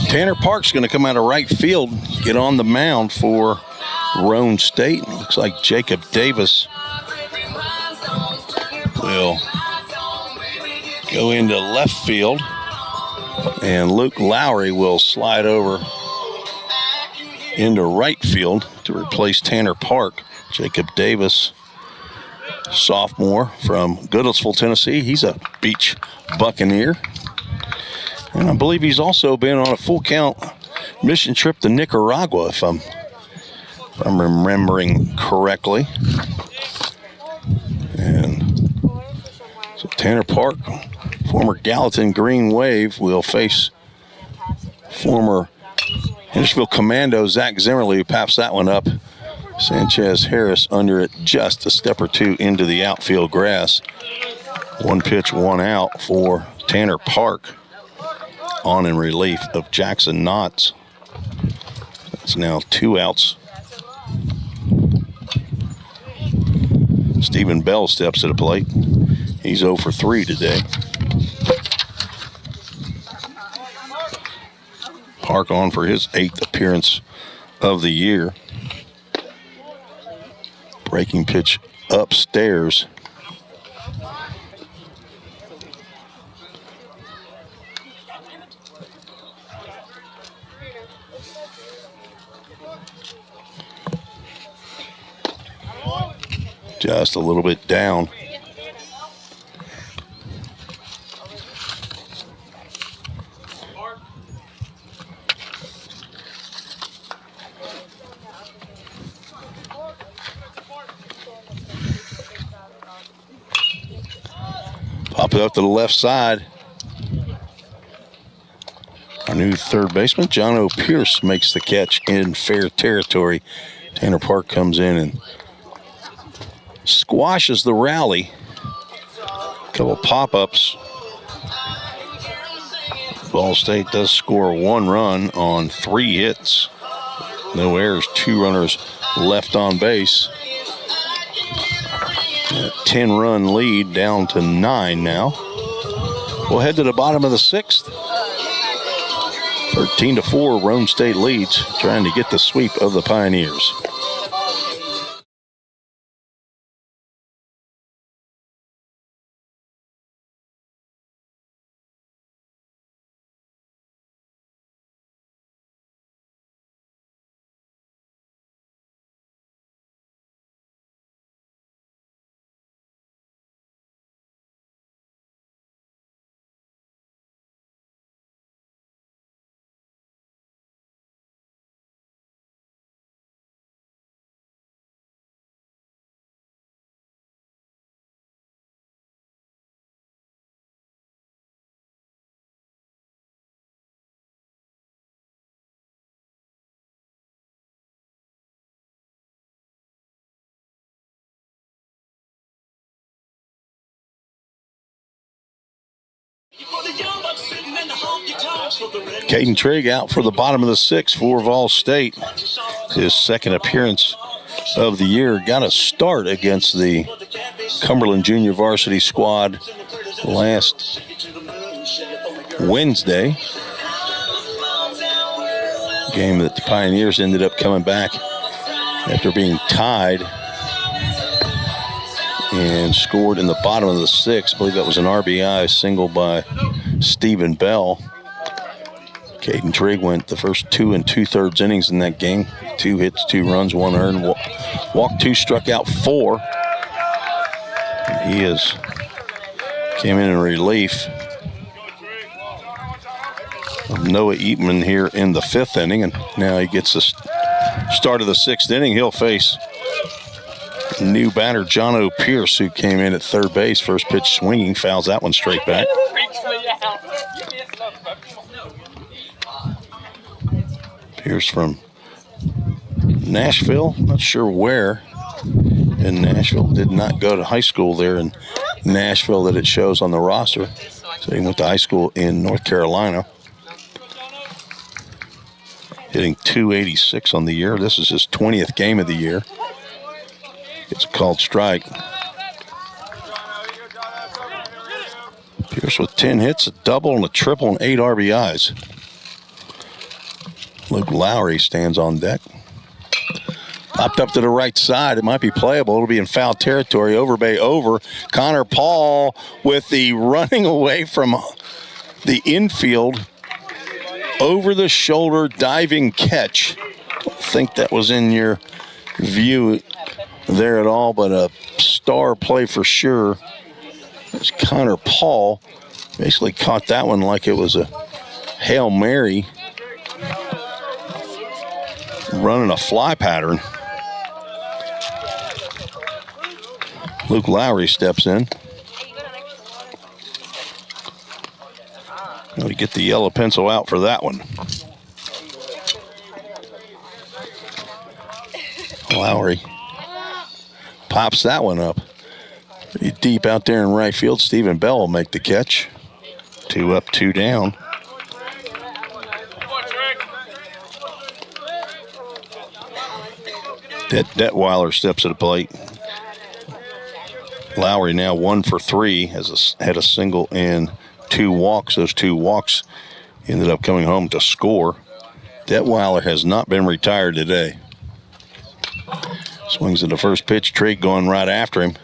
Tanner Park's going to come out of right field, get on the mound for Roane State. Looks like Jacob Davis will go into left field, and Luke Lowry will slide over into right field to replace Tanner Park. Jacob Davis, sophomore from Goodlettsville, Tennessee. He's a Beach Buccaneer. And I believe he's also been on a full count mission trip to Nicaragua, if I'm remembering correctly. And so Tanner Park, former Gallatin Green Wave, will face former Hendersonville Commando Zach Zimmerly, who pops that one up. Sanchez Harris under it just a step or two into the outfield grass. One pitch, one out for Tanner Park on in relief of Jackson Knotts. It's now 2 outs. Stephen Bell steps to the plate. He's 0 for 3 today. Park on for his 8th appearance of the year. Breaking pitch upstairs. Just a little bit down. Pop it up to the left side. Our new third baseman, John O'Pierce, makes the catch in fair territory. Tanner Park comes in and squashes the rally. A couple pop-ups. Ball State does score 1 run on 3 hits. No errors, 2 runners left on base. 10-run lead down to 9 now. We'll head to the bottom of the 6th. 13-4, Roane State leads, trying to get the sweep of the Pioneers. Caden Trigg out for the bottom of the 6th for Vol State. His 2nd appearance of the year. Got a start against the Cumberland Junior Varsity squad last Wednesday. Game that the Pioneers ended up coming back after being tied and scored in the bottom of the 6th. I believe that was an RBI single by Stephen Bell. Caden Trigg went the first 2 2/3 innings in that game. 2 hits, 2 runs, 1 earned. Walked 2, struck out 4. And he came in relief of Noah Eatman here in the 5th inning. And now he gets the start of the 6th inning. He'll face new batter John O'Pierce, who came in at 3rd base. First pitch swinging, fouls that one straight back. Pierce from Nashville, not sure where in Nashville. Did not go to high school there in Nashville that it shows on the roster. So he went to high school in North Carolina. Hitting .286 on the year. This is his 20th game of the year. It's a called strike. Pierce with 10 hits, a double and a triple and 8 RBIs. Luke Lowry stands on deck. Popped up to the right side. It might be playable. It'll be in foul territory. Overbay over. Connor Paul with the running away from the infield. Over the shoulder diving catch. Don't think that was in your view there at all, but a star play for sure. It's Connor Paul. Basically caught that one like it was a Hail Mary. Running a fly pattern. Luke Lowry steps in. Going to get the yellow pencil out for that one. Lowry pops that one up. Pretty deep out there in right field. Stephen Bell will make the catch. 2 up, 2 down. Detweiler steps to the plate. Lowry now 1 for 3, had a single and 2 walks. Those 2 walks ended up coming home to score. Detweiler has not been retired today. Swings at the first pitch. Trigg going right after him.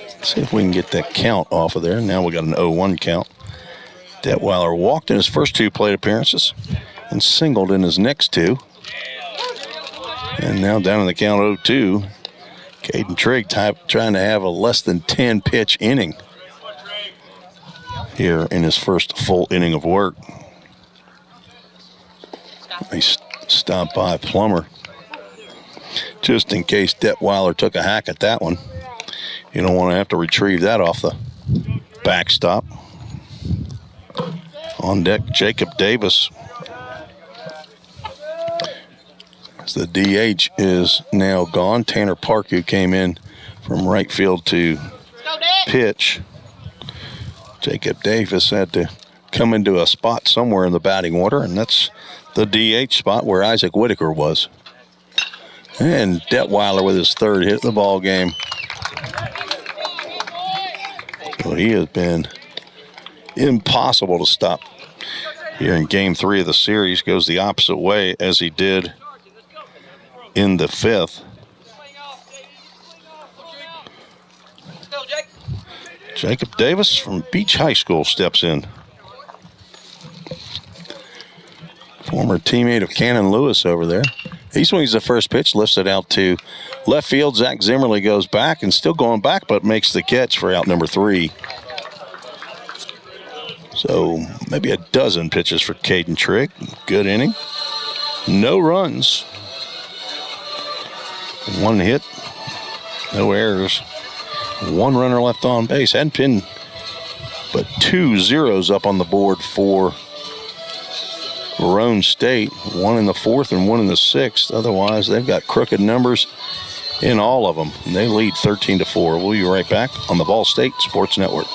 Let's see if we can get that count off of there. Now we got an 0-1 count. Detweiler walked in his first 2 plate appearances and singled in his next 2. And now down in the count 0-2. Caden Trigg trying to have a less than 10 pitch inning here in his first full inning of work. He stopped by Plummer just in case Detweiler took a hack at that one. You don't want to have to retrieve that off the backstop. On deck, Jacob Davis. As the DH is now gone. Tanner Park, who came in from right field to pitch. Jacob Davis had to come into a spot somewhere in the batting order, and that's the DH spot where Isaac Whitaker was. And Detweiler with his 3rd hit of the ball game. So he has been impossible to stop here in game 3 of the series. Goes the opposite way as he did in the 5th. Jacob Davis from Beach High School steps in. Former teammate of Cannon Lewis over there. He swings the first pitch, lifts it out to left field. Zach Zimmerly goes back and still going back, but makes the catch for out number 3. So maybe a dozen pitches for Caden Trigg. Good inning. No runs. 1 hit. No errors. 1 runner left on base. Hadn't been but 2 zeros up on the board for Roane State. 1 in the 4th and 1 in the 6th. Otherwise, they've got crooked numbers in all of them. And they lead 13-4. We'll be right back on the Ball State Sports Network.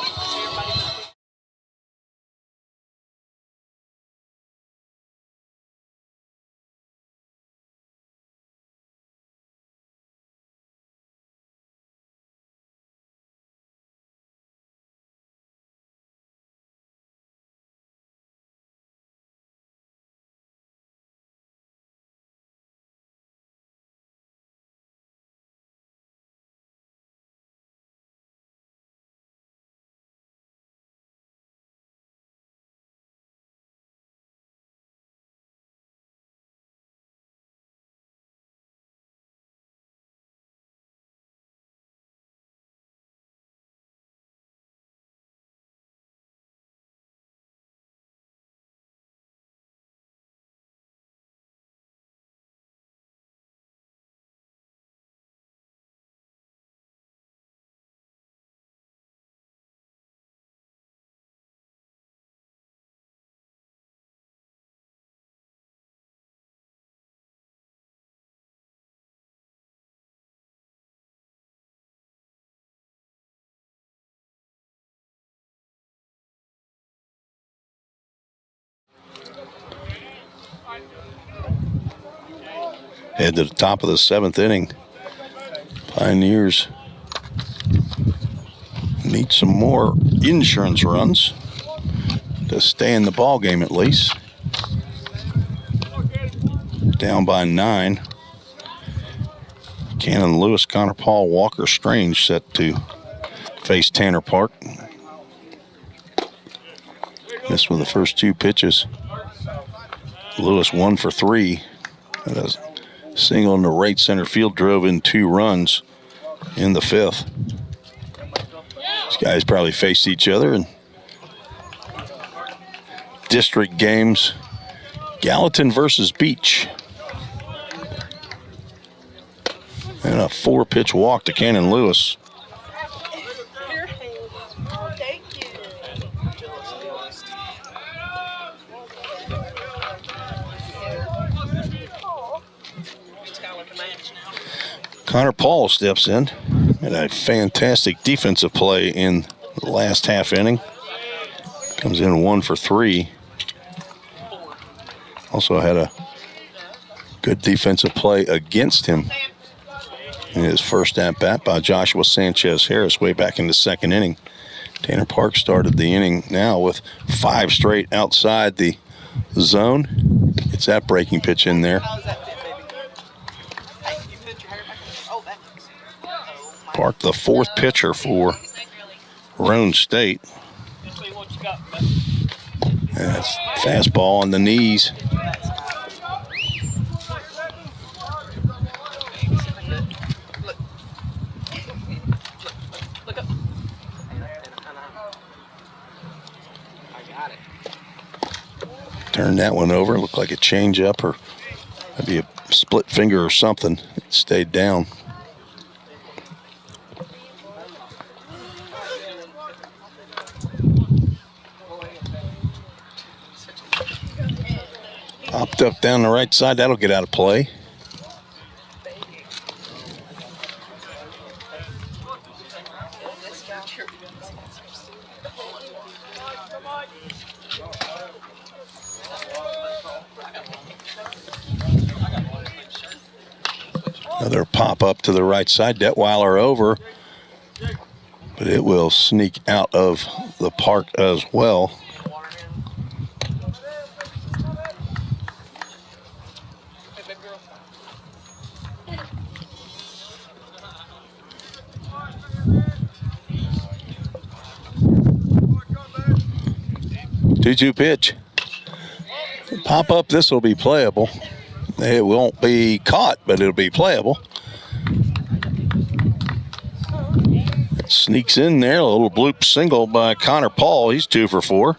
Head to the top of the 7th inning. Pioneers need some more insurance runs to stay in the ball game at least. Down by 9. Cannon Lewis, Connor Paul, Walker Strange set to face Tanner Park. Missed with the first 2 pitches. Lewis 1 for 3. That is single in the right center field, drove in 2 runs in the 5th. These guys probably faced each other in district games. Gallatin versus Beach. And a 4-pitch walk to Cannon Lewis. Connor Paul steps in at Had a fantastic defensive play in the last half inning. Comes in 1 for 3. Also had a good defensive play against him in his first at-bat by Joshua Sanchez-Harris way back in the second inning. Tanner Park started the inning now with 5 straight outside the zone. It's that breaking pitch in there. Park, the 4th pitcher for Roane State. That's fastball on the knees. Turned that one over. Looked like a changeup or maybe a split finger or something. It stayed down. Popped up down the right side. That'll get out of play. Another pop up to the right side. Detweiler over, but it will sneak out of the park as well. Two-2 pitch. Pop up, this will be playable. It won't be caught, but it'll be playable. It sneaks in there, a little bloop single by Connor Paul. He's 2 for 4.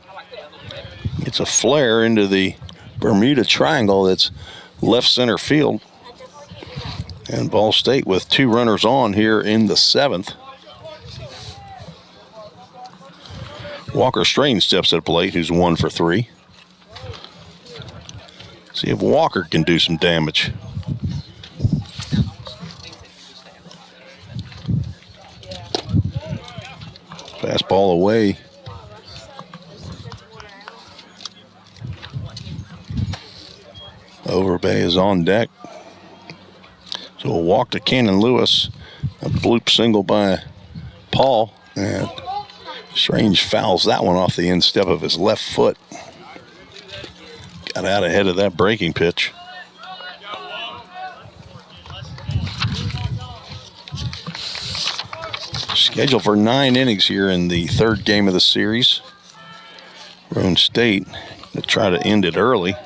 It's a flare into the Bermuda Triangle that's left center field. And Ball State with 2 runners on here in the 7th. Walker Strange steps at the plate, who's 1 for 3. See if Walker can do some damage. Fastball away. Overbay is on deck. So a walk to Cannon Lewis. A bloop single by Paul. And Strange fouls that one off the instep of his left foot. Got out ahead of that breaking pitch. Scheduled for 9 innings here in the 3rd game of the series. Roane State to try to end it early.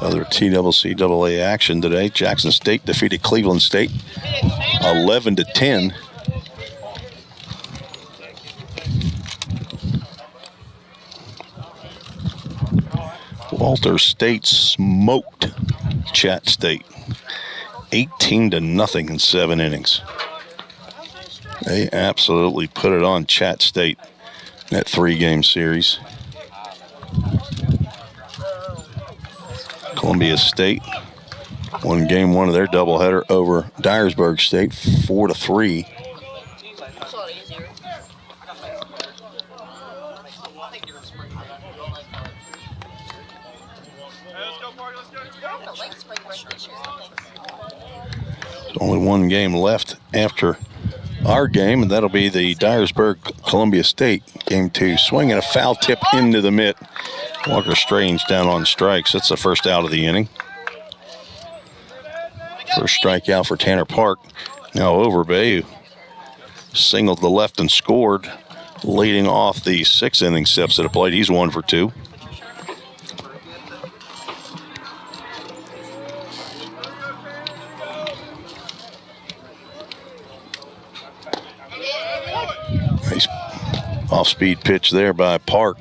Other TCCAA action today. Jackson State defeated Cleveland State 11-10. Walter State smoked Chat State 18-0 in 7 innings. They absolutely put it on Chat State in that 3-game series. Columbia State won game 1 of their doubleheader over Dyersburg State 4-3. There's only 1 game left after our game, and that'll be the Dyersburg-Columbia State game 2. Swinging a foul tip into the mitt. Walker Strange down on strikes. That's the first out of the inning. First strikeout for Tanner Park. Now Overbay, who singled the left and scored, leading off the 6th inning, steps to the plate. He's 1 for 2. Nice off-speed pitch there by Park.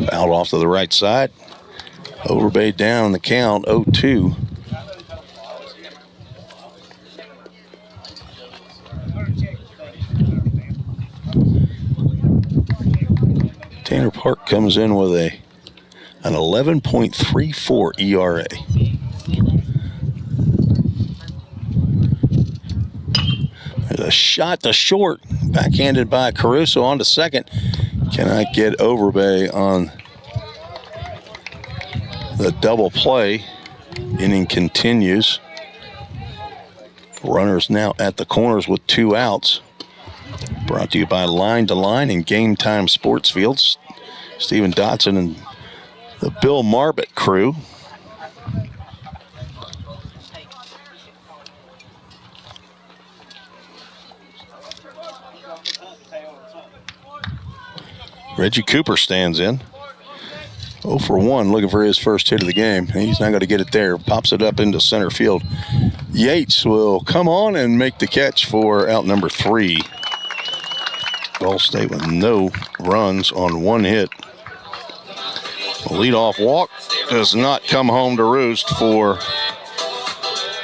Fouled off to the right side. Overbay down the count, 0-2. Tanner Park comes in with an 11.34 ERA. There's a shot to short, backhanded by Caruso on to second. Cannot get Overbay on the double play. Inning continues. Runners now at the corners with 2 outs. Brought to you by Line to Line and Game Time Sports Fields. Stephen Dotson and the Bill Marbett crew. Reggie Cooper stands in. 0 for 1, looking for his first hit of the game. He's not going to get it there. Pops it up into center field. Yates will come on and make the catch for out number 3. Ball State with no runs on 1 hit. The leadoff walk does not come home to roost for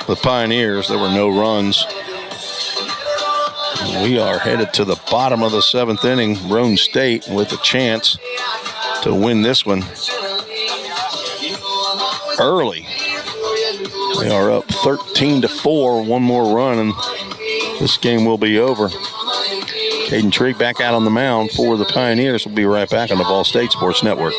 the Pioneers. There were no runs. We are headed to the bottom of the 7th inning. Roane State with a chance to win this one early. They are up 13-4. 1 more run and this game will be over. Caden Trigg back out on the mound for the Pioneers. We'll be right back on the Ball State Sports Network.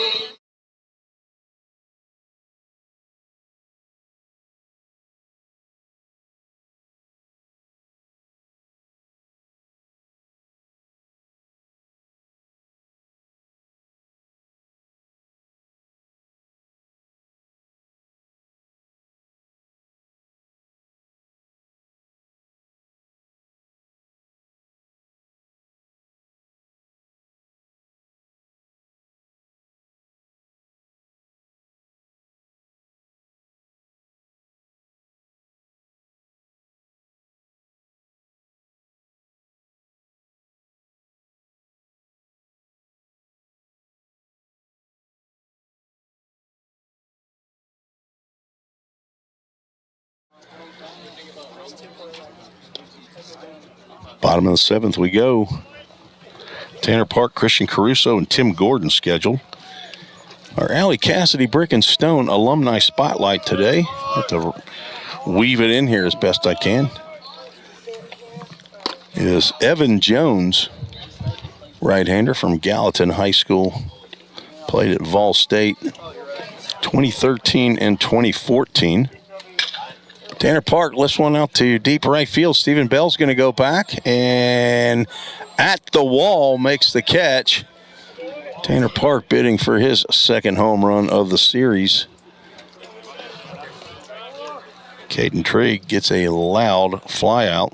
Bottom of the 7th we go. Tanner Park, Christian Caruso, and Tim Gordon scheduled. Our Allie Cassidy Brick and Stone alumni spotlight today. Have to weave it in here as best I can. Is Evan Jones, right-hander from Gallatin High School. Played at Vol State 2013 and 2014. Tanner Park lifts one out to deep right field. Stephen Bell's going to go back and at the wall makes the catch. Tanner Park bidding for his 2nd home run of the series. Caden Trigg gets a loud fly out.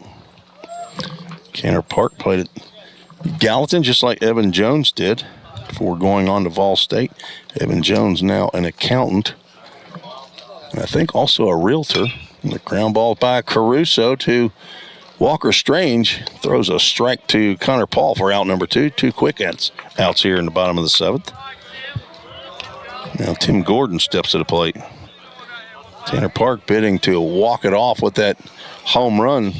Tanner Park played at Gallatin just like Evan Jones did before going on to Vol State. Evan Jones now an accountant and I think also a realtor. And the ground ball by Caruso to Walker Strange. Throws a strike to Connor Paul for out number 2. 2 quick outs here in the bottom of the 7th. Now Tim Gordon steps to the plate. Tanner Park bidding to walk it off with that home run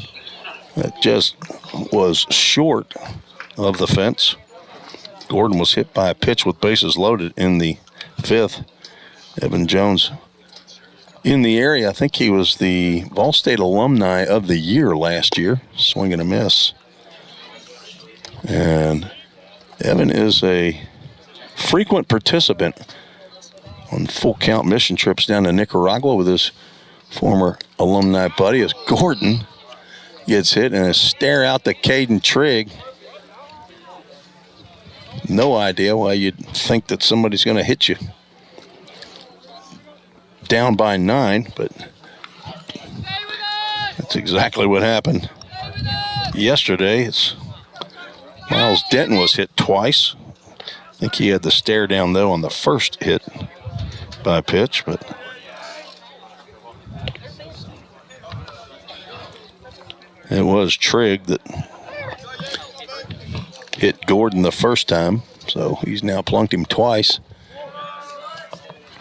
that just was short of the fence. Gordon was hit by a pitch with bases loaded in the 5th. Evan Jones in the area. I think he was the Vol State Alumni of the Year last year. Swing and a miss. And Evan is a frequent participant on full count mission trips down to Nicaragua with his former alumni buddy as Gordon gets hit and a stare out to Caden Trigg. No idea why you'd think that somebody's going to hit you down by 9, but that's exactly what happened yesterday. Miles Denton was hit twice. I think he had the stare down, though, on the first hit by pitch, but it was Trigg that hit Gordon the first time, so he's now plunked him twice.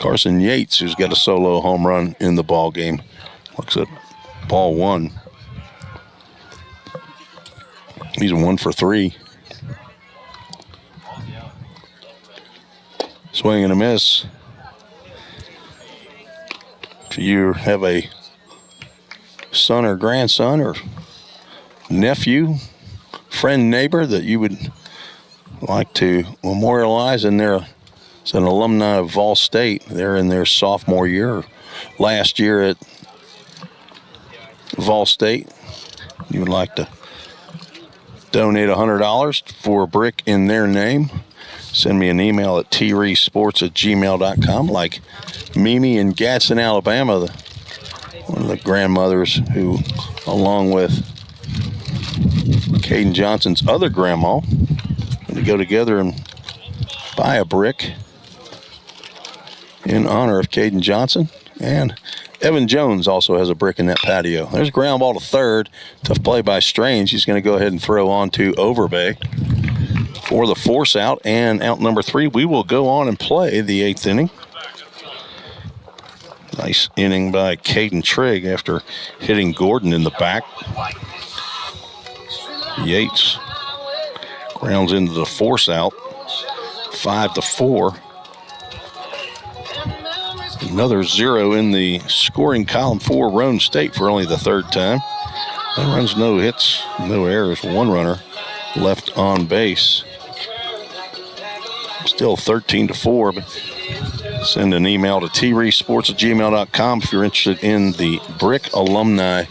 Carson Yates, who's got a solo home run in the ball game. Looks at ball one. He's 1 for 3. Swing and a miss. If you have a son or grandson or nephew, friend, neighbor that you would like to memorialize, and they're an alumni of Vol State, they're in their sophomore year or last year at Vol State, you would like to donate $100 for a brick in their name, send me an email at treesports@gmail.com, like Mimi in Gadsden, Alabama, one of the grandmothers who, along with Caden Johnson's other grandma, to go together and buy a brick in honor of Caden Johnson. And Evan Jones also has a brick in that patio. There's a ground ball to third. Tough play by Strange. He's going to go ahead and throw on to Overbay for the force out. And out number 3, we will go on and play the 8th inning. Nice inning by Caden Trigg after hitting Gordon in the back. Yates grounds into the force out. 5-4. Another 0 in the scoring column for Roane State for only the 3rd time. No runs, no hits, no errors. 1 runner left on base. Still 13-4, but send an email to treesports@gmail.com if you're interested in the brick alumni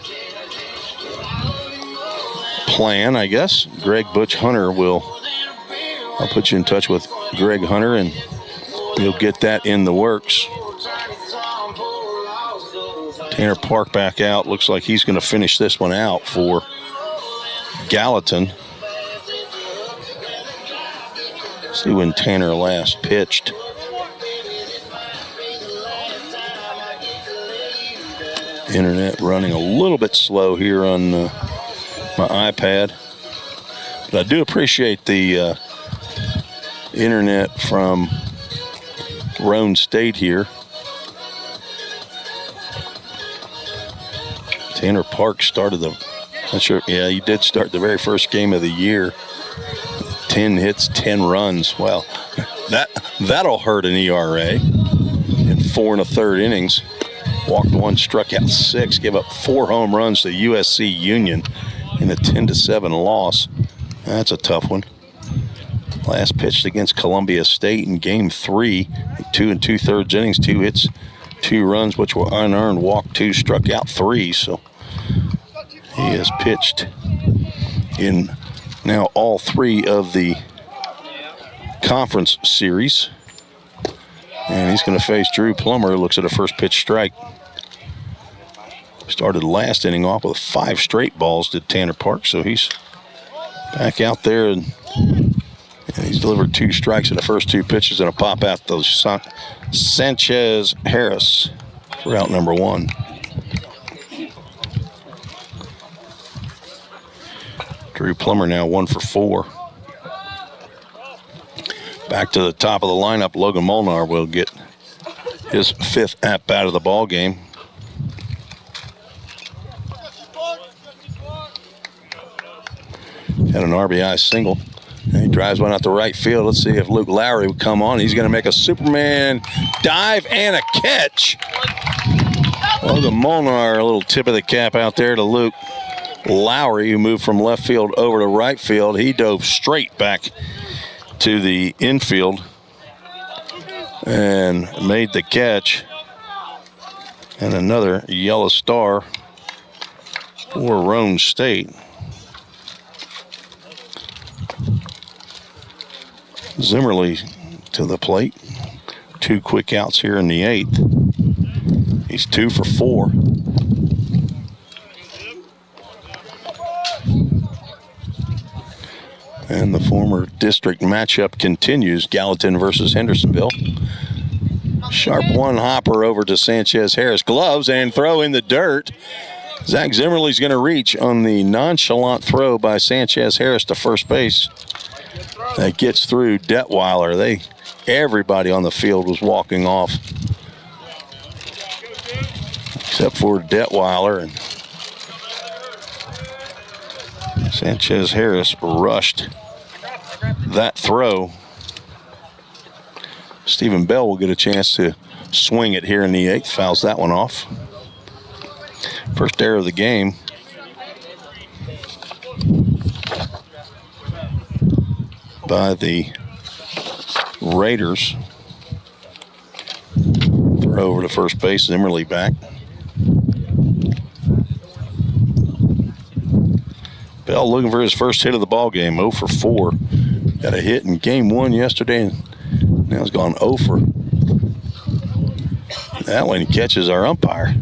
plan, I guess. Greg Butch Hunter I'll put you in touch with Greg Hunter and you'll get that in the works. Tanner Park back out. Looks like he's going to finish this one out for Gallatin. See when Tanner last pitched. Internet running a little bit slow here on my iPad. But I do appreciate the internet from Roane State here. Tanner Park started he did start the very first game of the year. 10 hits, 10 runs. Well, that'll hurt an ERA. In 4 1/3 innings, walked 1, struck out 6, gave up 4 home runs to USC Union in a 10-7 loss. That's a tough one. Last pitched against Columbia State in Game 3, 2 2/3 innings, 2 hits, 2 runs, which were unearned. Walked 2, struck out 3. So he has pitched in now all 3 of the conference series. And he's going to face Drew Plummer, who looks at a first pitch strike. Started last inning off with 5 straight balls to Tanner Park, so he's back out there and he's delivered 2 strikes in the first 2 pitches and a pop out to Sanchez Harris for out number 1. Drew Plummer now 1 for 4. Back to the top of the lineup. Logan Molnar will get his 5th at-bat of the ball game. Had an RBI single. And he drives one out to right field. Let's see if Luke Lowry would come on. He's going to make a Superman dive and a catch. Logan Molnar, a little tip of the cap out there to Luke Lowry, who moved from left field over to right field. He dove straight back to the infield and made the catch. And another yellow star for Roane State. Zimmerly to the plate. 2 quick outs here in the 8th. He's 2 for 4. And the former district matchup continues. Gallatin versus Hendersonville. Sharp 1 hopper over to Sanchez Harris. Gloves and throw in the dirt. Zach Zimmerly's going to reach on the nonchalant throw by Sanchez Harris to first base. That gets through Detweiler. Everybody on the field was walking off except for Detweiler, and Sanchez Harris rushed that throw. Stephen Bell will get a chance to swing it here in the 8th. Fouls that one off. First error of the game. By the Raiders. Throw over to first base. Zimmerly back. Bell looking for his first hit of the ball game. 0 for 4. Got a hit in game 1 yesterday, and now he's gone 0 for. That one he catches our umpire.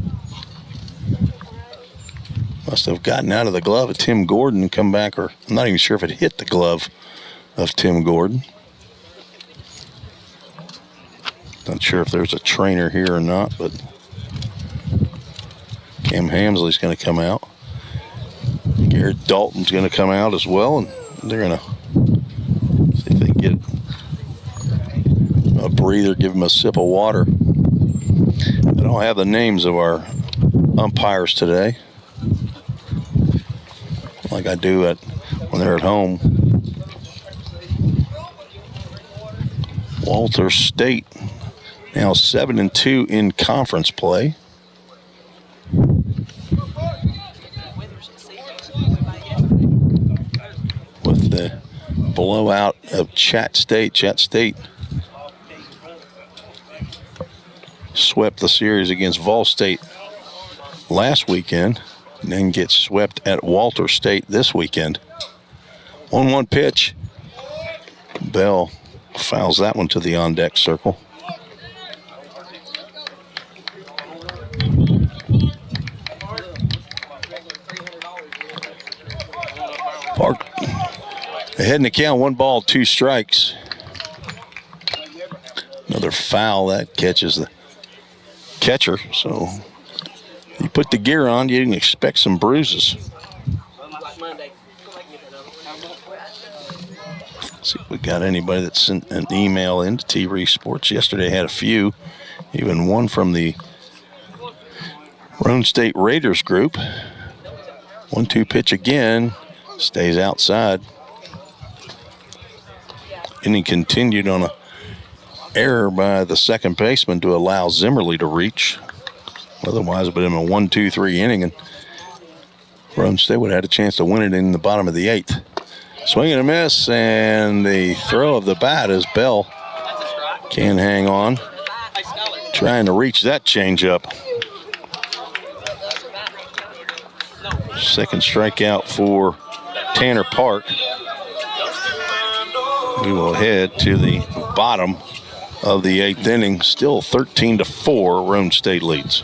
Must have gotten out of the glove of Tim Gordon and come back, or I'm not even sure if it hit the glove of Tim Gordon. Not sure if there's a trainer here or not, but Cam Hamsley's going to come out. Garrett Dalton's going to come out as well, and they're going to see if they can get a breather, give him a sip of water. I don't have the names of our umpires today, like I do when they're at home. Walter State now 7-2 in conference play. With the blowout of Chat State. Chat State swept the series against Vol State last weekend, and then gets swept at Walter State this weekend. 1-1 pitch. Bell fouls that one to the on-deck circle. Park ahead in the count, 1 ball, 2 strikes. Another foul that catches the catcher. So you put the gear on, you can expect some bruises. See if we got anybody that sent an email into T-Reef Sports. Yesterday had a few, even one from the Roane State Raiders group. 1-2 pitch again, stays outside. Inning continued on a error by the second baseman to allow Zimmerly to reach. Otherwise, it would have been a 1-2-3 inning, and Roane State would have had a chance to win it in the bottom of the 8th. Swing and a miss, and the throw of the bat as Bell can hang on. Trying to reach that changeup. Second strikeout for Tanner Park. We will head to the bottom of the 8th inning. Still 13-4, Roane State leads.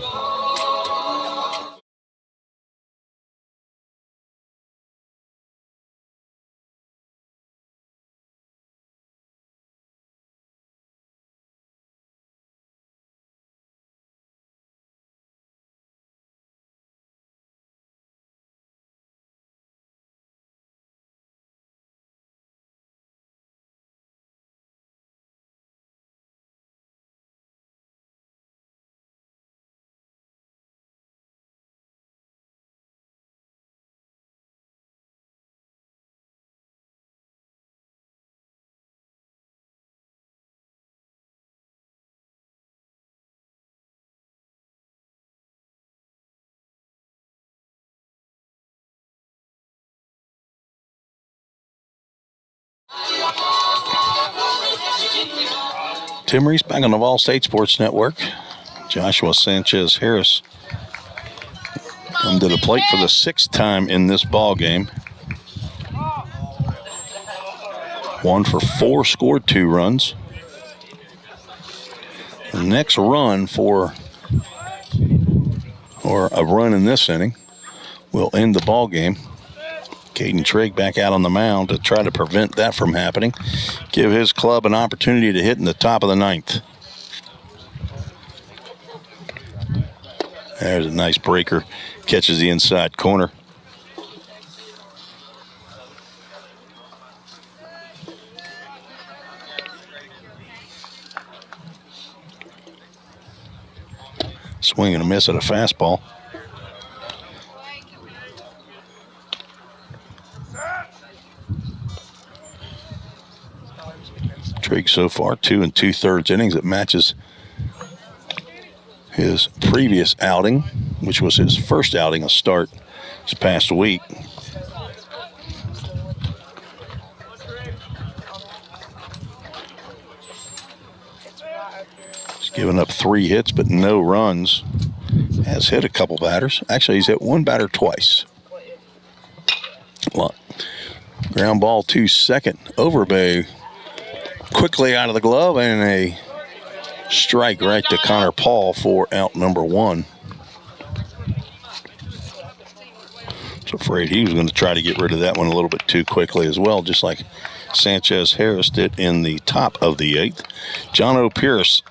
Tim Reese back on the Vol State Sports Network. Joshua Sanchez Harris come to the plate for the 6th time in this ball game. 1 for 4, scored 2 runs. The next run or a run in this inning will end the ball game. Caden Trigg back out on the mound to try to prevent that from happening. Give his club an opportunity to hit in the top of the 9th. There's a nice breaker. Catches the inside corner. Swing and a miss at a fastball. Trigg so far 2 2/3 innings. It matches his previous outing, which was his first outing, a start this past week. He's given up 3 hits, but no runs. Has hit a couple batters. Actually, he's hit one batter twice. Ground ball to second. Overbay quickly out of the glove, and a strike right to Connor Paul for out number 1. I was afraid he was going to try to get rid of that one a little bit too quickly as well, just like Sanchez Harris did in the top of the 8th. Jono Pierce,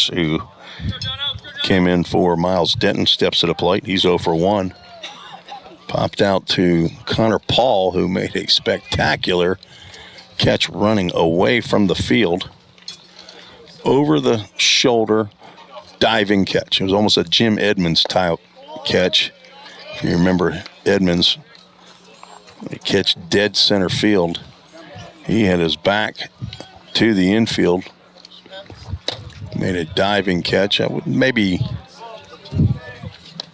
who came in for Miles Denton, steps to the plate. He's 0 for 1. Popped out to Connor Paul, who made a spectacular catch running away from the field. Over the shoulder diving catch. It was almost a Jim Edmonds type catch. If you remember Edmonds, he catch dead center field. He had his back to the infield. Made a diving catch. Maybe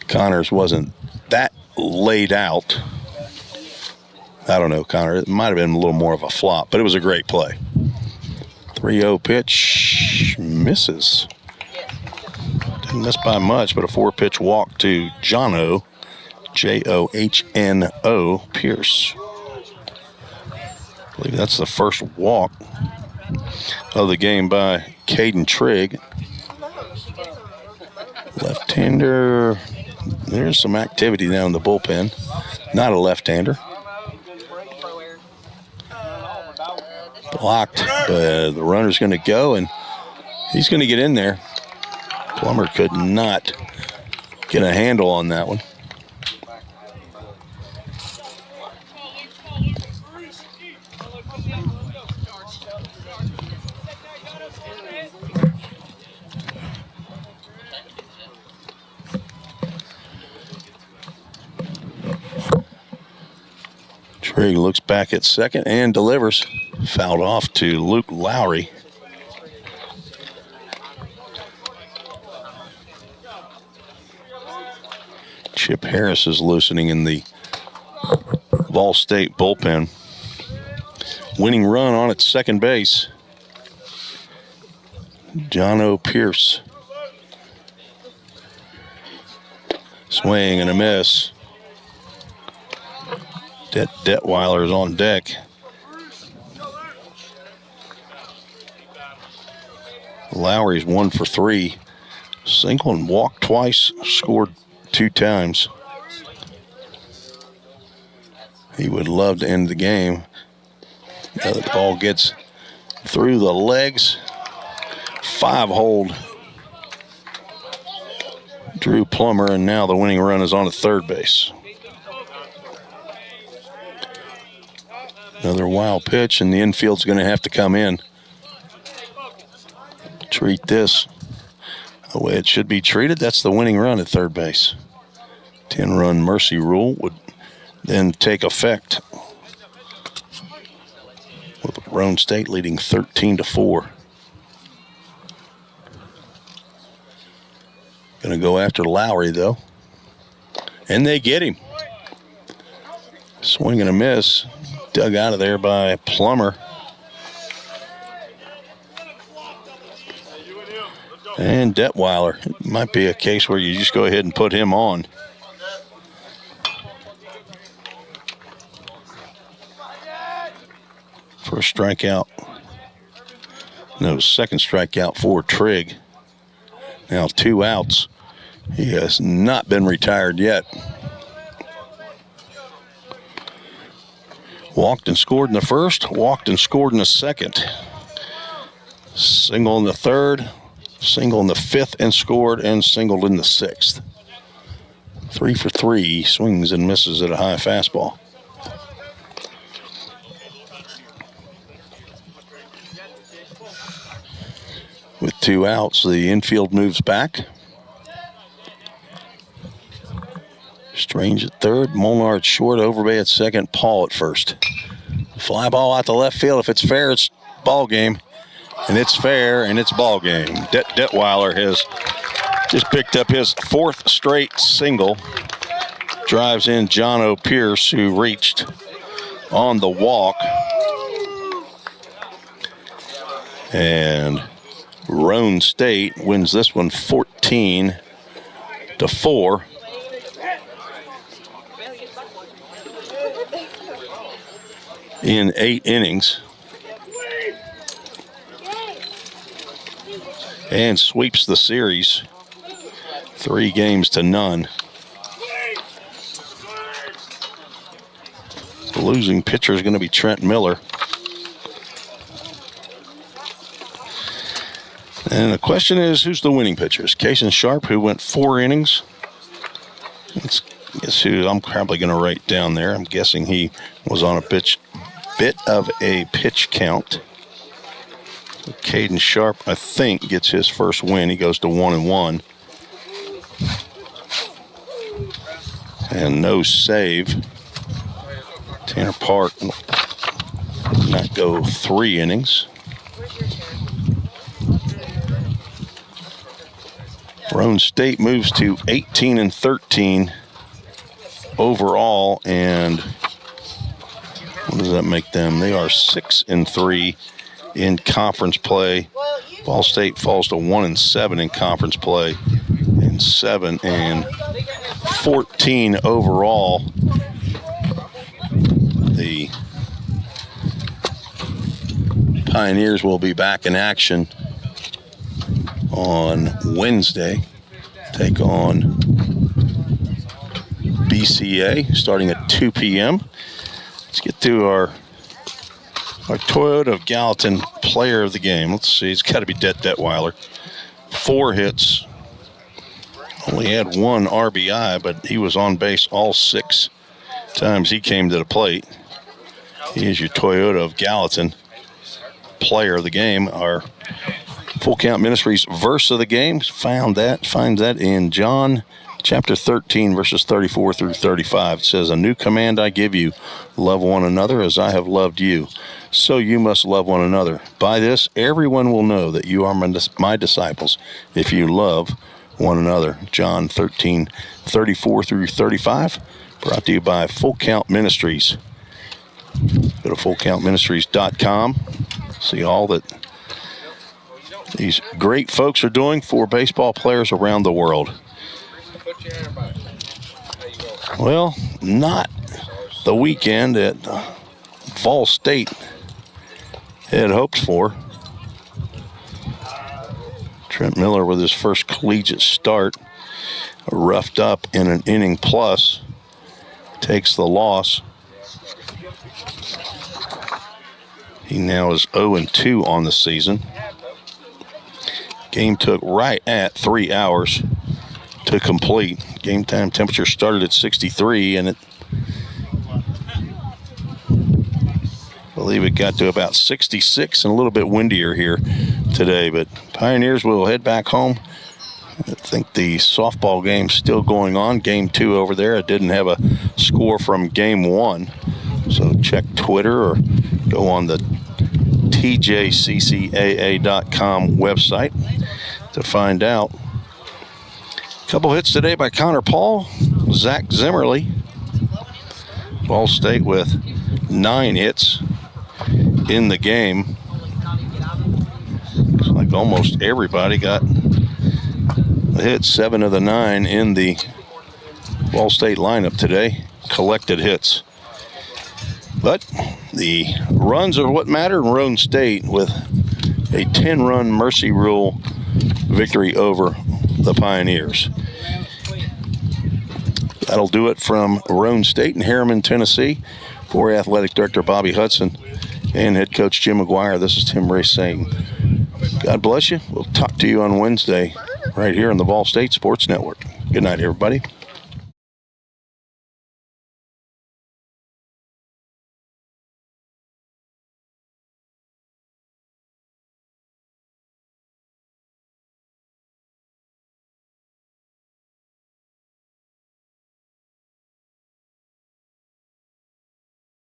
Connors wasn't that laid out. I don't know, Connor. It might have been a little more of a flop, but it was a great play. 3-0 pitch. Misses. Didn't miss by much, but a 4-pitch walk to Jono. Johno Pierce. I believe that's the first walk of the game by Caden Trigg. Left-hander. There's some activity down in the bullpen. Not a left-hander. Blocked. The runner's going to go, and he's going to get in there. Plummer could not get a handle on that one. Trigg looks back at second and delivers. Fouled off to Luke Lowry. Chip Harris is loosening in the Vol State bullpen. Winning run on at second base. Jono Pierce. Swing and a miss. Detweiler is on deck. Lowry's 1 for 3. Single and walked twice, scored 2 times. He would love to end the game. Now the ball gets through the legs. 5-hold Drew Plummer, and now the winning run is on at third base. Another wild pitch, and the infield's going to have to come in. Treat this the way it should be treated. That's the winning run at third base. 10-run mercy rule would then take effect, with Roane State leading 13-4. Going to go after Lowry, though. And they get him. Swing and a miss. Dug out of there by Plummer. And Detweiler. It might be a case where you just go ahead and put him on. First strikeout. No, second strikeout for Trigg. Now 2 outs. He has not been retired yet. Walked and scored in the first, walked and scored in the second. Single in the third, single in the fifth and scored, and singled in the sixth. 3 for 3, swings and misses at a high fastball. With 2 outs, the infield moves back. Strange at third, Molnar at short, Overbay at second, Paul at first. Fly ball out to left field. If it's fair, it's ball game. And it's fair, and it's ball game. Detweiler has just picked up his 4th straight single. Drives in John O'Pierce, who reached on the walk. And Roane State wins this one 14-4. In 8 innings. And sweeps the series 3-0. The losing pitcher is going to be Trent Miller. And the question is, who's the winning pitcher? Is Kason Sharp, who went 4 innings. Guess who I'm probably going to write down there. I'm guessing he was on a bit of a pitch count. Caden Sharp, I think, gets his first win. He goes to 1-1. And no save. Tanner Park did not go 3 innings. Roane State moves to 18-13 overall, and what does that make them? They are 6-3 in conference play. Ball State falls to 1-7 in conference play, and 7-14 overall. The Pioneers will be back in action on Wednesday. Take on BCA starting at 2 p.m. Let's get to our Toyota of Gallatin player of the game. Let's see, it's got to be Detweiler. 4 hits. Only had 1 RBI, but he was on base all 6 times he came to the plate. He is your Toyota of Gallatin player of the game. Our Full Count Ministries verse of the game finds that in John chapter 13, verses 34 through 35. It says, "A new command I give you, love one another as I have loved you. So you must love one another. By this, everyone will know that you are my disciples, if you love one another." John 13, 34 through 35, brought to you by Full Count Ministries. Go to fullcountministries.com. See all that these great folks are doing for baseball players around the world. Well, not the weekend that Vol State had hoped for. Trent Miller with his first collegiate start, roughed up in an inning plus, takes the loss. He now is 0-2 on the season. Game took right at 3 hours to complete. Game time temperature started at 63, and I believe it got to about 66 and a little bit windier here today. But Pioneers will head back home. I think the softball game's still going on. Game 2 over there. I didn't have a score from game 1. So check Twitter or go on the TJCCAA.com website to find out. A couple hits today by Connor Paul, Zach Zimmerly. Ball State with 9 hits in the game. Looks like almost everybody got a hit. 7 of the 9 in the Ball State lineup today. Collected hits. But the runs are what matter in Roane State with a 10-run mercy rule victory over the Pioneers. That'll do it from Roane State in Harriman, Tennessee. For Athletic Director Bobby Hudson and Head Coach Jim McGuire, this is Tim Ray saying, God bless you. We'll talk to you on Wednesday right here on the Ball State Sports Network. Good night, everybody.